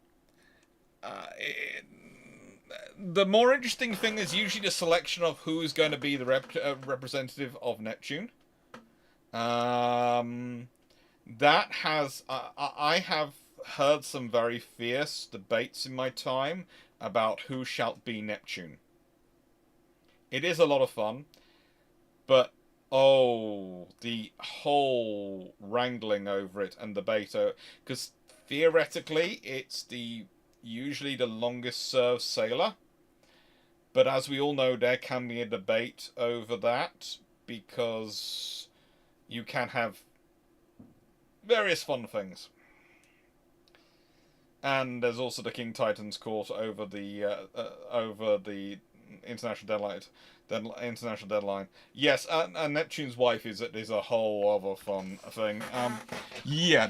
the more interesting thing is usually the selection of who is going to be the representative of Neptune. That has... I have heard some very fierce debates in my time about who shall be Neptune. It is a lot of fun, but the whole wrangling over it and debate, because theoretically it's usually the longest served sailor, but as we all know, there can be a debate over that because you can have various fun things. And there's also the King Titan's court over the international deadline. Yes, and Neptune's wife is a whole other fun thing. Yeah,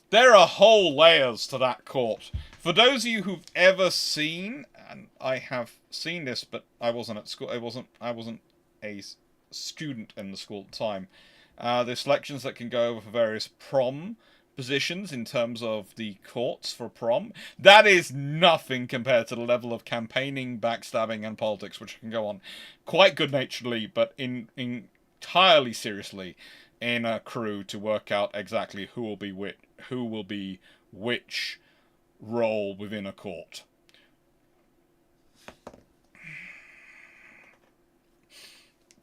there are whole layers to that court. For those of you who've ever seen, and I have seen this, but I wasn't at school. I wasn't a student in the school at the time. There's selections that can go over for various prom positions in terms of the courts for prom. That is nothing compared to the level of campaigning, backstabbing, and politics which can go on quite good-naturedly, but entirely seriously in a crew to work out exactly who will be which role within a court.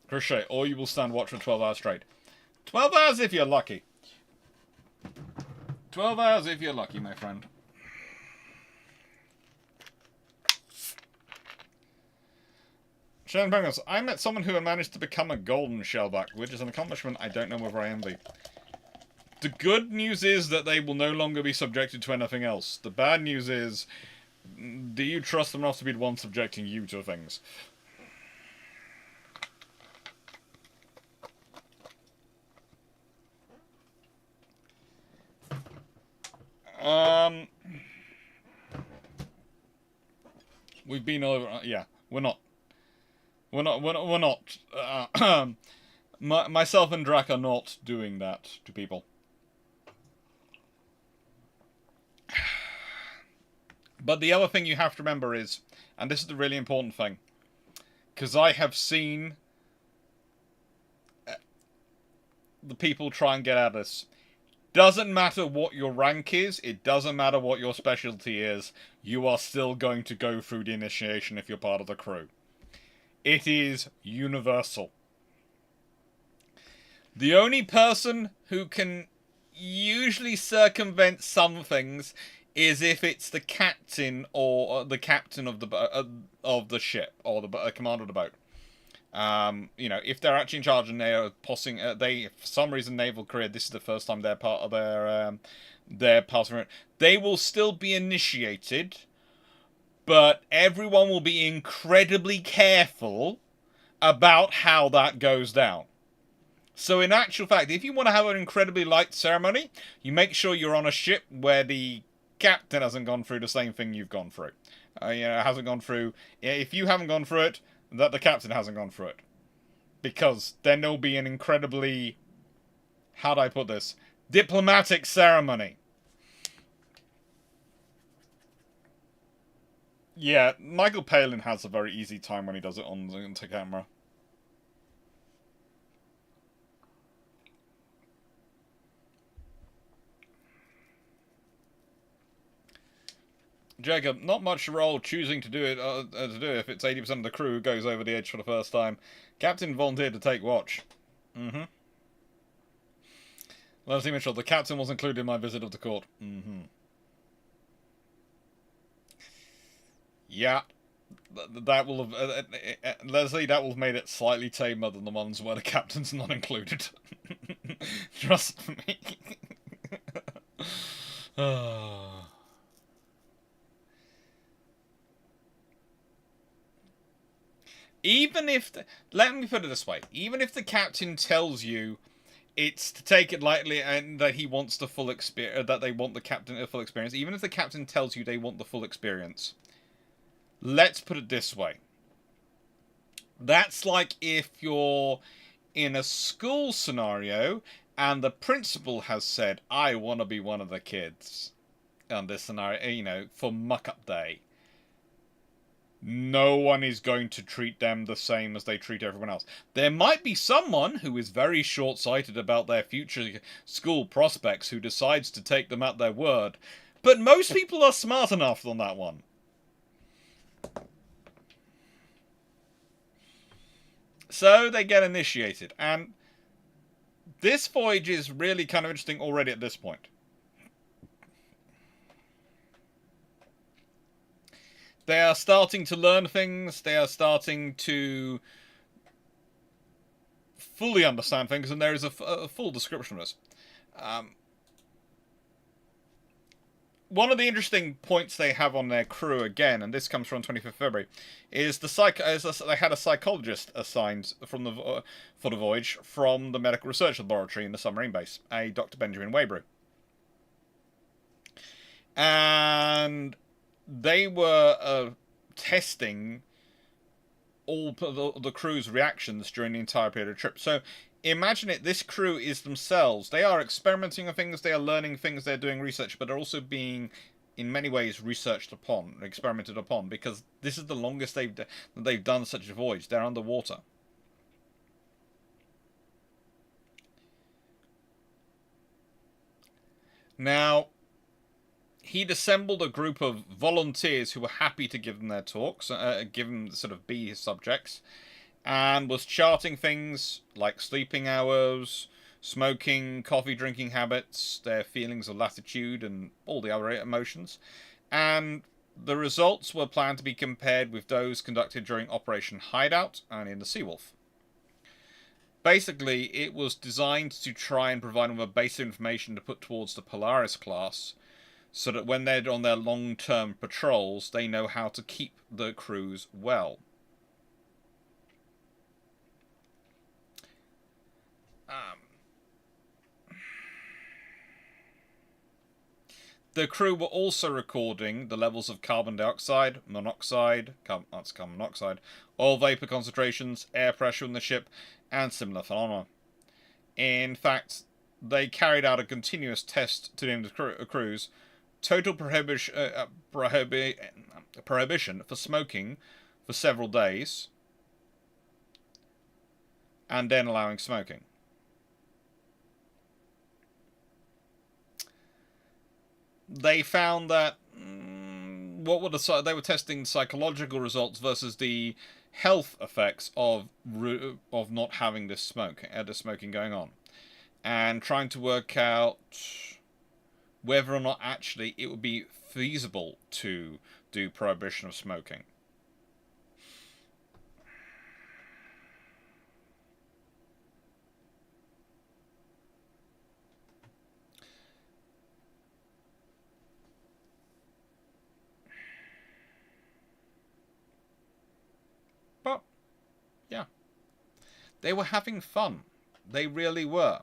Crochet, or you will stand watch for 12 hours straight. 12 hours if you're lucky. 12 hours if you're lucky, my friend. Shannon Bengals, I met someone who had managed to become a golden shellback, which is an accomplishment I don't know whether I envy. The good news is that they will no longer be subjected to anything else. The bad news is, do you trust them enough to be the one subjecting you to things? We've been over... yeah, we're not. Myself and Drac are not doing that to people. But the other thing you have to remember is, and this is the really important thing, because I have seen the people try and get at us. Doesn't matter what your rank is, it doesn't matter what your specialty is, you are still going to go through the initiation if you're part of the crew. It is universal. The only person who can usually circumvent some things is if it's the captain or the captain of the ship or the commander of the boat. You know, if they're actually in charge and they are passing, for some reason, naval career, this is the first time they're part of their passing. They will still be initiated, but everyone will be incredibly careful about how that goes down. So in actual fact, if you want to have an incredibly light ceremony, you make sure you're on a ship where the captain hasn't gone through the same thing you've gone through. You know, hasn't gone through. If you haven't gone through it, that the captain hasn't gone through it. Because then there'll be an incredibly, how do I put this, diplomatic ceremony. Yeah, Michael Palin has a very easy time when he does it on camera. Jacob, not much role choosing to do it if it's 80% of the crew who goes over the edge for the first time. Captain volunteered to take watch. Leslie Mitchell, the captain was included in my visit of the court. Yeah. That will have... Leslie, that will have made it slightly tamer than the ones where the captain's not included. Trust me. Even if... let me put it this way. Even if the captain tells you it's to take it lightly and that he wants the full experience... that they want the captain a full experience. Even if the captain tells you they want the full experience. Let's put it this way. That's like if you're in a school scenario and the principal has said, I want to be one of the kids. On this scenario, you know, for muck-up day. No one is going to treat them the same as they treat everyone else. There might be someone who is very short-sighted about their future school prospects who decides to take them at their word. But most people are smart enough on that one. So they get initiated. And this voyage is really kind of interesting already at this point. They are starting to learn things. They are starting to fully understand things. And there is a full description of this. One of the interesting points they have on their crew, again, and this comes from 25th February, is they had a psychologist assigned for the voyage from the medical research laboratory in the submarine base, a Dr. Benjamin Wabrew. And they were testing all the crew's reactions during the entire period of the trip. So imagine it, this crew is themselves. They are experimenting on things, they are learning things, they're doing research, but they're also being, in many ways, researched upon, experimented upon, because this is the longest they've done such a voyage. They're underwater. Now, he'd assembled a group of volunteers who were happy to give them their talks, give them sort of be his subjects, and was charting things like sleeping hours, smoking, coffee drinking habits, their feelings of latitude, and all the other emotions. And the results were planned to be compared with those conducted during Operation Hideout and in the Seawolf. Basically, it was designed to try and provide them with a base of information to put towards the Polaris class, so that when they're on their long-term patrols, they know how to keep the crews well. The crew were also recording the levels of carbon dioxide, monoxide, that's carbon monoxide, oil vapor concentrations, air pressure in the ship, and similar phenomena. In fact, they carried out a continuous test to the crews, total prohibition for smoking for several days, and then allowing smoking. They found that they were testing psychological results versus the health effects of not having this smoking going on, and trying to work out whether or not actually it would be feasible to do prohibition of smoking. But, yeah. They were having fun. They really were.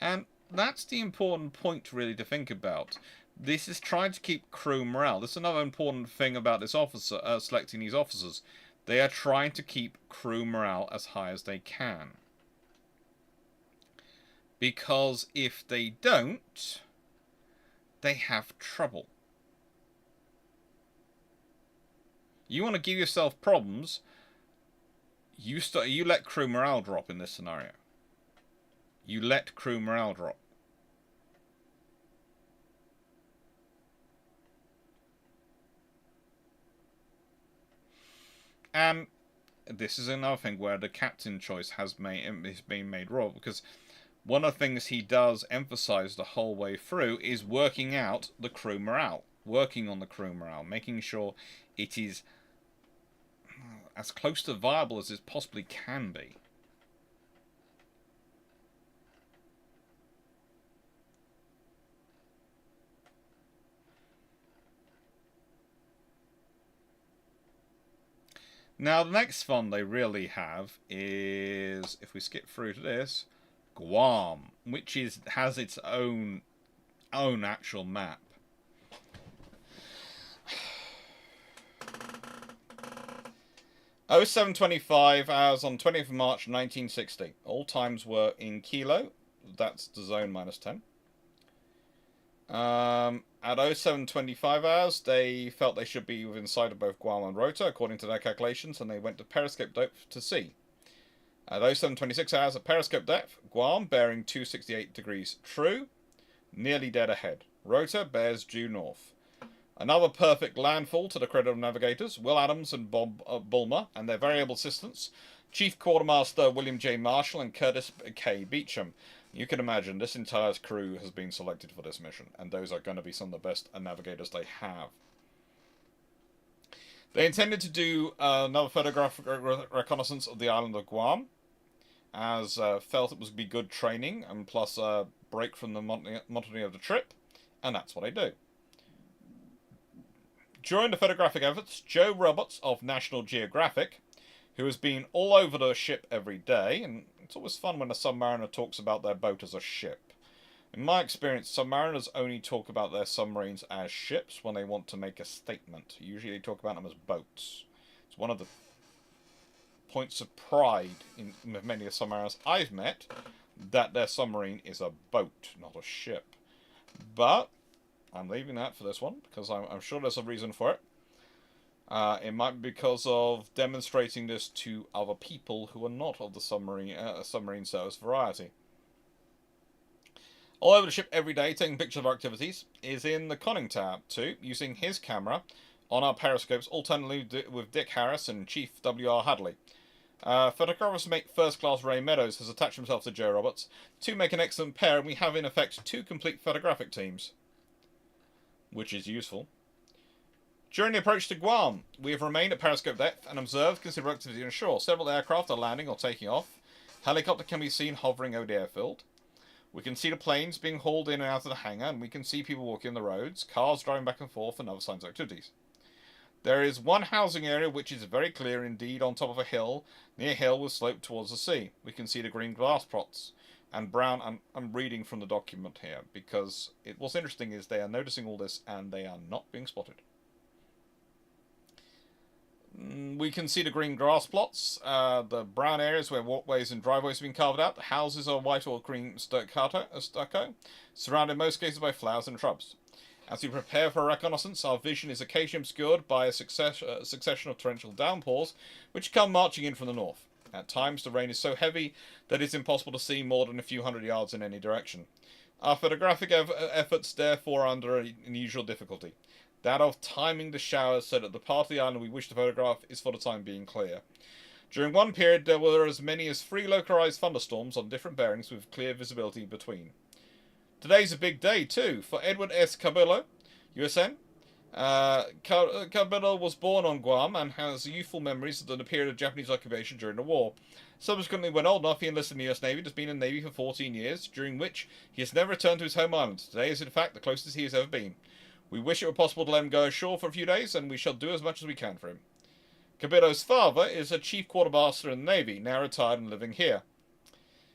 And that's the important point really to think about. This is trying to keep crew morale. This is another important thing about this officer, selecting these officers. They are trying to keep crew morale as high as they can. Because if they don't, they have trouble. You want to give yourself problems, you let crew morale drop in this scenario. You let crew morale drop. And this is another thing where the captain choice has been made wrong, because one of the things he does emphasize the whole way through is working out the crew morale. Working on the crew morale. Making sure it is as close to viable as it possibly can be. Now, the next fun they really have is, if we skip through to this, Guam, which has its own actual map. Oh 0725 hours on 20th of March 1960. All times were in kilo. That's the zone -10. At 0725 hours, they felt they should be within sight of both Guam and Rota, according to their calculations, and they went to periscope depth to sea. At 0726 hours at periscope depth, Guam bearing 268 degrees true, nearly dead ahead. Rota bears due north. Another perfect landfall to the credit of navigators, Will Adams and Bob Bulmer, and their variable assistants, Chief Quartermaster William J. Marshall and Curtis K. Beecham. You can imagine this entire crew has been selected for this mission, and those are going to be some of the best navigators they have. They intended to do another photographic reconnaissance of the island of Guam, as felt it would be good training, and plus a break from the monotony of the trip, and that's what they do. During the photographic efforts, Joe Roberts of National Geographic, who has been all over the ship every day, and it's always fun when a submariner talks about their boat as a ship. In my experience, submariners only talk about their submarines as ships when they want to make a statement. Usually they talk about them as boats. It's one of the points of pride in many of the submariners I've met, that their submarine is a boat, not a ship. But I'm leaving that for this one, because I'm sure there's a reason for it. It might be because of demonstrating this to other people who are not of the submarine service variety. All over the ship every day, taking pictures of our activities, is in the conning tab too, using his camera on our periscopes, alternately with Dick Harris and Chief W.R. Hadley. Photographers make first-class Ray Meadows has attached himself to Joe Roberts. Two make an excellent pair, and we have in effect two complete photographic teams, which is useful. During the approach to Guam, we have remained at periscope depth and observed considerable activity on shore. Several aircraft are landing or taking off. Helicopter can be seen hovering over the airfield. We can see the planes being hauled in and out of the hangar, and we can see people walking on the roads, cars driving back and forth, and other signs of activities. There is one housing area which is very clear indeed on top of a hill, near a hill with slope towards the sea. We can see the green glass plots and brown. I'm reading from the document here because what's interesting is they are noticing all this and they are not being spotted. We can see the green grass plots, the brown areas where walkways and driveways have been carved out. The houses are white or cream stucco, surrounded in most cases by flowers and shrubs. As we prepare for reconnaissance, our vision is occasionally obscured by a succession of torrential downpours, which come marching in from the north. At times, the rain is so heavy that it is impossible to see more than a few hundred yards in any direction. Our photographic efforts, therefore, are under an unusual difficulty. That of timing the showers so that the part of the island we wish to photograph is for the time being clear. During one period, there were as many as 3 localized thunderstorms on different bearings with clear visibility between. Today's a big day, too, for Edward S. Cabillo, USN. Cabillo was born on Guam and has youthful memories of the period of Japanese occupation during the war. Subsequently, when old enough, he enlisted in the US Navy and has been in the Navy for 14 years, during which he has never returned to his home island. Today is, in fact, the closest he has ever been. We wish it were possible to let him go ashore for a few days, and we shall do as much as we can for him. Cabillo's father is a chief quartermaster in the Navy, now retired and living here.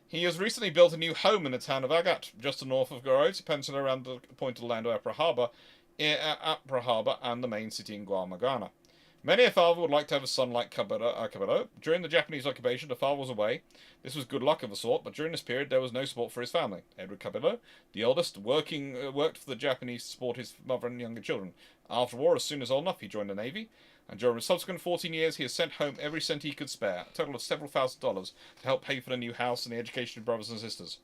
He has recently built a new home in the town of Agat, just north of Garote Peninsula, around the point of land of Apra Harbor and the main city in Guamagana. Many a father would like to have a son like Cabillo. During the Japanese occupation, the father was away. This was good luck of a sort, but during this period there was no support for his family. Edward Cabillo, the oldest, worked for the Japanese to support his mother and younger children. After war, as soon as old enough, he joined the Navy, and during the subsequent 14 years he has sent home every cent he could spare, a total of several $1,000s, to help pay for the new house and the education of brothers and sisters.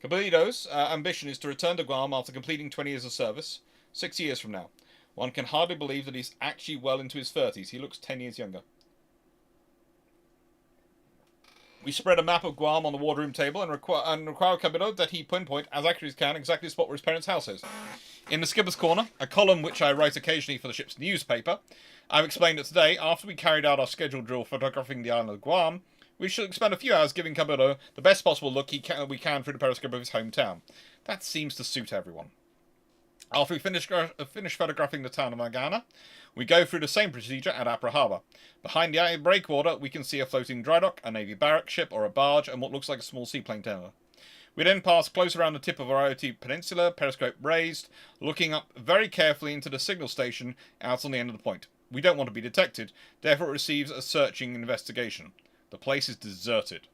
Cabillo's ambition is to return to Guam after completing 20 years of service, 6 years from now. One can hardly believe that he's actually well into his 30s. He looks 10 years younger. We spread a map of Guam on the wardroom table and require Cabillo that he pinpoint, as accurately as can, exactly the spot where his parents' house is. In the Skipper's Corner, a column which I write occasionally for the ship's newspaper, I've explained that today, after we carried out our scheduled drill photographing the island of Guam, we shall spend a few hours giving Cabillo the best possible look we can through the periscope of his hometown. That seems to suit everyone. After we finish photographing the town of Magana, we go through the same procedure at Apra Harbor. Behind the breakwater, we can see a floating dry dock, a Navy barrack ship or a barge, and what looks like a small seaplane tender. We then pass close around the tip of Garote Peninsula, periscope raised, looking up very carefully into the signal station out on the end of the point. We don't want to be detected, therefore it receives a searching investigation. The place is deserted.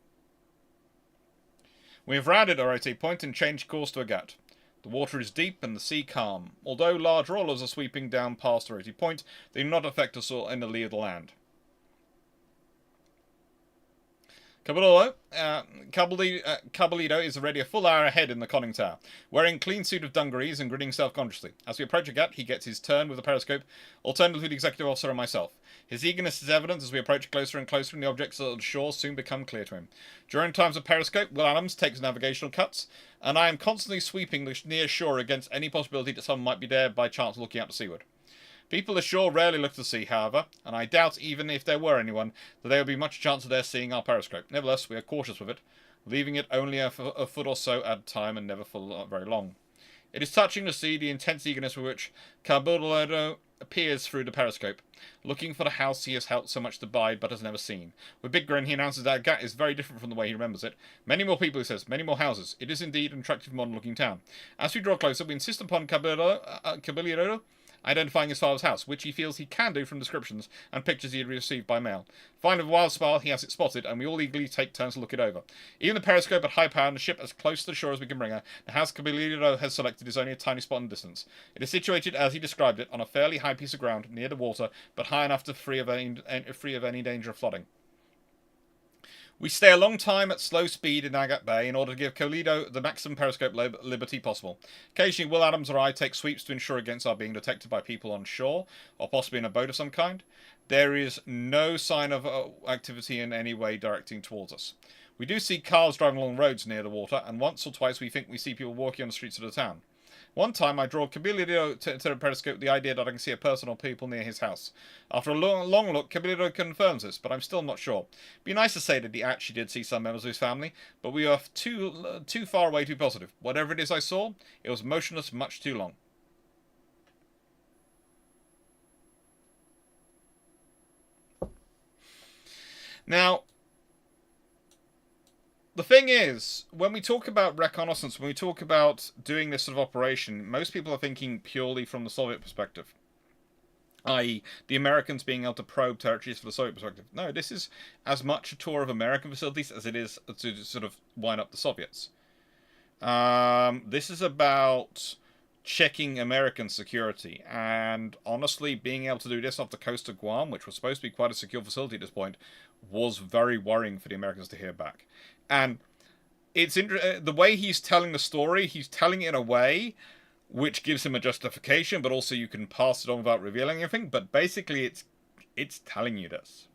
We have rounded Garote Point and changed course to Agat. The water is deep and the sea calm. Although large rollers are sweeping down past Garote Point, they do not affect us in the lee of the land. Cabillo is already a full hour ahead in the conning tower, wearing a clean suit of dungarees and grinning self-consciously. As we approach Agat, he gets his turn with the periscope, alternatively the executive officer and myself. His eagerness is evident as we approach closer and closer, and the objects on the shore soon become clear to him. During times of periscope, Will Adams takes navigational cuts, and I am constantly sweeping the near shore against any possibility that someone might be there by chance looking out to seaward. People ashore rarely look to sea, however, and I doubt even if there were anyone that there would be much chance of their seeing our periscope. Nevertheless, we are cautious with it, leaving it only a foot or so at a time and never for very long. It is touching to see the intense eagerness with which Cabillo appears through the periscope, looking for the house he has helped so much to buy but has never seen. With a big grin, he announces that Agat is very different from the way he remembers it. Many more people, he says, many more houses. It is indeed an attractive, modern-looking town. As we draw closer, we insist upon Cabillo identifying his father's house, which he feels he can do from descriptions and pictures he had received by mail. Finally, with a wild smile, he has it spotted, and we all eagerly take turns to look it over. Even the periscope at high power and the ship as close to the shore as we can bring her, the house Cabillo has selected is only a tiny spot in the distance. It is situated, as he described it, on a fairly high piece of ground near the water, but high enough to free of any danger of flooding. We stay a long time at slow speed in Agate Bay in order to give Toledo the maximum periscope liberty possible. Occasionally, Will Adams or I take sweeps to ensure against our being detected by people on shore, or possibly in a boat of some kind. There is no sign of activity in any way directing towards us. We do see cars driving along roads near the water, and once or twice we think we see people walking on the streets of the town. One time I draw Cabilido to the periscope the idea that I can see a person or people near his house. After a long look, Cabilido confirms this, but I'm still not sure. Be nice to say that he actually did see some members of his family, but we are too far away to be positive. Whatever it is I saw, it was motionless much too long. Now, the thing is, when we talk about reconnaissance, when we talk about doing this sort of operation, most people are thinking purely from the Soviet perspective. I.e., the Americans being able to probe territories from the Soviet perspective. No, this is as much a tour of American facilities as it is to sort of wind up the Soviets. This is about checking American security, and honestly, being able to do this off the coast of Guam, which was supposed to be quite a secure facility at this point, was very worrying for the Americans to hear back. And it's the way he's telling the story, he's telling it in a way which gives him a justification, but also you can pass it on without revealing anything. But basically, it's telling you this.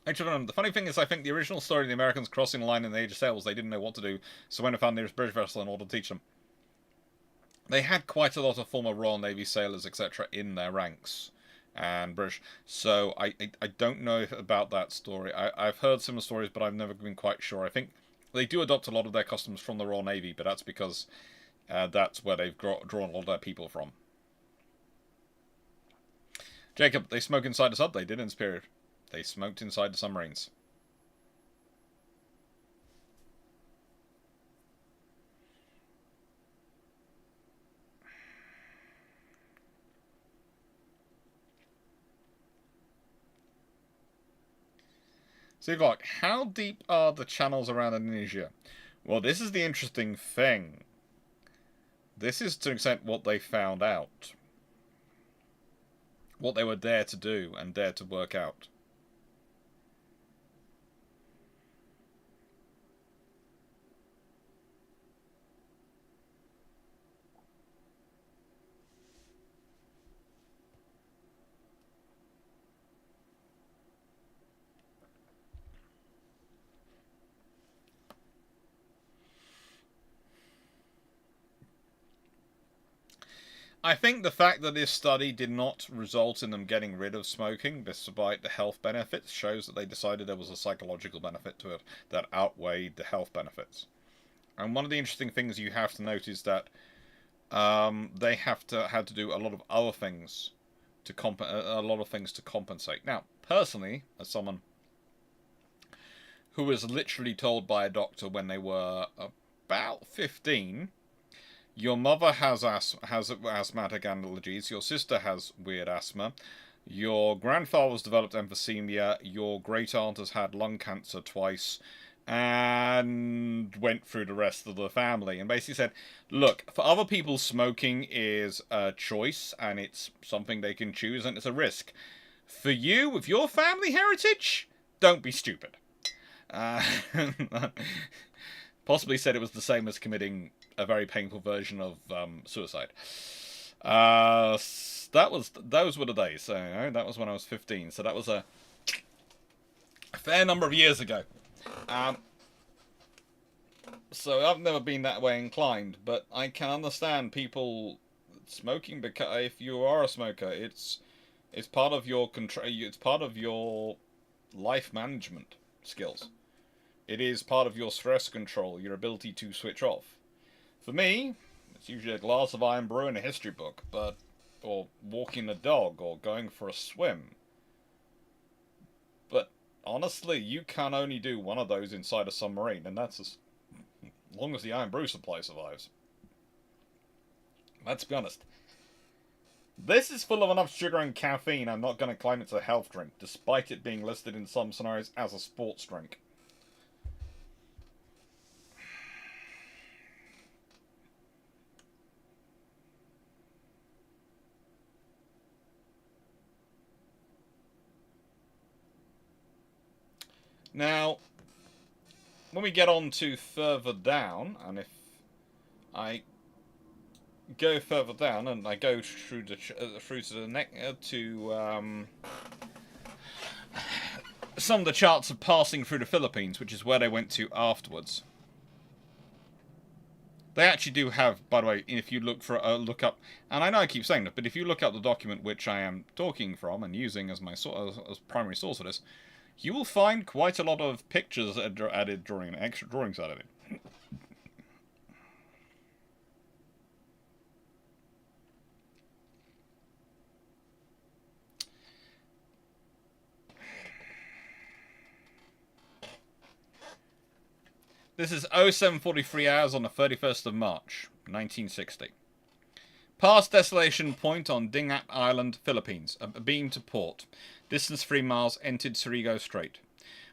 Actually, the funny thing is, I think the original story of the Americans crossing the line in the Age of Sail was they didn't know what to do, so when they found the nearest British vessel in order to teach them. They had quite a lot of former Royal Navy sailors, etc., in their ranks, and British. So I don't know about that story. I've heard similar stories, but I've never been quite sure. I think they do adopt a lot of their customs from the Royal Navy, but that's because that's where they've drawn a lot of their people from. Jacob, they smoke inside the sub. They did in this period. They smoked inside the submarines. So, Clarke, how deep are the channels around Indonesia? Well, this is the interesting thing. This is, to an extent, what they found out. What they were dare to do and dare to work out. I think the fact that this study did not result in them getting rid of smoking, despite the health benefits, shows that they decided there was a psychological benefit to it that outweighed the health benefits. And one of the interesting things you have to note is that they had to do a lot of other things to compensate. Now, personally, as someone who was literally told by a doctor when they were about 15. Your mother has asthmatic allergies. Your sister has weird asthma. Your grandfather's developed emphysema. Your great aunt has had lung cancer twice, and went through the rest of the family and basically said, look, for other people, smoking is a choice and it's something they can choose and it's a risk. For you, with your family heritage, don't be stupid. Possibly said it was the same as committing a very painful version of suicide. Those were the days. So that was when I was 15. So that was a fair number of years ago. So I've never been that way inclined, but I can understand people smoking because if you are a smoker, it's part of your control. It's part of your life management skills. It is part of your stress control, your ability to switch off. For me, it's usually a glass of iron brew and a history book, or walking a dog, or going for a swim. But honestly, you can only do one of those inside a submarine, and that's as long as the iron brew supply survives. Let's be honest. This is full of enough sugar and caffeine. I'm not going to claim it's a health drink, despite it being listed in some scenarios as a sports drink. Now, when we get on to further down, and if I go further down and I go through to the neck to some of the charts of passing through the Philippines, which is where they went to afterwards. They actually do have, by the way, if you look look up, and I know I keep saying that, but if you look up the document which I am talking from and using as my as primary source for this, you will find quite a lot of pictures added during extra drawings added. This is 07:43 hours on the 31st of March, 1960. Past Desolation Point on Dingat Island, Philippines. A beam to port. Distance 3 miles. Entered Surigao Strait.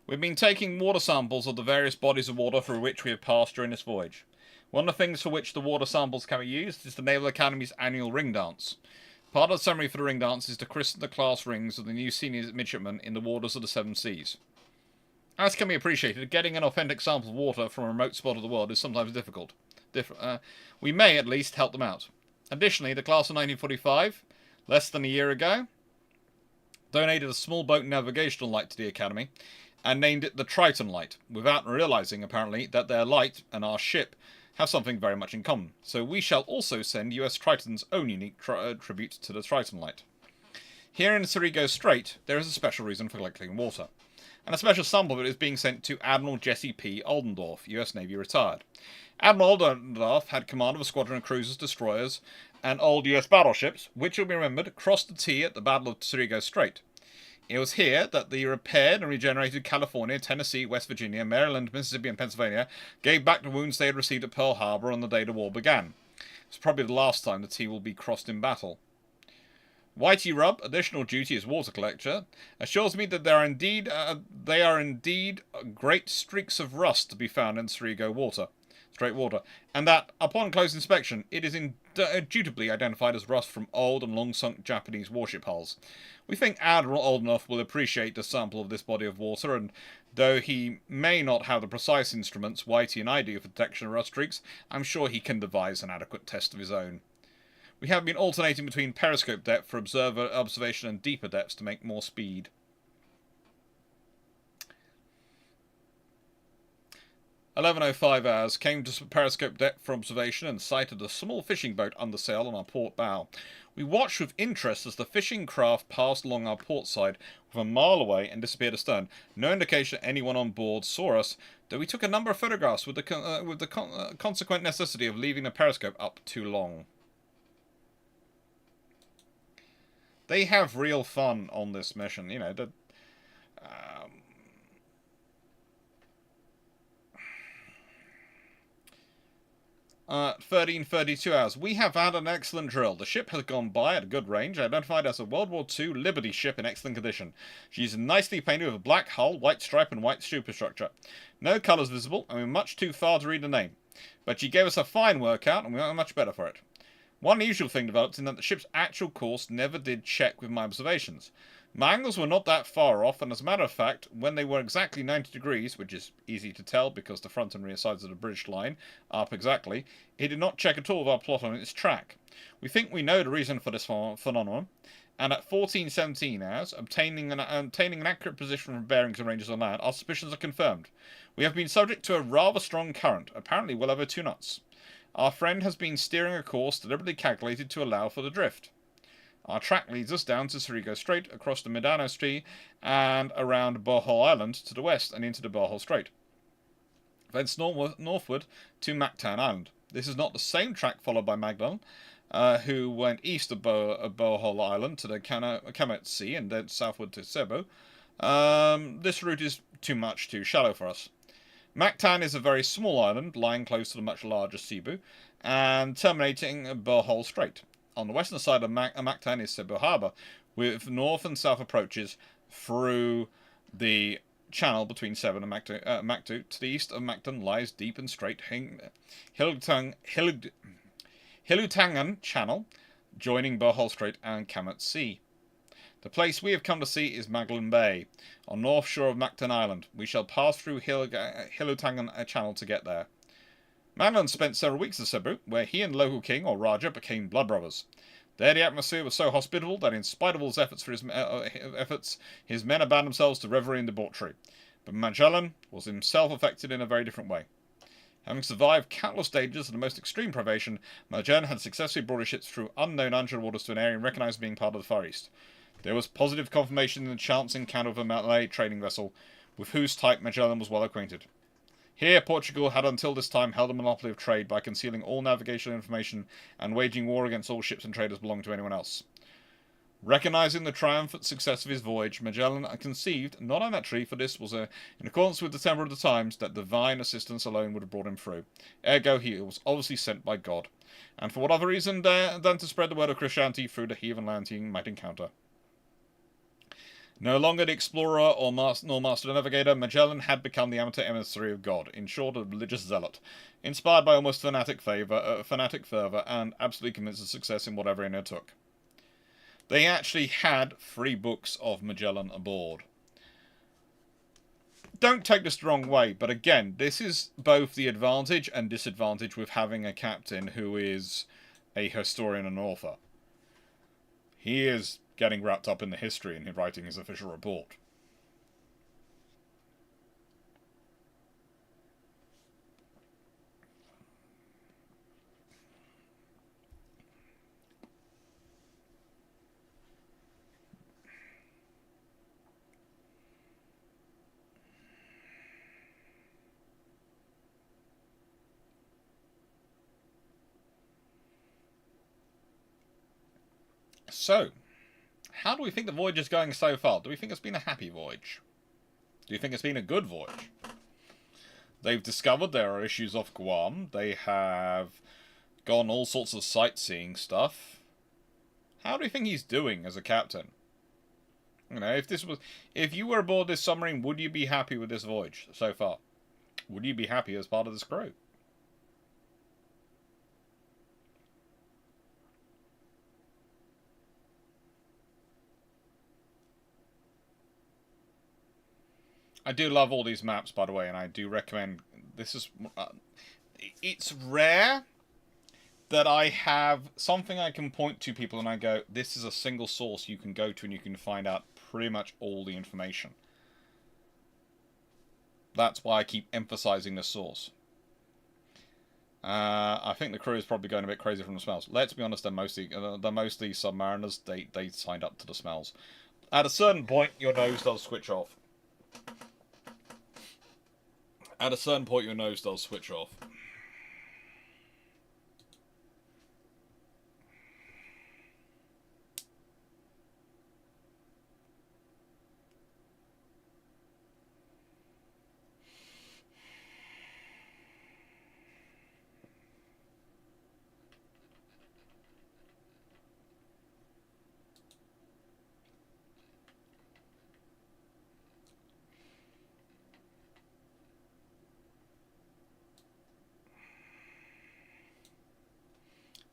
We've been taking water samples of the various bodies of water through which we have passed during this voyage. One of the things for which the water samples can be used is the Naval Academy's annual ring dance. Part of the ceremony for the ring dance is to christen the class rings of the new senior midshipmen in the waters of the Seven Seas. As can be appreciated, getting an authentic sample of water from a remote spot of the world is sometimes difficult. We may at least help them out. Additionally, the class of 1945, less than a year ago, donated a small boat navigational light to the Academy and named it the Triton light, without realizing, apparently, that their light and our ship have something very much in common. So we shall also send US Triton's own unique tribute to the Triton light. Here in Surigao Strait, there is a special reason for collecting water, and a special sample of it is being sent to Admiral Jesse P. Oldendorf, US Navy retired. Admiral Oldendorf had command of a squadron of cruisers, destroyers, and old US battleships, which will be remembered crossed the T at the Battle of Surigao Strait. It was here that the repaired and regenerated California, Tennessee, West Virginia, Maryland, Mississippi, and Pennsylvania gave back the wounds they had received at Pearl Harbor on the day the war began. It's probably the last time the T will be crossed in battle. Whitey Rubb, additional duty as water collector, assures me that they are indeed great streaks of rust to be found in Surigao Strait water, and that, upon close inspection, it is indubitably identified as rust from old and long-sunk Japanese warship hulls. We think Admiral Oldenough will appreciate the sample of this body of water, and though he may not have the precise instruments Whitey and I do for detection of rust streaks, I'm sure he can devise an adequate test of his own. We have been alternating between periscope depth for observation and deeper depths to make more speed. 11:05 hours, came to periscope depth for observation and sighted a small fishing boat under sail on our port bow. We watched with interest as the fishing craft passed along our port side with a mile away and disappeared astern. No indication that anyone on board saw us, though we took a number of photographs with the consequent necessity of leaving the periscope up too long. They have real fun on this mission, you know. 13:32 hours. We have had an excellent drill. The ship has gone by at a good range, identified as a World War II Liberty ship in excellent condition. She's nicely painted with a black hull, white stripe, and white superstructure. No colours visible, and we're much too far to read the name. But she gave us a fine workout, and we are much better for it. One unusual thing developed in that the ship's actual course never did check with my observations. My angles were not that far off, and as a matter of fact, when they were exactly 90 degrees, which is easy to tell because the front and rear sides of the British line are up exactly, it did not check at all with our plot on its track. We think we know the reason for this phenomenon, and at 14:17 hours, obtaining an accurate position from bearings and ranges on land, our suspicions are confirmed. We have been subject to a rather strong current, apparently well over 2 knots. Our friend has been steering a course deliberately calculated to allow for the drift. Our track leads us down to Surigao Strait, across the Mindanao Sea, and around Bohol Island to the west and into the Bohol Strait. Thence northward to Mactan Island. This is not the same track followed by Magdalen, who went east of Bohol Island to the Camet Sea and then southward to Cebu. This route is too shallow for us. Mactan is a very small island, lying close to the much larger Cebu, and terminating Bohol Strait. On the western side of Mactan is Cebu Harbour, with north and south approaches through the channel between Cebu and Mactu. To the east of Mactan lies deep and straight Hilutangan Channel, joining Bohol Strait and Kamet Sea. The place we have come to see is Magdalen Bay, on north shore of Mactan Island. We shall pass through Hilutangan Channel to get there. Magdalen spent several weeks at Cebu, where he and the local king, or Raja, became blood brothers. There the atmosphere was so hospitable that in spite of all his efforts, his men abandoned themselves to revelry and debauchery. But Magellan was himself affected in a very different way. Having survived countless dangers and the most extreme privation, Magellan had successfully brought his ships through unknown uncharted waters to an area recognized as being part of the Far East. There was positive confirmation in the chance encounter of a Malay trading vessel, with whose type Magellan was well acquainted. Here, Portugal had until this time held a monopoly of trade by concealing all navigational information and waging war against all ships and traders belonging to anyone else. Recognizing the triumphant success of his voyage, Magellan conceived, not unnaturally, for this was in accordance with the temper of the times, that divine assistance alone would have brought him through. Ergo, he was obviously sent by God, and for what other reason than to spread the word of Christianity through the heathen lands he might encounter. No longer the explorer or master navigator, Magellan had become the amateur emissary of God, in short, a religious zealot, inspired by almost fanatic fervour, and absolutely convinced of success in whatever he undertook. They actually had 3 books of Magellan aboard. Don't take this the wrong way, but again, this is both the advantage and disadvantage with having a captain who is a historian and author. He is getting wrapped up in the history and writing his official report. So, how do we think the voyage is going so far? Do we think it's been a happy voyage? Do you think it's been a good voyage? They've discovered there are issues off Guam. They have gone all sorts of sightseeing stuff. How do you think he's doing as a captain? You know, if you were aboard this submarine, would you be happy with this voyage so far? Would you be happy as part of this crew? I do love all these maps, by the way, and I do recommend... This is... it's rare that I have something I can point to people and I go, this is a single source you can go to and you can find out pretty much all the information. That's why I keep emphasizing the source. I think the crew is probably going a bit crazy from the smells. Let's be honest, they're mostly submariners. They signed up to the smells. At a certain point, your nose does switch off. At a certain point, your nose does switch off.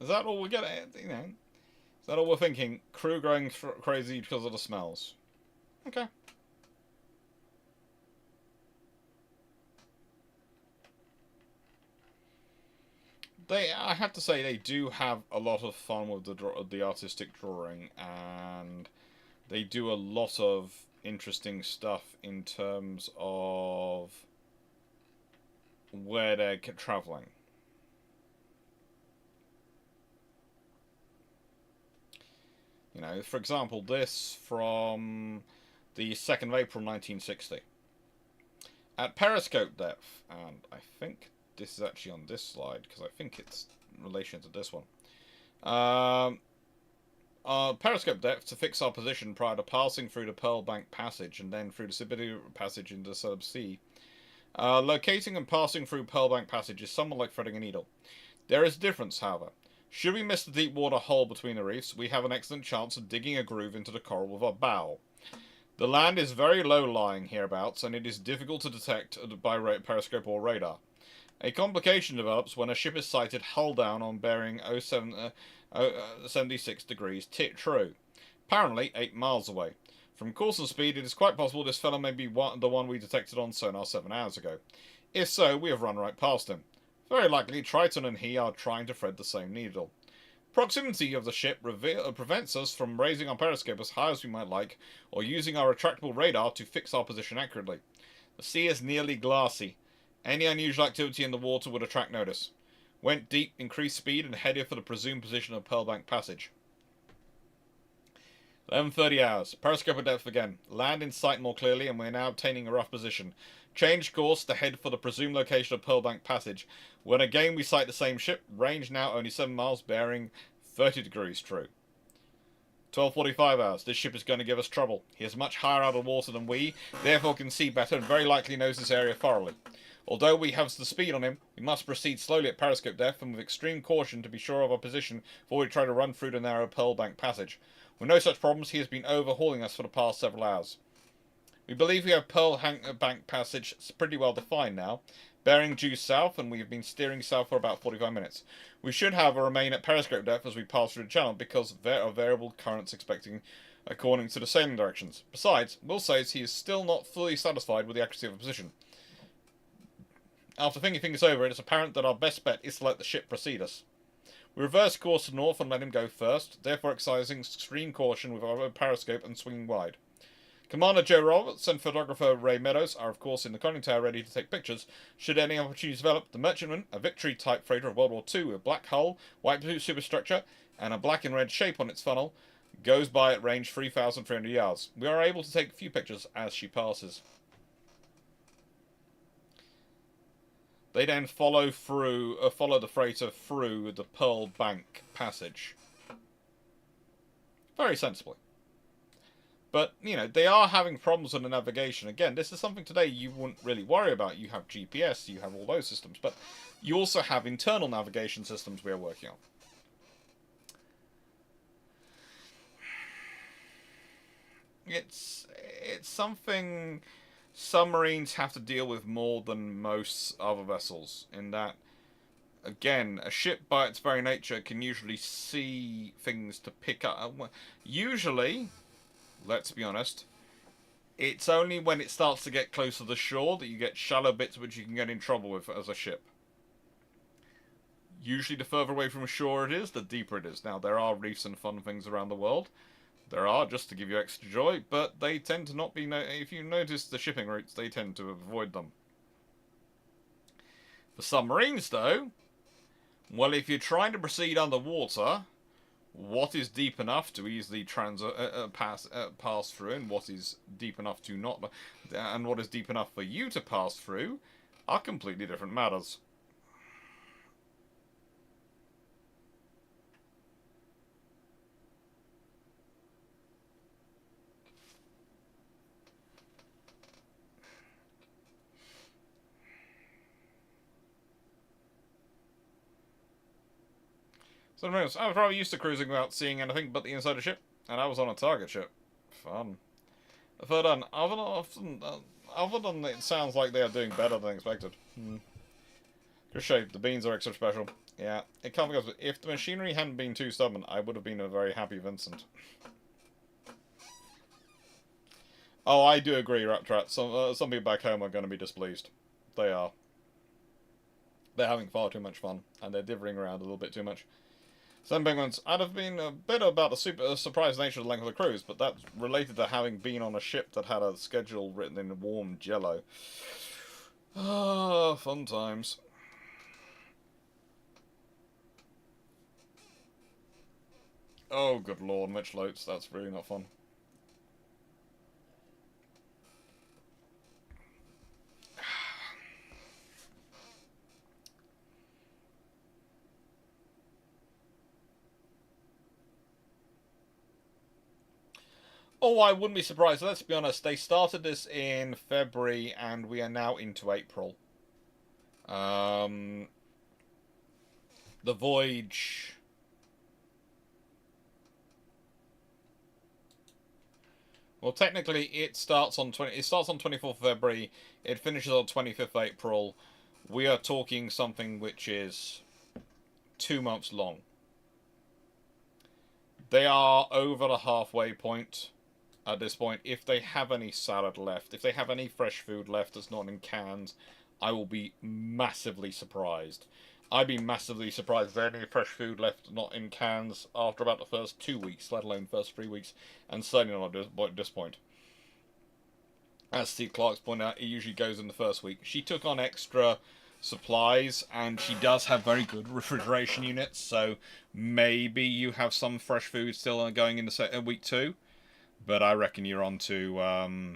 Is that all we're getting? You know, is that all we're thinking? Crew going crazy because of the smells. Okay. I have to say, they do have a lot of fun with the artistic drawing, and they do a lot of interesting stuff in terms of where they're traveling. You know, for example, this from the 2nd of April 1960. At periscope depth, and I think this is actually on this slide, because I think it's in relation to this one. Periscope depth to fix our position prior to passing through the Pearl Bank Passage and then through the Siberia Passage into the Southern Sea. Locating and passing through Pearl Bank Passage is somewhat like threading a needle. There is a difference, however. Should we miss the deep water hull between the reefs, we have an excellent chance of digging a groove into the coral with our bow. The land is very low-lying hereabouts, and it is difficult to detect by periscope or radar. A complication develops when a ship is sighted hull down on bearing 76 degrees true, apparently 8 miles away. From course and speed, it is quite possible this fellow may be the one we detected on sonar 7 hours ago. If so, we have run right past him. Very likely, Triton and he are trying to thread the same needle. Proximity of the ship prevents us from raising our periscope as high as we might like, or using our retractable radar to fix our position accurately. The sea is nearly glassy. Any unusual activity in the water would attract notice. Went deep, increased speed, and headed for the presumed position of Pearlbank Passage. 11:30 hours. Periscope at depth again. Land in sight more clearly, and we are now obtaining a rough position. Change course to head for the presumed location of Pearlbank Passage. When again we sight the same ship, range now only 7 miles, bearing 30 degrees true. 12:45 hours. This ship is going to give us trouble. He is much higher out of water than we, therefore can see better and very likely knows this area thoroughly. Although we have the speed on him, we must proceed slowly at periscope depth and with extreme caution to be sure of our position before we try to run through the narrow Pearlbank Passage. With no such problems, he has been overhauling us for the past several hours. We believe we have Pearlbank Passage pretty well defined now, bearing due south, and we have been steering south for about 45 minutes. We should, however, remain at periscope depth as we pass through the channel because there are variable currents expecting according to the sailing directions. Besides, Will says he is still not fully satisfied with the accuracy of the position. After thinking things over, it is apparent that our best bet is to let the ship precede us. We reverse course to north and let him go first, therefore exercising extreme caution with our periscope and swinging wide. Commander Joe Roberts and photographer Ray Meadows are of course in the conning tower ready to take pictures should any opportunities develop. The Merchantman, a Victory-type freighter of World War II with a black hull, white blue superstructure, and a black and red shape on its funnel, goes by at range 3,300 yards. We are able to take a few pictures as she passes. They then follow the freighter through the Pearlbank Passage. Very sensibly. But, you know, they are having problems with the navigation. Again, this is something today you wouldn't really worry about. You have GPS, you have all those systems, but you also have internal navigation systems we are working on. It's something submarines have to deal with more than most other vessels, in that, again, a ship by its very nature can usually see things to pick up. Usually, let's be honest, it's only when it starts to get close to the shore that you get shallow bits which you can get in trouble with as a ship. Usually the further away from shore it is, the deeper it is. Now, there are reefs and fun things around the world. There are, just to give you extra joy, but they tend to not be... If you notice the shipping routes, they tend to avoid them. For submarines, though, well, if you're trying to proceed underwater, what is deep enough to easily pass through, and what is deep enough to not... and what is deep enough for you to pass through, are completely different matters. So, I was probably used to cruising without seeing anything but the inside of the ship, and I was on a target ship. Fun. Third on, other than it sounds like they are doing better than expected. Good shape, the beans are extra special. Yeah, it can't be because if the machinery hadn't been too stubborn, I would have been a very happy Vincent. Oh, I do agree, Raptrat. Some people back home are going to be displeased. They are. They're having far too much fun, and they're divvying around a little bit too much. Some penguins, I'd have been a bit about the surprised nature of the length of the cruise, but that's related to having been on a ship that had a schedule written in warm jello. Ah, fun times. Oh, good lord, Mitch Lotes, that's really not fun. Oh, I wouldn't be surprised. Let's be honest, they started this in February and we are now into April. The voyage Well, technically, it starts on 24th February. It finishes on 25th April. We are talking something which is 2 months long. They are over the halfway point at this point. If they have any salad left, if they have any fresh food left that's not in cans, I will be massively surprised. I'd be massively surprised if there any fresh food left not in cans after about the first 2 weeks, let alone first 3 weeks, and certainly not at this point. As Steve Clarke's pointed out, it usually goes in the first week. She took on extra supplies, and she does have very good refrigeration units, so maybe you have some fresh food still going in the week 2, but I reckon you're on to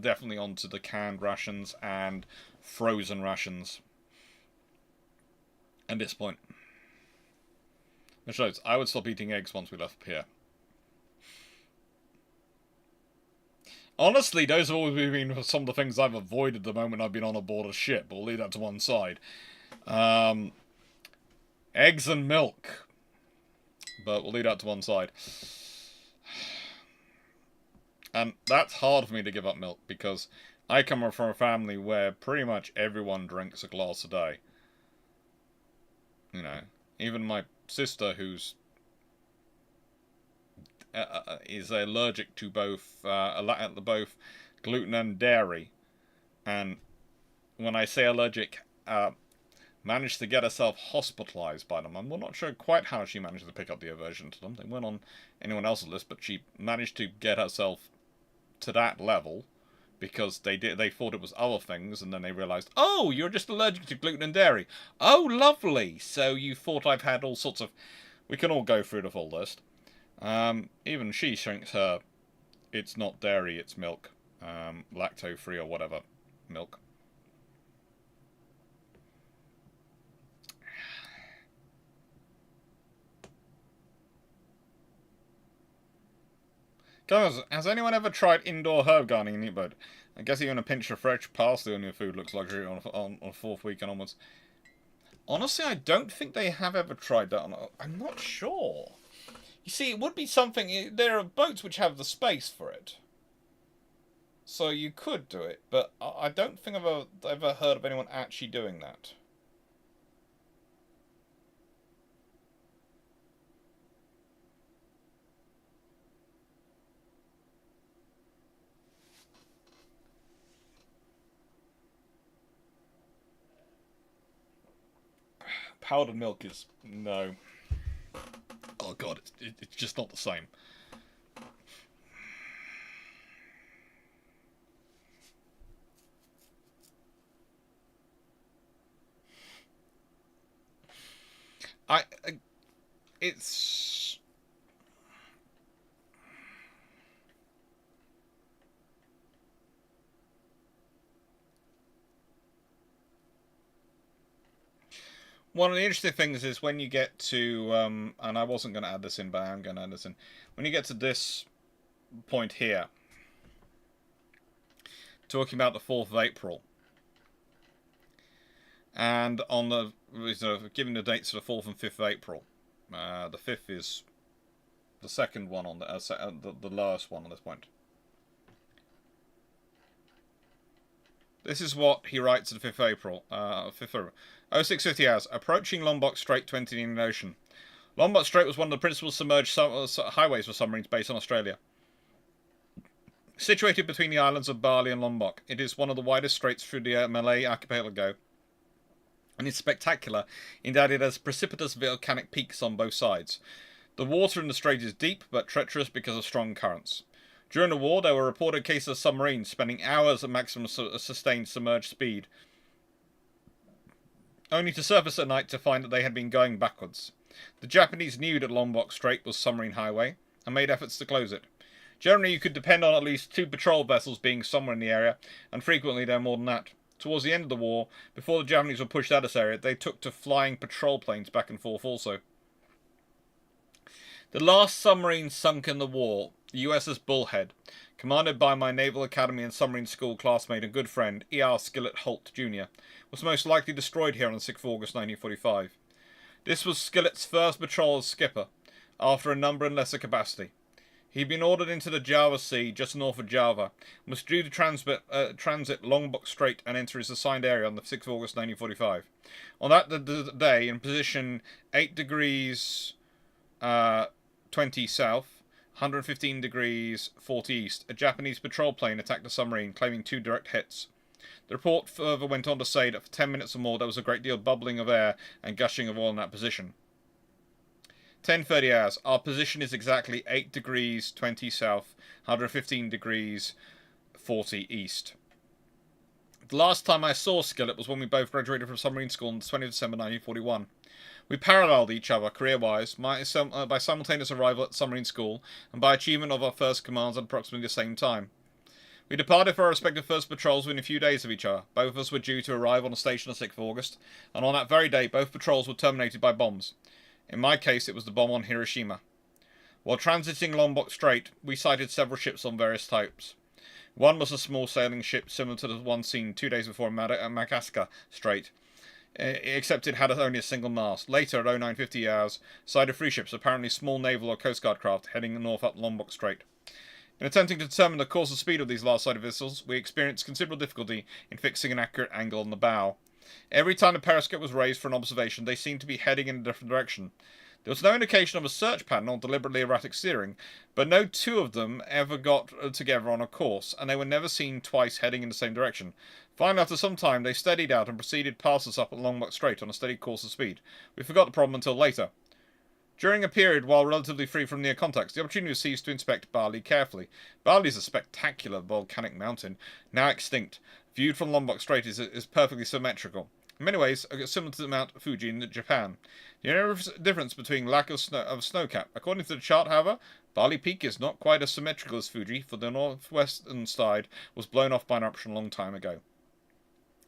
definitely onto the canned rations and frozen rations at this point. Which shows I would stop eating eggs once we left here. Honestly, those have always been some of the things I've avoided the moment I've been on a board of ship, but we'll leave that to one side. Eggs and milk. But we'll leave that to one side. And that's hard for me to give up milk, because I come from a family where pretty much everyone drinks a glass a day. You know, even my sister, who's is allergic to both gluten and dairy, and when I say allergic, managed to get herself hospitalized by them. I'm not sure quite how she managed to pick up the aversion to them. They weren't on anyone else's list, but she managed to get herself to that level because they thought it was other things, and then they realized, oh, you're just allergic to gluten and dairy. Oh, lovely. So you thought I've had all sorts of... We can all go through the full list. Even she thinks her it's not dairy, it's milk, lacto-free or whatever milk. Guys, has anyone ever tried indoor herb gardening? But I guess even a pinch of fresh parsley on your food looks luxury on fourth week and onwards. Honestly, I don't think they have ever tried that. I'm not sure. You see, it would be something... There are boats which have the space for it. So you could do it, but I don't think I've ever heard of anyone actually doing that. Powdered milk is... no. Oh god, it's just not the same. It's... One of the interesting things is when you get to, and I wasn't going to add this in, but I am going to add this in. When you get to this point here, talking about the 4th of April, and on the, giving the dates for the 4th and 5th of April, the 5th is the second one on the lowest one on this point. This is what he writes at the 5th of April. 5th of April. 0650 hours. Approaching Lombok Strait to enter the Indian Ocean. Lombok Strait was one of the principal submerged highways for submarines based on Australia. Situated between the islands of Bali and Lombok, it is one of the widest straits through the Malay archipelago, and is spectacular in that it has precipitous volcanic peaks on both sides. The water in the strait is deep but treacherous because of strong currents. During the war, there were reported cases of submarines spending hours at maximum sustained submerged speed, only to surface at night to find that they had been going backwards. The Japanese knew that Lombok Strait was submarine highway, and made efforts to close it. Generally, you could depend on at least 2 patrol vessels being somewhere in the area, and frequently there were more than that. Towards the end of the war, before the Japanese were pushed out of this area, they took to flying patrol planes back and forth also. The last submarine sunk in the war, the USS Bullhead, commanded by my Naval Academy and Submarine School classmate and good friend, E.R. Skillet Holt, Jr., was most likely destroyed here on 6th August 1945. This was Skillet's first patrol as skipper. after a number in lesser capacity. He'd been ordered into the Java Sea, just north of Java, and was due to transit Lombok Strait and enter his assigned area on the 6th of August 1945. On that day, in position 8 degrees 20 south, 115 degrees 40 east, a Japanese patrol plane attacked a submarine, claiming 2 direct hits. The report further went on to say that for 10 minutes or more there was a great deal of bubbling of air and gushing of oil in that position. 10:30 hours. Our position is exactly 8 degrees 20 south, 115 degrees 40 east. The last time I saw Skillet was when we both graduated from submarine school on the 20th of December 1941. We paralleled each other career-wise by simultaneous arrival at submarine school and by achievement of our first commands at approximately the same time. We departed for our respective first patrols within a few days of each other. Both of us were due to arrive on the station on the 6th of August, and on that very day both patrols were terminated by bombs. In my case, it was the bomb on Hiroshima. While transiting Lombok Strait, we sighted several ships on various types. One was a small sailing ship similar to the one seen 2 days before in Madagascar Strait, except it had only a single mast. Later, at 0950 hours, sighted 3 ships, apparently small naval or coast guard craft, heading north up Lombok Strait. In attempting to determine the course and speed of these last sighted vessels, we experienced considerable difficulty in fixing an accurate angle on the bow. Every time the periscope was raised for an observation, they seemed to be heading in a different direction. There was no indication of a search pattern or deliberately erratic steering, but no 2 of them ever got together on a course, and they were never seen twice heading in the same direction. Finally, after some time, they steadied out and proceeded past us up at Lombok Strait on a steady course of speed. We forgot the problem until later. During a period while relatively free from near contacts, the opportunity was seized to inspect Bali carefully. Bali is a spectacular volcanic mountain, now extinct. Viewed from Lombok Strait is perfectly symmetrical. In many ways, similar to Mount Fuji in Japan. The only difference between lack of snowcap. According to the chart, however, Bali Peak is not quite as symmetrical as Fuji, for the northwestern side was blown off by an eruption a long time ago.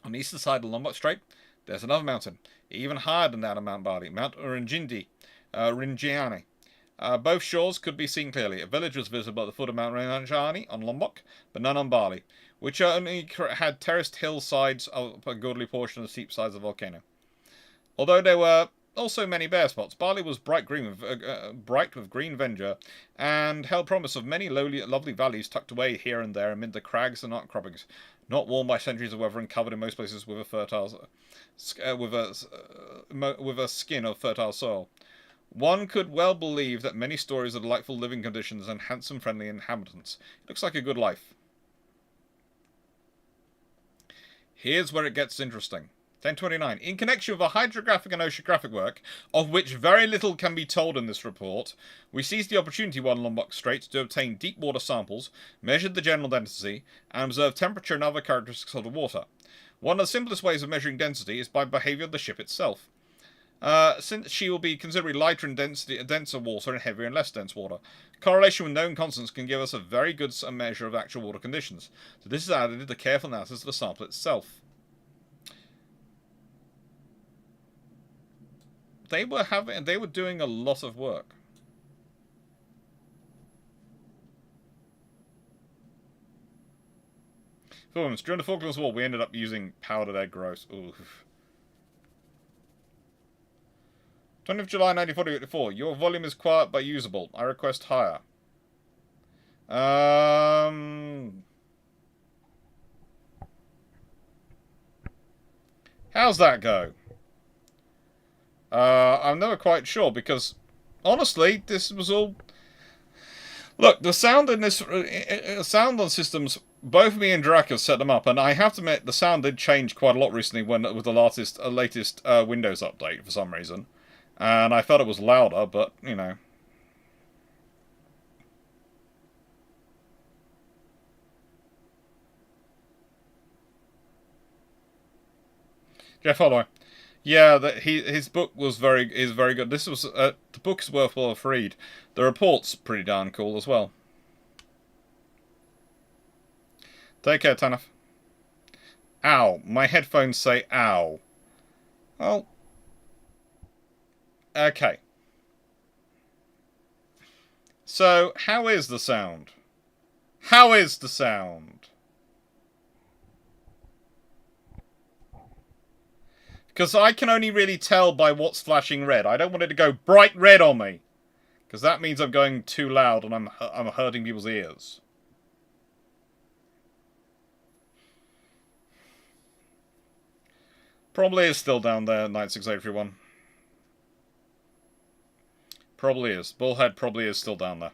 On the eastern side of Lombok Strait, there's another mountain, even higher than that of Mount Bali, Mount Rinjani. Both shores could be seen clearly. A village was visible at the foot of Mount Rinjani on Lombok, but none on Bali, which only had terraced hillsides of a goodly portion of the steep sides of the volcano. Although there were also many bare spots, Bali was bright with green verdure, and held promise of many lovely valleys tucked away here and there amid the crags and outcroppings, not worn by centuries of weather and covered in most places with a skin of fertile soil. One could well believe that many stories of delightful living conditions and handsome, friendly inhabitants. It looks like a good life. Here's where it gets interesting. 1029. In connection with a hydrographic and oceanographic work, of which very little can be told in this report, we seized the opportunity while Lombok Strait to obtain deep water samples, measured the general density, and observed temperature and other characteristics of the water. One of the simplest ways of measuring density is by behaviour of the ship itself. Since she will be considerably lighter in density, denser water and heavier in less dense water. Correlation with known constants can give us a very good measure of actual water conditions. So this is added to the careful analysis of the sample itself. They were doing a lot of work. During the Falklands War, we ended up using powdered egg gross. Oof. 20th July 1944. Your volume is quiet but usable. I request higher. How's that go? I'm never quite sure because, honestly, this was all... Look, the sound in this... sound on systems, both me and Dracula set them up, and I have to admit, the sound did change quite a lot recently with the latest Windows update for some reason. And I felt it was louder, but, you know. Jeff Holloway. Yeah, his book is very good. This was the book is worthwhile to read. The report's pretty darn cool as well. Take care, Tanif. Ow, my headphones say ow. Well, okay. So, how is the sound? How is the sound? Because I can only really tell by what's flashing red. I don't want it to go bright red on me. Because that means I'm going too loud and I'm hurting people's ears. Probably is still down there, 96831. Probably is. Bullhead probably is still down there.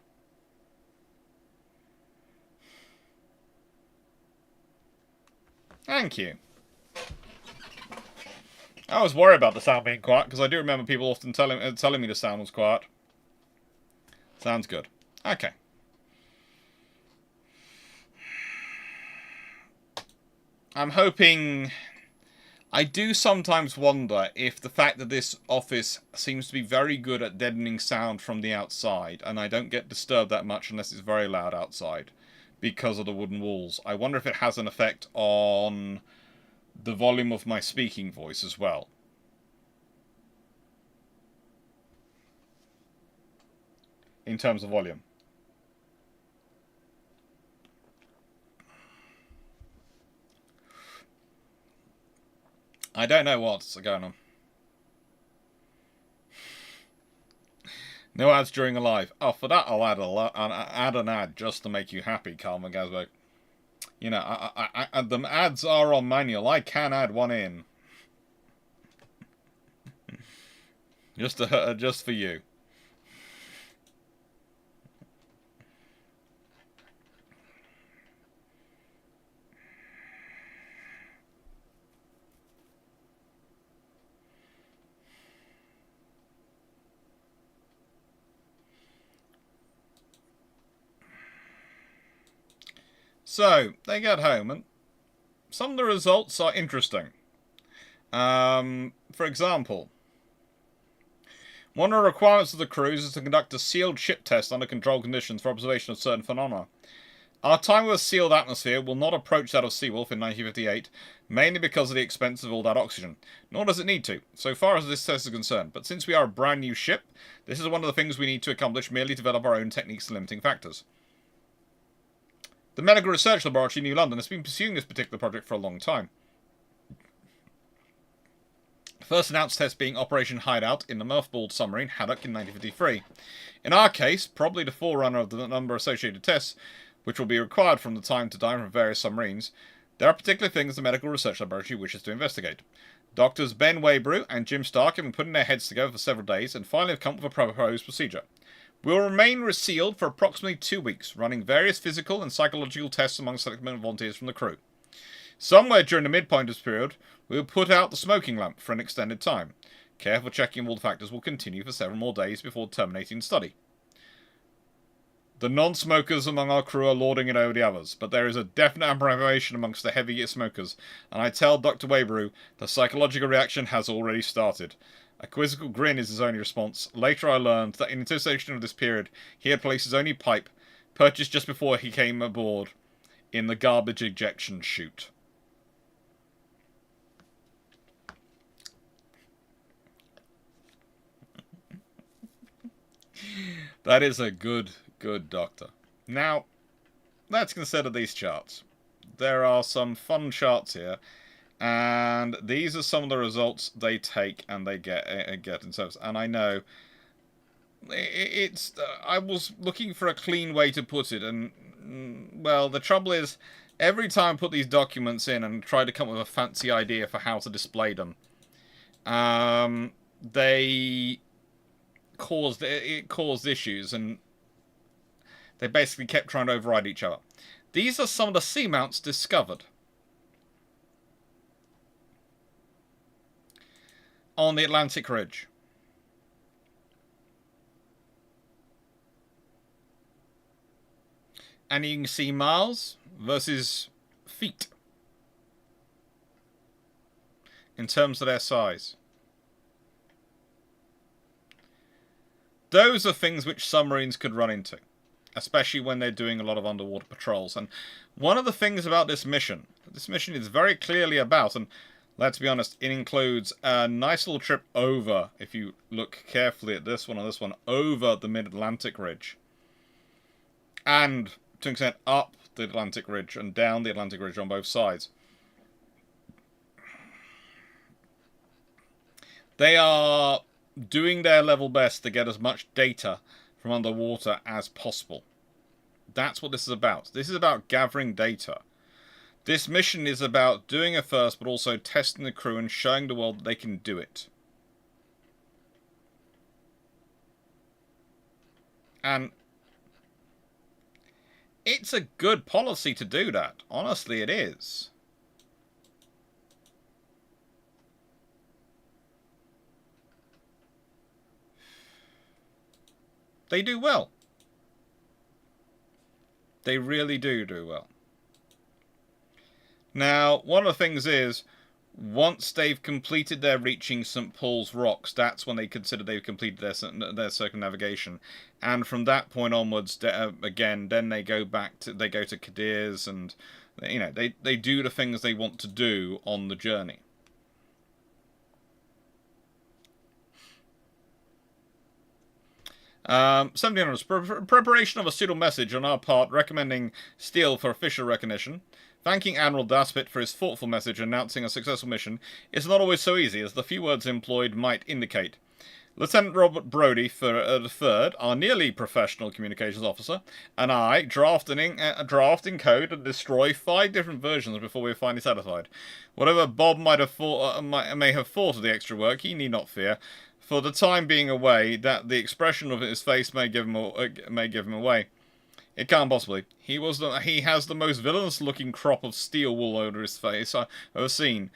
Thank you. I was worried about the sound being quiet, because I do remember people often telling me the sound was quiet. Sounds good. Okay. I'm hoping... I do sometimes wonder if the fact that this office seems to be very good at deadening sound from the outside, and I don't get disturbed that much unless it's very loud outside, because of the wooden walls. I wonder if it has an effect on the volume of my speaking voice as well. In terms of volume. I don't know what's going on. No ads during a live. Oh, for that I'll add an ad just to make you happy, Carmen Gasberg. You know, the ads are on manual. I can add one in. just for you. So, they get home, and some of the results are interesting. For example, one of the requirements of the cruise is to conduct a sealed ship test under controlled conditions for observation of certain phenomena. Our time with a sealed atmosphere will not approach that of Seawolf in 1958, mainly because of the expense of all that oxygen. Nor does it need to, so far as this test is concerned. But since we are a brand new ship, this is one of the things we need to accomplish, merely to develop our own techniques and limiting factors. The Medical Research Laboratory, New London, has been pursuing this particular project for a long time. The first announced test being Operation Hideout in the mothballed submarine Haddock in 1953. In our case, probably the forerunner of the number of associated tests, which will be required from the time to time from various submarines, there are particular things the Medical Research Laboratory wishes to investigate. Doctors Ben Waybrew and Jim Stark have been putting their heads together for several days and finally have come up with a proposed procedure. We will remain sealed for approximately 2 weeks, running various physical and psychological tests among selected volunteers from the crew. Somewhere during the midpoint of this period, we will put out the smoking lamp for an extended time. Careful checking of all the factors will continue for several more days before terminating the study. The non-smokers among our crew are lording it over the others, but there is a definite aberration amongst the heavy smokers, and I tell Dr. Waybrew the psychological reaction has already started. A quizzical grin is his only response. Later I learned that in anticipation of this period, he had placed his only pipe, purchased just before he came aboard, in the garbage ejection chute. That is a good doctor. Now, let's consider these charts. There are some fun charts here. And these are some of the results they take and they get in service. And I know it's. I was looking for a clean way to put it, and well, the trouble is, every time I put these documents in and try to come up with a fancy idea for how to display them, it caused issues, and they basically kept trying to override each other. These are some of the seamounts discovered on the Atlantic Ridge. And you can see miles versus feet in terms of their size. Those are things which submarines could run into, especially when they're doing a lot of underwater patrols. And one of the things about this mission is very clearly about, and let's be honest, it includes a nice little trip over, if you look carefully at this one or this one, over the mid-Atlantic ridge. And, to an extent, up the Atlantic ridge and down the Atlantic ridge on both sides. They are doing their level best to get as much data from underwater as possible. That's what this is about. This is about gathering data. This mission is about doing it first, but also testing the crew and showing the world that they can do it. And it's a good policy to do that. Honestly, it is. They do well. They really do well. Now, one of the things is, once they've completed their reaching St. Paul's Rocks, that's when they consider they've completed their circumnavigation, and from that point onwards, again, then they go to Cadiz, and you know they do the things they want to do on the journey. Preparation of a suitable message on our part recommending Steele for official recognition. Thanking Admiral Daspit for his thoughtful message announcing a successful mission is not always so easy as the few words employed might indicate. Lieutenant Robert Brodie III, our nearly professional communications officer, and I draft in code and destroy 5 different versions before we are finally satisfied. Whatever Bob may have thought of the extra work, he need not fear. For the time being away, that the expression of his face may give him away. It can't possibly. He has the most villainous-looking crop of steel wool over his face I've ever seen,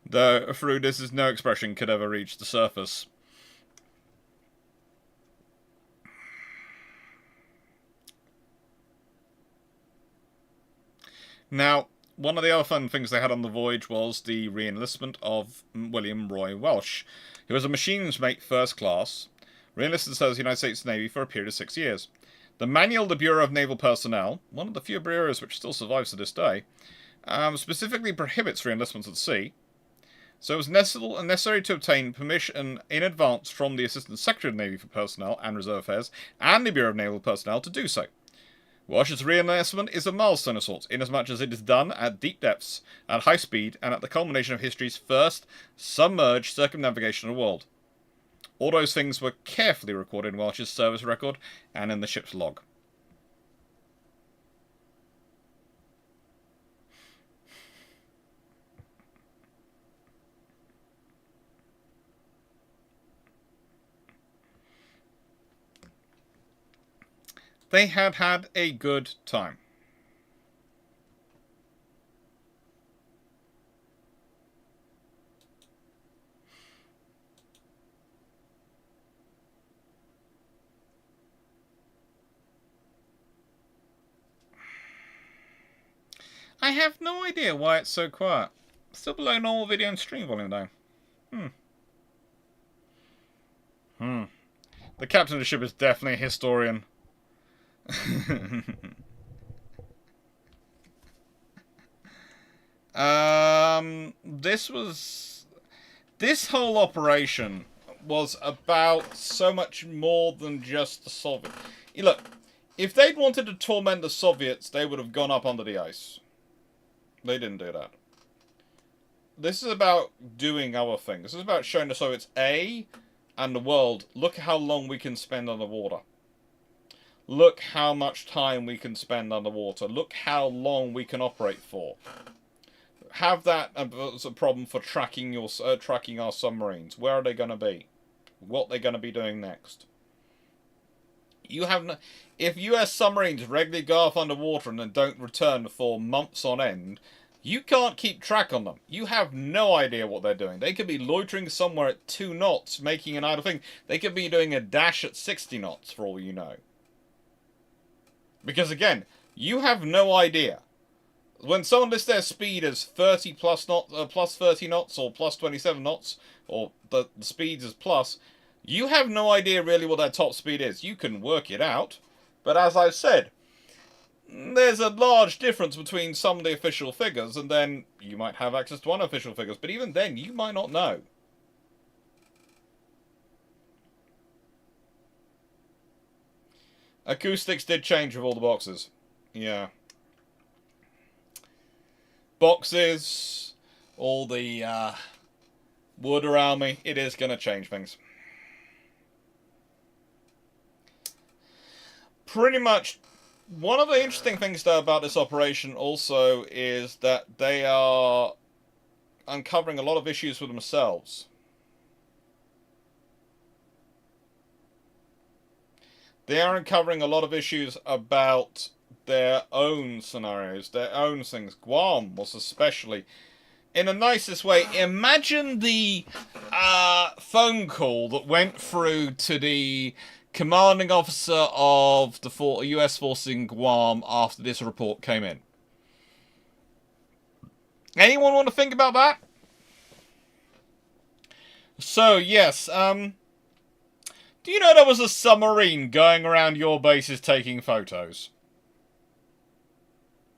though through this no expression could ever reach the surface. Now, one of the other fun things they had on the voyage was the re-enlistment of William Roy Welsh. He was a machine's mate first class, re-enlisted to the United States Navy for a period of 6 years. The manual of the Bureau of Naval Personnel, one of the few bureaus which still survives to this day, specifically prohibits re-enlistments at sea, so it was necessary to obtain permission in advance from the Assistant Secretary of Navy for Personnel and Reserve Affairs and the Bureau of Naval Personnel to do so. Welsh's re-enlistment is a milestone of sorts, inasmuch as it is done at deep depths, at high speed, and at the culmination of history's first submerged circumnavigation of the world. All those things were carefully recorded in Welsh's service record and in the ship's log. They had had a good time. I have no idea why it's so quiet. Still below normal video and stream volume though. The captain of the ship is definitely a historian. This whole operation was about so much more than just the Soviets. Look, if they'd wanted to torment the Soviets, they would have gone up under the ice. They didn't do that. This is about doing other things. This is about showing the Soviets, and the world, look how long we can spend underwater. Look how much time we can spend underwater. Look how long we can operate for. Have that as a problem for tracking our submarines. Where are they going to be? What are they going to be doing next? If US submarines regularly go off underwater and then don't return for months on end, you can't keep track on them. You have no idea what they're doing. They could be loitering somewhere at 2 knots, making an idle thing. They could be doing a dash at 60 knots, for all you know. Because again, you have no idea. When someone lists their speed as 30 plus knots, plus 30 knots, or plus 27 knots, or the speeds as plus, you have no idea really what their top speed is. You can work it out, but as I've said, there's a large difference between some of the official figures, and then you might have access to unofficial figures, but even then, you might not know. Acoustics did change with all the boxes. Yeah. Boxes, all the wood around me, it is going to change things. pretty much one of the interesting things though about this operation also is that they are uncovering a lot of issues with themselves. They are uncovering a lot of issues about their own scenarios, their own things. Guam was especially, in the nicest way, imagine the phone call that went through to the commanding officer of the US forces in Guam after this report came in. Anyone want to think about that? So, yes, do you know there was a submarine going around your bases taking photos?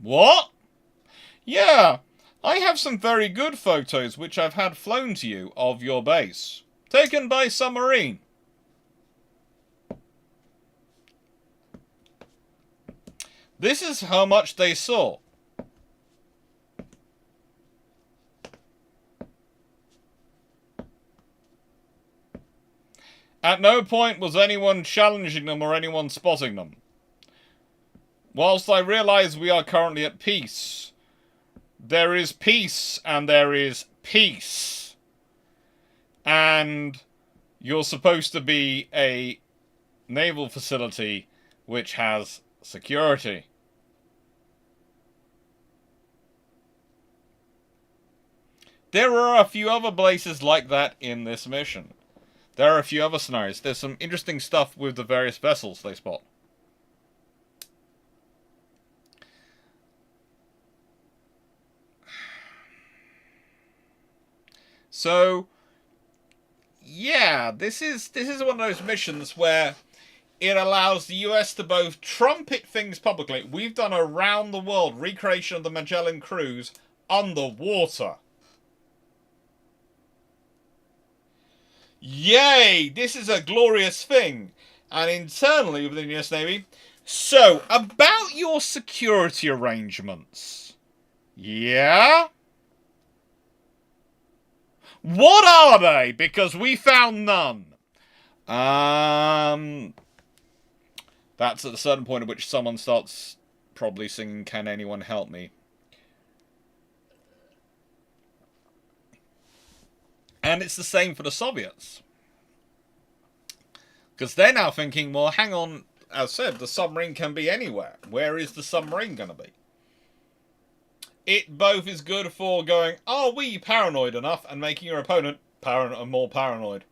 What? Yeah, I have some very good photos which I've had flown to you of your base. Taken by submarine. This is how much they saw. At no point was anyone challenging them or anyone spotting them. Whilst I realise we are currently at peace, there is peace and there is peace. And you're supposed to be a naval facility which has security. There are a few other places like that in this mission. There are a few other scenarios. There's some interesting stuff with the various vessels they spot. So, yeah, this is one of those missions where it allows the US to both trumpet things publicly. We've done a round-the-world recreation of the Magellan cruise underwater. Yay! This is a glorious thing. And internally within the US Navy. So, about your security arrangements. Yeah? What are they? Because we found none. That's at a certain point at which someone starts probably singing, "Can anyone help me?" And it's the same for the Soviets. Because they're now thinking, well, hang on, as I said, the submarine can be anywhere. Where is the submarine going to be? It both is good for going, are we paranoid enough, and making your opponent more paranoid.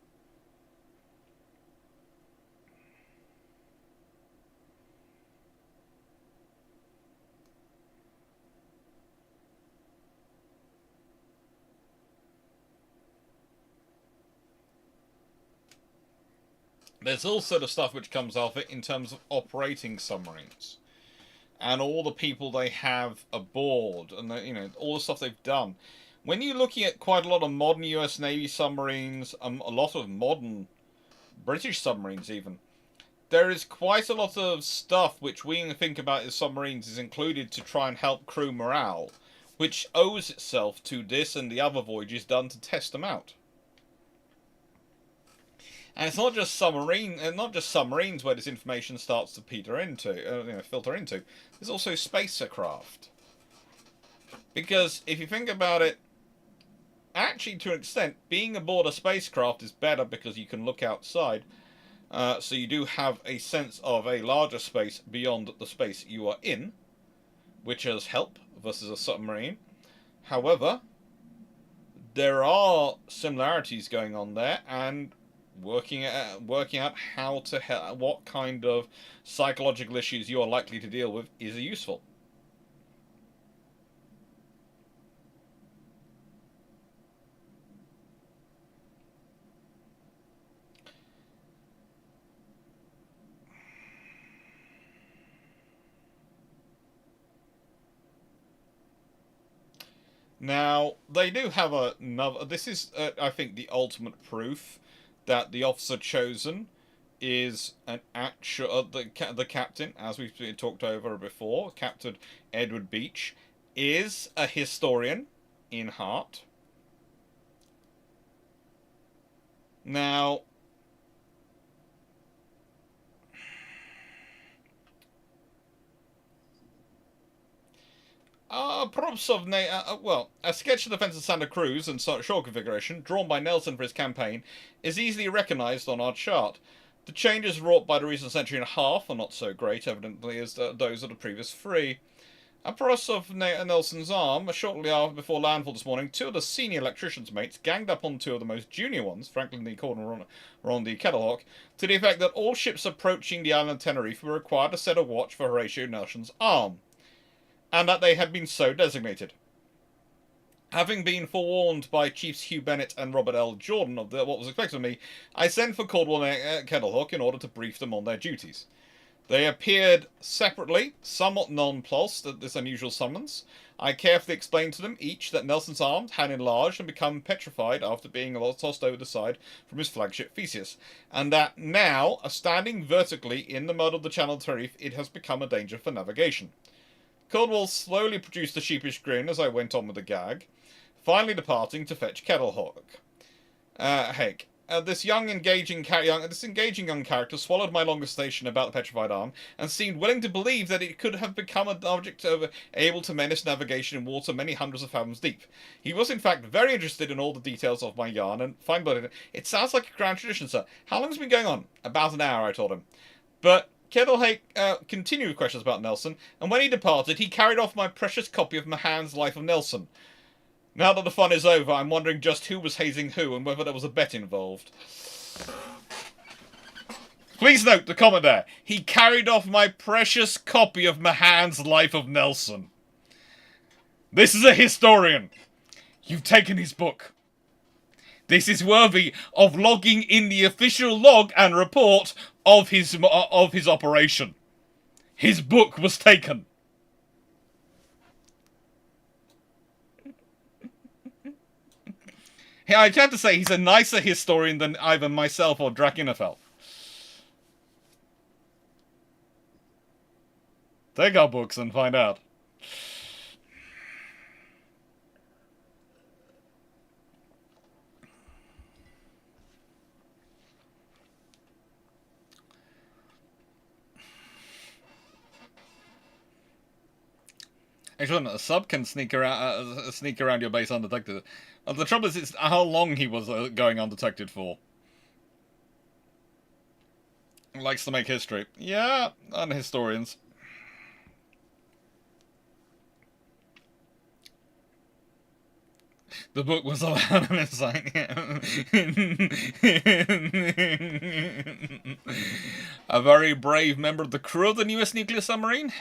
There's also the stuff which comes off it in terms of operating submarines. And all the people they have aboard, and all the stuff they've done. When you're looking at quite a lot of modern US Navy submarines, a lot of modern British submarines even, there is quite a lot of stuff which we think about as submarines is included to try and help crew morale, which owes itself to this and the other voyages done to test them out. And it's not just submarines where this information starts to filter into. There's also spacecraft. Because if you think about it, actually to an extent, being aboard a spacecraft is better because you can look outside. So you do have a sense of a larger space beyond the space you are in, which has help versus a submarine. However, there are similarities going on there, and working out what kind of psychological issues you are likely to deal with is useful. Now, they do have another. This is, I think, the ultimate proof that the officer chosen is an actual the captain, as we've talked over before. Captain Edward Beach is a historian in heart. Now, props of a sketch of the defense of Santa Cruz and shore configuration, drawn by Nelson for his campaign, is easily recognised on our chart. The changes wrought by the recent century and a half are not so great, evidently, as those of the previous three. A props of Nelson's arm, shortly before landfall this morning, two of the senior electrician's mates ganged up on two of the most junior ones, Franklin D. Corden and Ron D. Kettlehawk, to the effect that all ships approaching the island of Tenerife were required to set a watch for Horatio Nelson's arm, and that they had been so designated. Having been forewarned by Chiefs Hugh Bennett and Robert L. Jordan of what was expected of me, I sent for Caldwell and Kettlehawk in order to brief them on their duties. They appeared separately, somewhat nonplussed at this unusual summons. I carefully explained to them each that Nelson's arm had enlarged and become petrified after being tossed over the side from his flagship Theseus, and that now, standing vertically in the mud of the Channel of Tenerife, it has become a danger for navigation. Caldwell slowly produced a sheepish grin as I went on with the gag, finally departing to fetch Kettlehawk. This engaging young character swallowed my longustation about the petrified arm and seemed willing to believe that it could have become an object able to menace navigation in water many hundreds of fathoms deep. He was in fact very interested in all the details of my yarn and fine-blooded. It sounds like a grand tradition, sir. How long has it been going on? About an hour, I told him. But Kettlehawk continued with questions about Nelson, and when he departed, he carried off my precious copy of Mahan's Life of Nelson. Now that the fun is over, I'm wondering just who was hazing who and whether there was a bet involved. Please note the comment there. He carried off my precious copy of Mahan's Life of Nelson. This is a historian. You've taken his book. This is worthy of logging in the official log and report of his operation. His book was taken. I have to say, he's a nicer historian than either myself or Drakinafel. Take our books and find out. Actually, a sub can sneak around your base undetected. The trouble is, it's how long he was going undetected for. Likes to make history. Yeah, and historians. The book was allowed on his site. A very brave member of the crew of the newest nuclear submarine.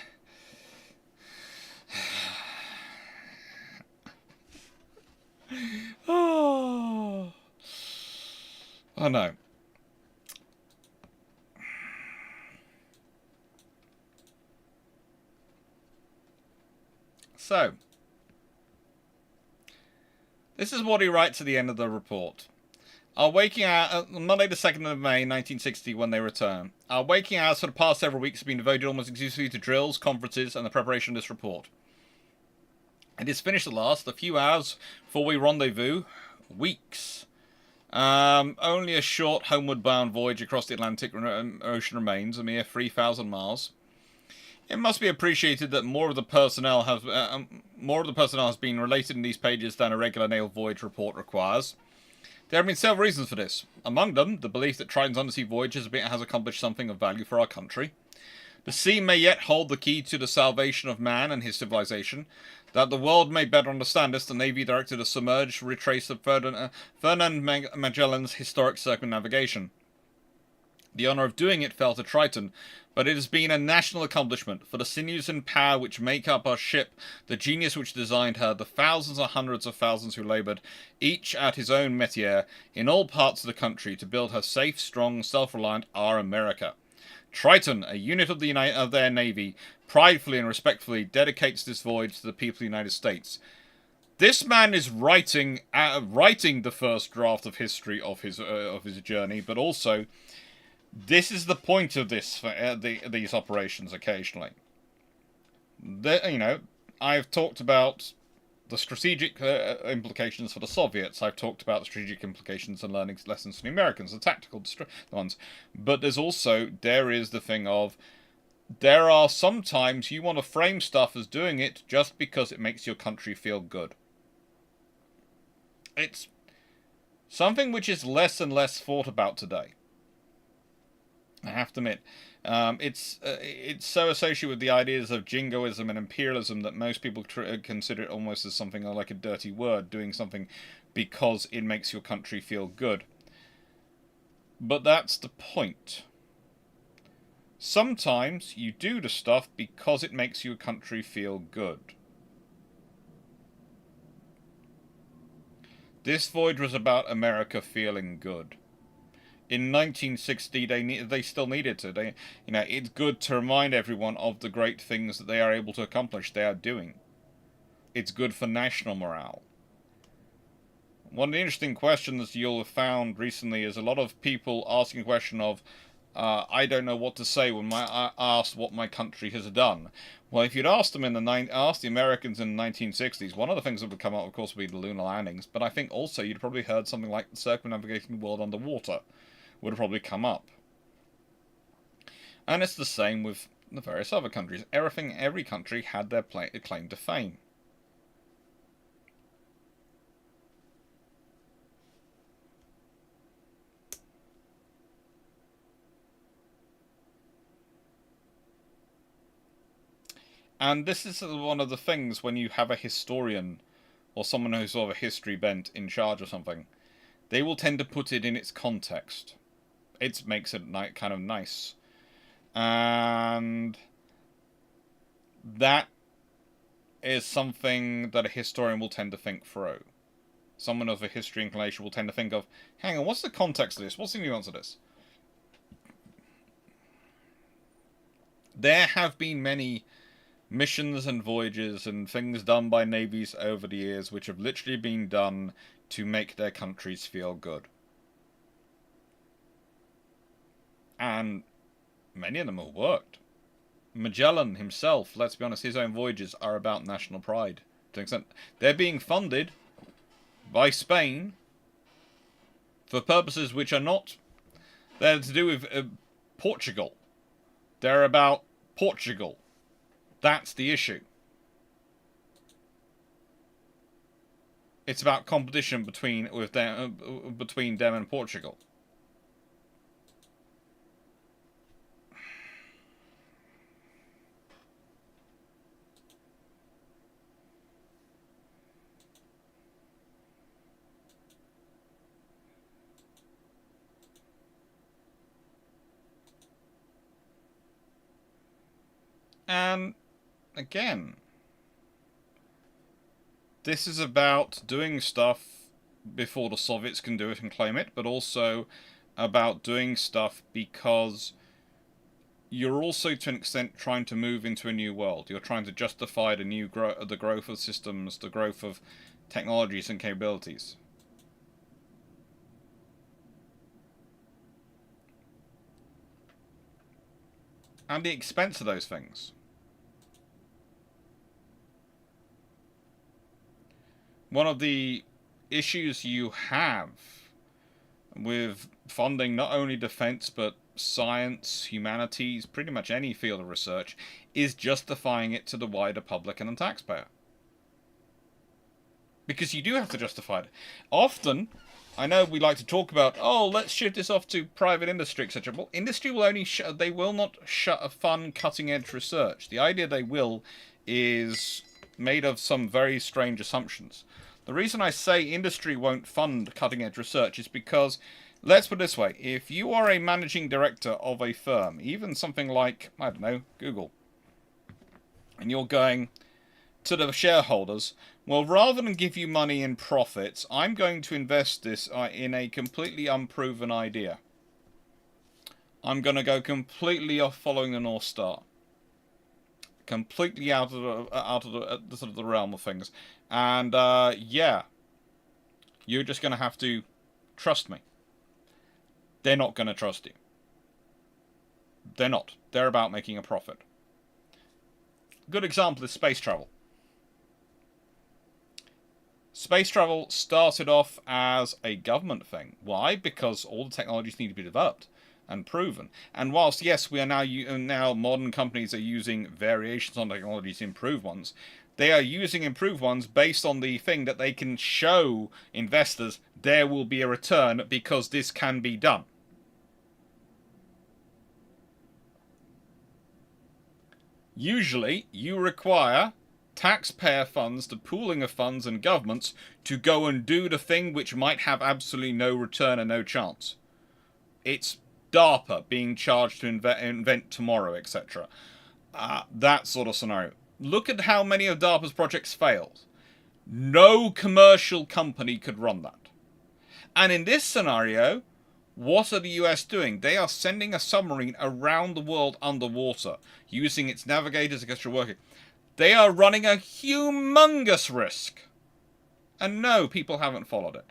Oh no. So, this is what he writes at the end of the report. Our waking hours, Monday the 2nd of May, 1960, when they return. Our waking hours for the past several weeks have been devoted almost exclusively to drills, conferences, and the preparation of this report. It is finished at last, a few hours before we rendezvous. Weeks. Only a short homeward bound voyage across the Atlantic Ocean remains, a mere 3,000 miles. It must be appreciated that more of the personnel has been related in these pages than a regular naval voyage report requires. There have been several reasons for this. Among them, the belief that Triton's undersea voyage has accomplished something of value for our country. The sea may yet hold the key to the salvation of man and his civilization. That the world may better understand this, the Navy directed a submerged retrace of Ferdinand Magellan's historic circumnavigation. The honour of doing it fell to Triton, but it has been a national accomplishment, for the sinews and power which make up our ship, the genius which designed her, the thousands or hundreds of thousands who laboured, each at his own métier, in all parts of the country, to build her safe, strong, self-reliant our America. Triton, a unit of their Navy, pridefully and respectfully dedicates this voyage to the people of the United States. This man is writing the first draft of history of his journey, but also this is the point of this these operations. Occasionally, I've talked about the strategic implications for the Soviets. I've talked about the strategic implications and learning lessons for the Americans, the tactical ones. But there is the thing of there are sometimes you want to frame stuff as doing it just because it makes your country feel good. It's something which is less and less thought about today. I have to admit, it's so associated with the ideas of jingoism and imperialism that most people consider it almost as something like a dirty word, doing something because it makes your country feel good. But that's the point. Sometimes you do the stuff because it makes your country feel good. This voyage was about America feeling good. In 1960, they still needed to. It's good to remind everyone of the great things that they are able to accomplish. They are doing. It's good for national morale. One of the interesting questions you'll have found recently is a lot of people asking a question of, I don't know what to say when I asked what my country has done. Well, if you'd asked them asked the Americans in the 1960s, one of the things that would come up, of course, would be the lunar landings. But I think also you'd probably heard something like the circumnavigating the world underwater would have probably come up. And it's the same with the various other countries. Every country had their claim to fame. And this is one of the things when you have a historian or someone who's sort of a history bent in charge of something, they will tend to put it in its context. It makes it kind of nice. And that is something that a historian will tend to think through. Someone of a history inclination will tend to think of, hang on, what's the context of this? What's the nuance of this? There have been many missions and voyages and things done by navies over the years which have literally been done to make their countries feel good. And many of them have worked. Magellan himself, let's be honest, his own voyages are about national pride. To an extent, they're being funded by Spain for purposes which are not they're to do with Portugal. They're about Portugal. That's the issue. It's about competition between them and Portugal. And again, this is about doing stuff before the Soviets can do it and claim it, but also about doing stuff because you're also, to an extent, trying to move into a new world. You're trying to justify the growth of systems, the growth of technologies and capabilities. And the expense of those things. One of the issues you have with funding not only defense but science, humanities, pretty much any field of research, is justifying it to the wider public and the taxpayer. Because you do have to justify it. Often, I know we like to talk about, oh, let's shift this off to private industry, etc. Well, industry will only they will not fund cutting-edge research. The idea they will is made of some very strange assumptions. The reason I say industry won't fund cutting-edge research is because, let's put it this way, if you are a managing director of a firm, even something like, I don't know, Google, and you're going to the shareholders, well, rather than give you money in profits, I'm going to invest this in a completely unproven idea. I'm going to go completely off following the North Star. Completely out of the sort of the realm of things. And, yeah, you're just going to have to trust me. They're not going to trust you. They're not. They're about making a profit. Good example is space travel. Space travel started off as a government thing. Why? Because all the technologies need to be developed. and proven. And whilst, yes, we are now modern companies are using variations on technology to improve ones, they are using improved ones based on the thing that they can show investors there will be a return because this can be done. Usually, you require taxpayer funds, the pooling of funds and governments to go and do the thing which might have absolutely no return and no chance. It's DARPA being charged to invent tomorrow, etc. That sort of scenario. Look at how many of DARPA's projects failed. No commercial company could run that. And in this scenario, what are the US doing? They are sending a submarine around the world underwater, using its navigators, etc. working. They are running a humongous risk. And no, people haven't followed it.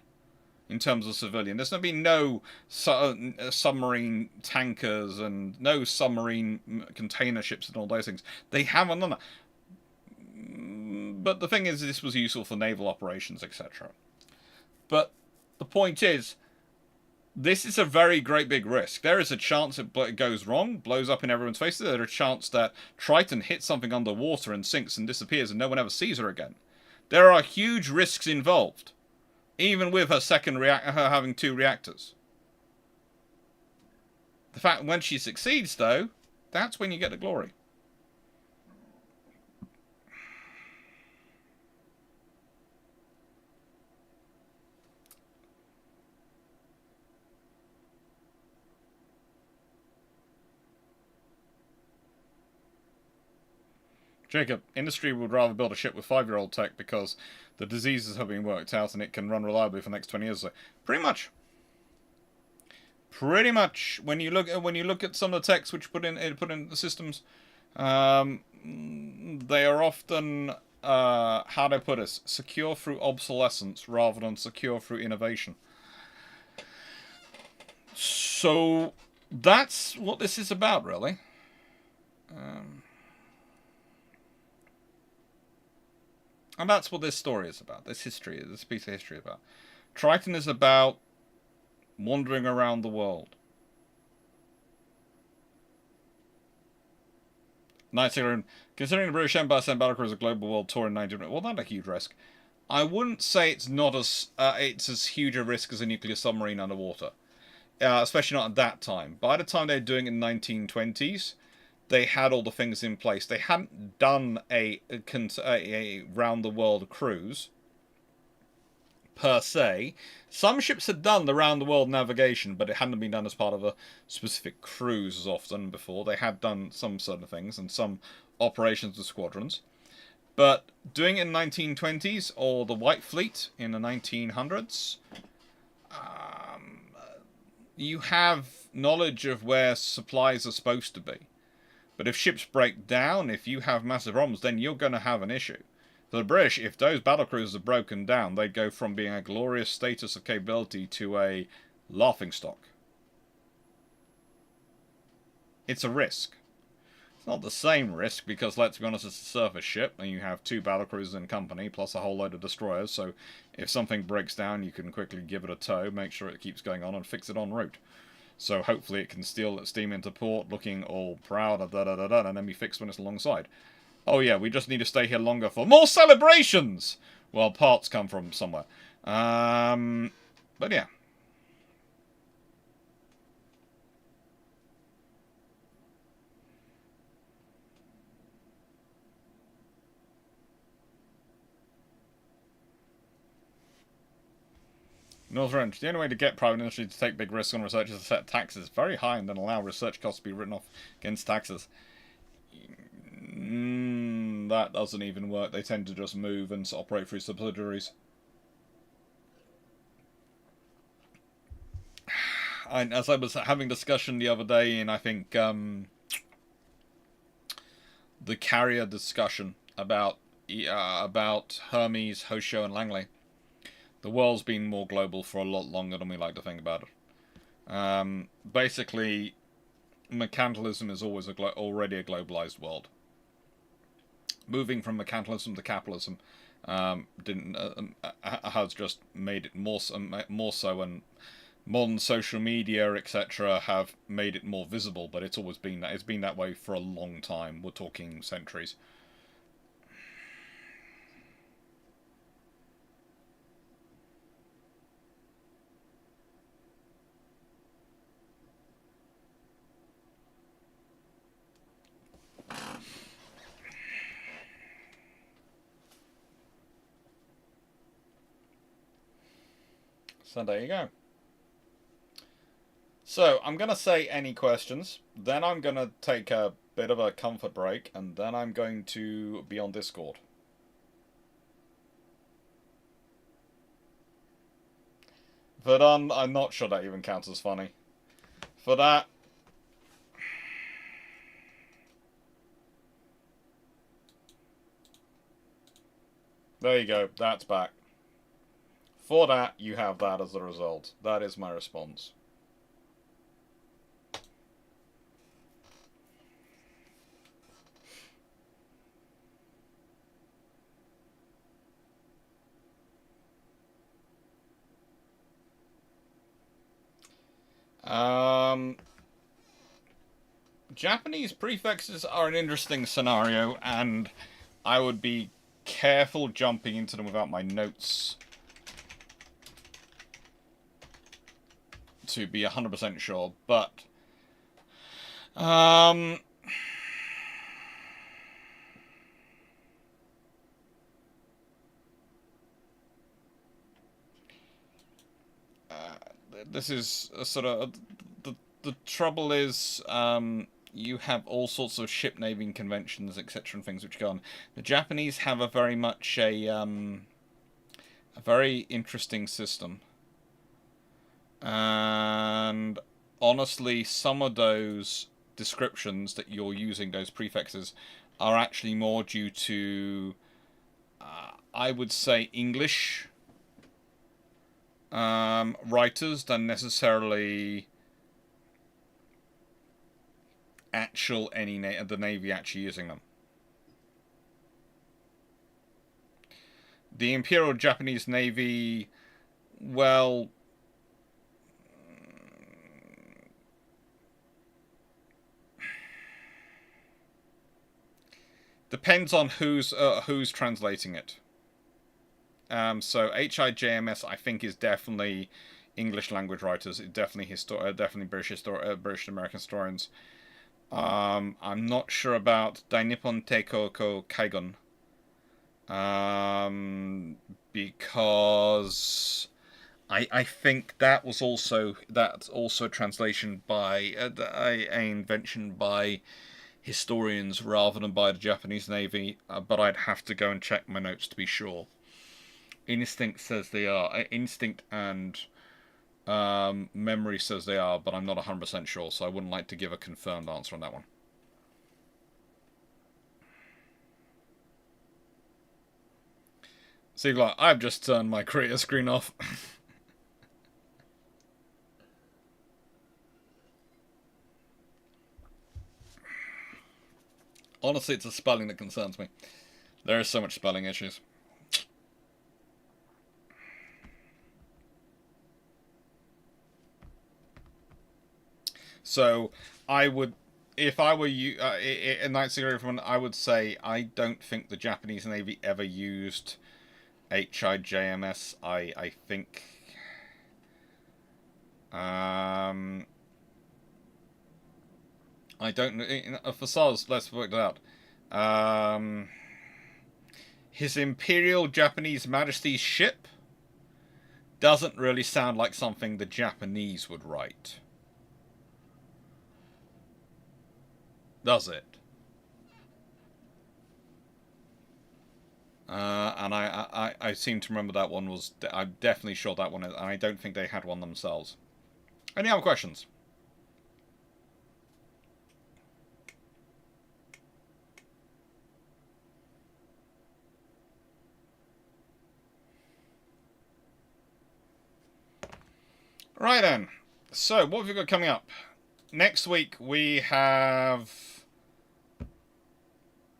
In terms of civilian, there's been no submarine tankers and no submarine container ships and all those things. They haven't done that. But the thing is, this was useful for naval operations, etc. But the point is, this is a very great big risk. There is a chance it goes wrong, blows up in everyone's faces. There's a chance that Triton hits something underwater and sinks and disappears and no one ever sees her again. There are huge risks involved, even with her her having 2 reactors. The fact when she succeeds, though, that's when you get the glory. Jacob, industry would rather build a ship with 5-year-old tech because the diseases have been worked out and it can run reliably for the next 20 years or so. Pretty much. Pretty much. When you look at some of the techs which put in the systems, they are often how do I put this? Secure through obsolescence rather than secure through innovation. So that's what this is about, really. And that's what this story is about. This piece of history is about. Triton is about wandering around the world. Considering the British Empire sent battlecruisers a global world tour in 19... Well, that's a huge risk. I wouldn't say it's not as it's as huge a risk as a nuclear submarine underwater, especially not at that time. By the time they're doing it in the 1920s, they had all the things in place. They hadn't done a round-the-world cruise, per se. Some ships had done the round-the-world navigation, but it hadn't been done as part of a specific cruise as often before. They had done some certain things and some operations with squadrons. But doing it in the 1920s, or the White Fleet in the 1900s, you have knowledge of where supplies are supposed to be. But if ships break down, if you have massive problems, then you're going to have an issue. For the British, if those battlecruisers are broken down, they'd go from being a glorious status of capability to a laughingstock. It's a risk. It's not the same risk because, let's be honest, it's a surface ship and you have 2 battlecruisers in company plus a whole load of destroyers, so if something breaks down you can quickly give it a tow, make sure it keeps going on and fix it en route. So hopefully it can steam into port looking all proud, and then be fixed when it's alongside. Oh yeah, we just need to stay here longer for more celebrations! Well, parts come from somewhere. But yeah. North Range. The only way to get private industry to take big risks on research is to set taxes very high and then allow research costs to be written off against taxes. That doesn't even work. They tend to just move and operate through subsidiaries. And as I was having discussion the other day in, I think, the carrier discussion about Hermes, Hosho, and Langley. The world's been more global for a lot longer than we like to think about it. Basically, mercantilism is always already a globalized world. Moving from mercantilism to capitalism has just made it more so, and modern social media, etc., have made it more visible, but it's always been that. It's been that way for a long time. We're talking centuries. So there you go. So I'm going to say any questions, then I'm going to take a bit of a comfort break, and then I'm going to be on Discord. For done, I'm not sure that even counts as funny. For that, there you go, that's back. For that, you have that as the result. That is my response. Japanese prefixes are an interesting scenario, and I would be careful jumping into them without my notes to be 100% sure, but this is a sort of the trouble is you have all sorts of ship naming conventions, etc., and things which go on. The Japanese have a very much a very interesting system, and honestly, some of those descriptions that you're using, those prefixes, are actually more due to, I would say, English writers than necessarily the Navy actually using them. The Imperial Japanese Navy, well, depends on who's translating it. So HIJMS, I think, is definitely English language writers. It's definitely definitely British American historians. I'm not sure about Dainippon Teikoko Kaigon. Because I think that's also a translation by an invention by historians rather than by the Japanese Navy. But I'd have to go and check my notes to be sure. Instinct says they are. Instinct and memory says they are, but I'm not 100% sure, so I wouldn't like to give a confirmed answer on that one. See, like, I've just turned my creator screen off. Honestly, it's the spelling that concerns me. There are so much spelling issues. So, I would, if I were you, in that scenario, I would say I don't think the Japanese Navy ever used HIJMS. I think, I don't know. For SARS, let's work that out. His Imperial Japanese Majesty's ship doesn't really sound like something the Japanese would write. Does it? And I seem to remember that one was... I'm definitely sure that one is... And I don't think they had one themselves. Any other questions? Right then. So, what have we got coming up? Next week we have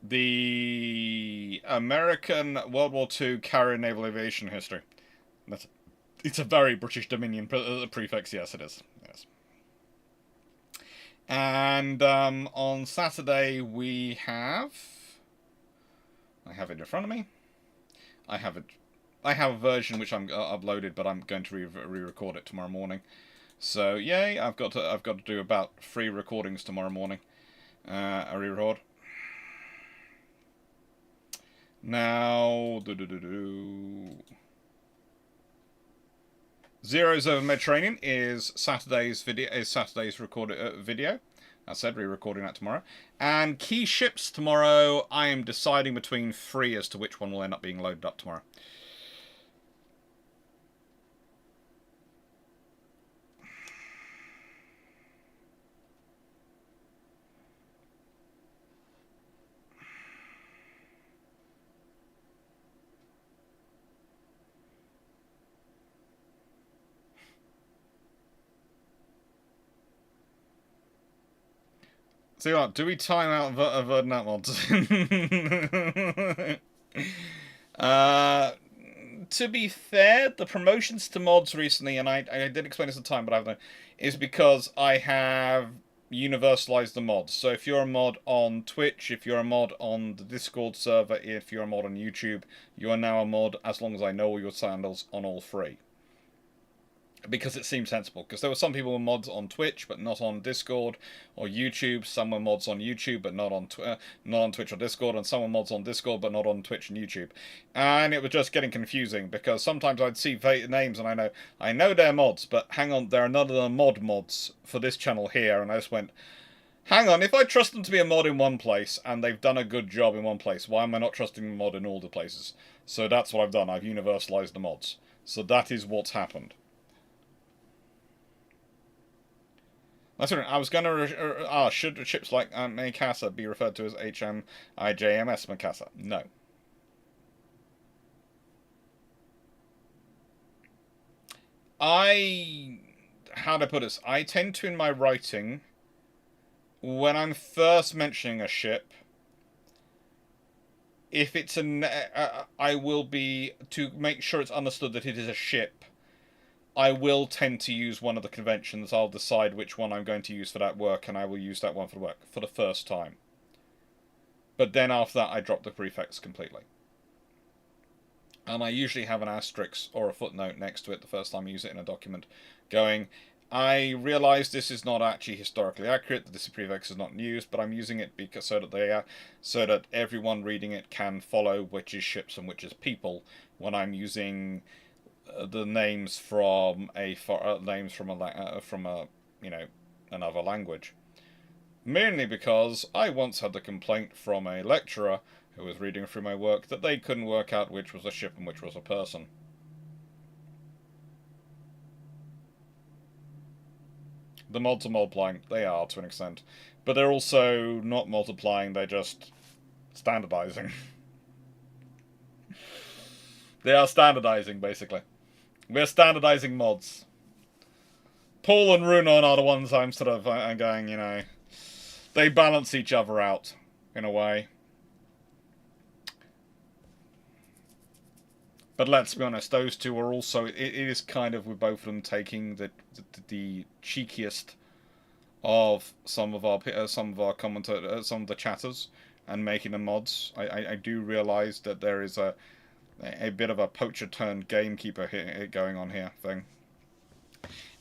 the American World War II carrier naval aviation history. It's a very British Dominion prefix, yes it is. Yes. And on Saturday we have... I have it in front of me. I have a version which I'm uploaded, but I'm going to re-record it tomorrow morning. So yay! I've got to do about 3 recordings tomorrow morning. A re-record. Now, Zeros over Mediterranean is Saturday's video. Recorded video. I said re-recording that tomorrow. And key ships tomorrow. I am deciding between 3 as to which one will end up being loaded up tomorrow. So what, do we time out Verdant mods? To be fair, the promotions to mods recently, and I did explain this at the time, but I haven't, is because I have universalized the mods. So if you're a mod on Twitch, if you're a mod on the Discord server, if you're a mod on YouTube, you are now a mod as long as I know all your sandals on all 3. Because it seemed sensible. Because there were some people who were mods on Twitch, but not on Discord or YouTube. Some were mods on YouTube, but not on Twitch or Discord. And some were mods on Discord, but not on Twitch and YouTube. And it was just getting confusing, because sometimes I'd see names and I know they're mods, but hang on, there are none of the mods for this channel here. And I just went, hang on, if I trust them to be a mod in one place, and they've done a good job in one place, why am I not trusting the mod in all the places? So that's what I've done. I've universalized the mods. So that is what's happened. That's right. I was going to... should ships like Mikasa be referred to as HMIJMS Mikasa? No. How to put this? I tend to, in my writing, when I'm first mentioning a ship, if it's I will be, to make sure it's understood that it is a ship, I will tend to use one of the conventions. I'll decide which one I'm going to use for that work, and I will use that one for the work for the first time. But then after that, I drop the prefix completely. And I usually have an asterisk or a footnote next to it the first time I use it in a document, going, I realise this is not actually historically accurate, that this prefix is not used, but I'm using it because so that everyone reading it can follow which is ships and which is people when I'm using the names from another language. Mainly because I once had the complaint from a lecturer who was reading through my work that they couldn't work out which was a ship and which was a person. The mods are multiplying. They are, to an extent. But they're also not multiplying, they're just standardizing. They are standardizing, basically. We're standardizing mods. Paul and Runon are the ones I'm sort of going, you know, they balance each other out, in a way. But let's be honest, those two are also, it is kind of with both of them taking the cheekiest of some of our commentators, some of the chatters, and making them mods. I do realise that there is a bit of a poacher turned gamekeeper here going on here thing.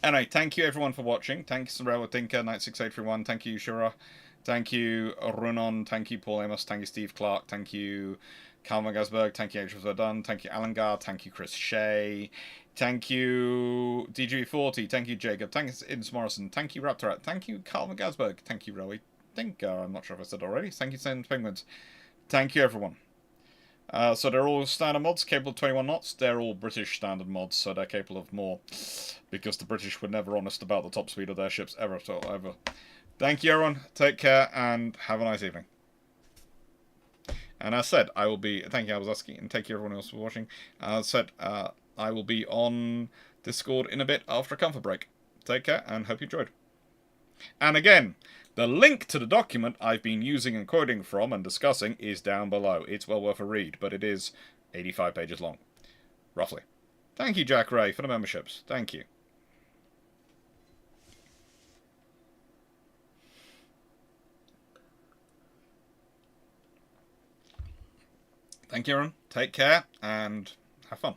Anyway, thank you everyone for watching. Thank you Sorella Tinker, Knight6831, thank you Shura, thank you Runon, thank you Paul Amos, thank you Steve Clarke, thank you Calvin Gasberg, thank you H. Verdun, thank you Alan Gar, thank you Chris Shea, thank you DG40, thank you Jacob, thank you Inns Morrison, thank you Raptorat, thank you Calvin Gasberg, thank you Rowie Tinker, I'm not sure if I said already, thank you Sand Penguins, thank you everyone. So they're all standard mods, capable of 21 knots. They're all British standard mods, so they're capable of more. Because the British were never honest about the top speed of their ships ever. Thank you, everyone. Take care, and have a nice evening. And as said, I will be... Thank you, I was asking, and thank you, everyone else, for watching. As said, I will be on Discord in a bit after a comfort break. Take care, and hope you enjoyed. And again... The link to the document I've been using and quoting from and discussing is down below. It's well worth a read, but it is 85 pages long, roughly. Thank you, Jack Ray, for the memberships. Thank you. Thank you, everyone. Take care and have fun.